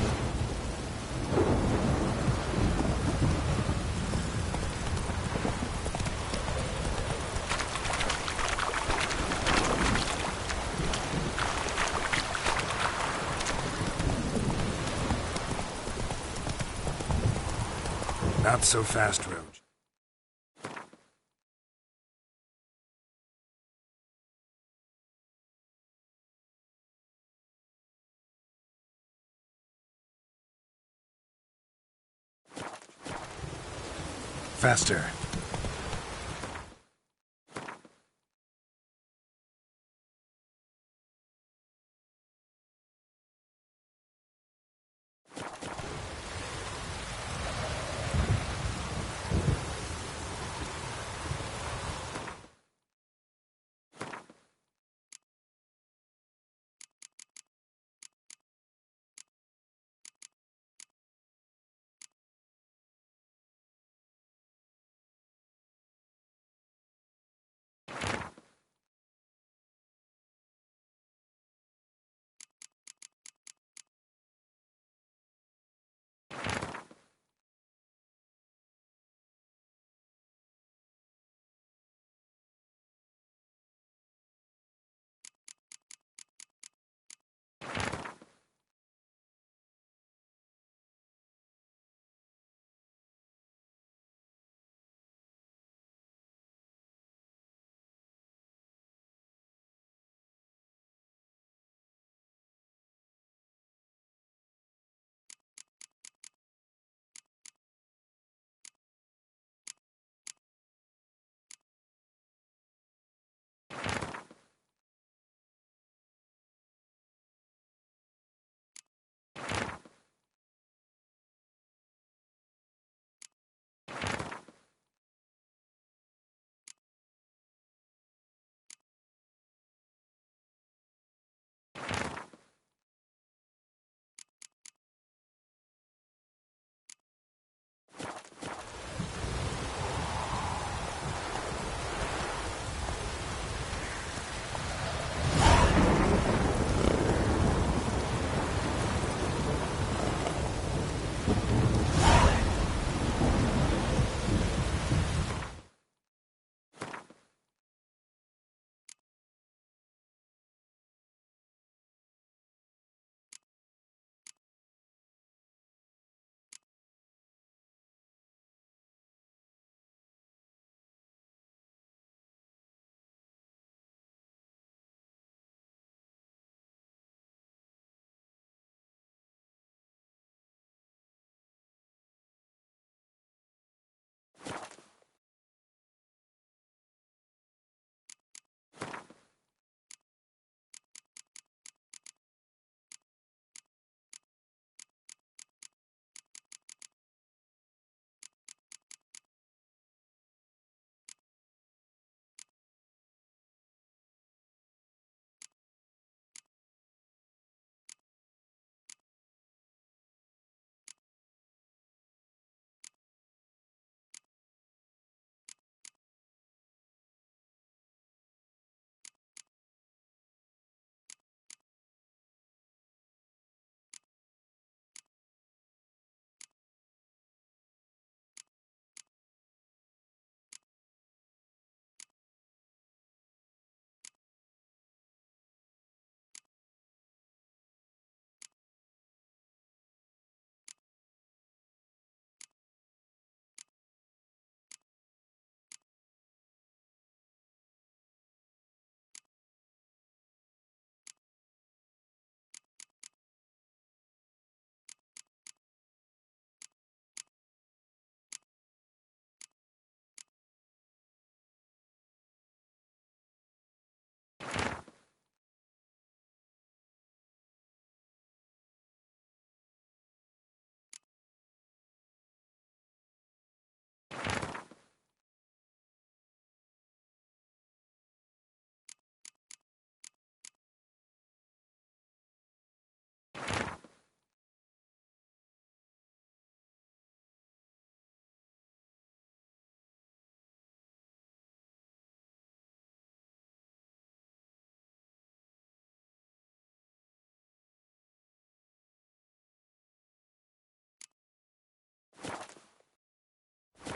Not so fast, Roach. Faster.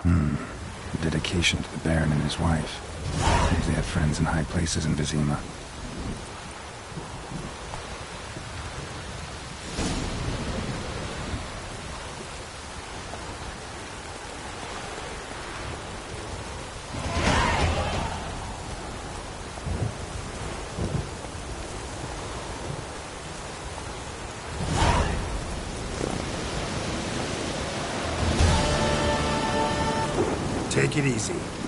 A dedication to the Baron and his wife. Maybe they had friends in high places in Vizima. Take it easy.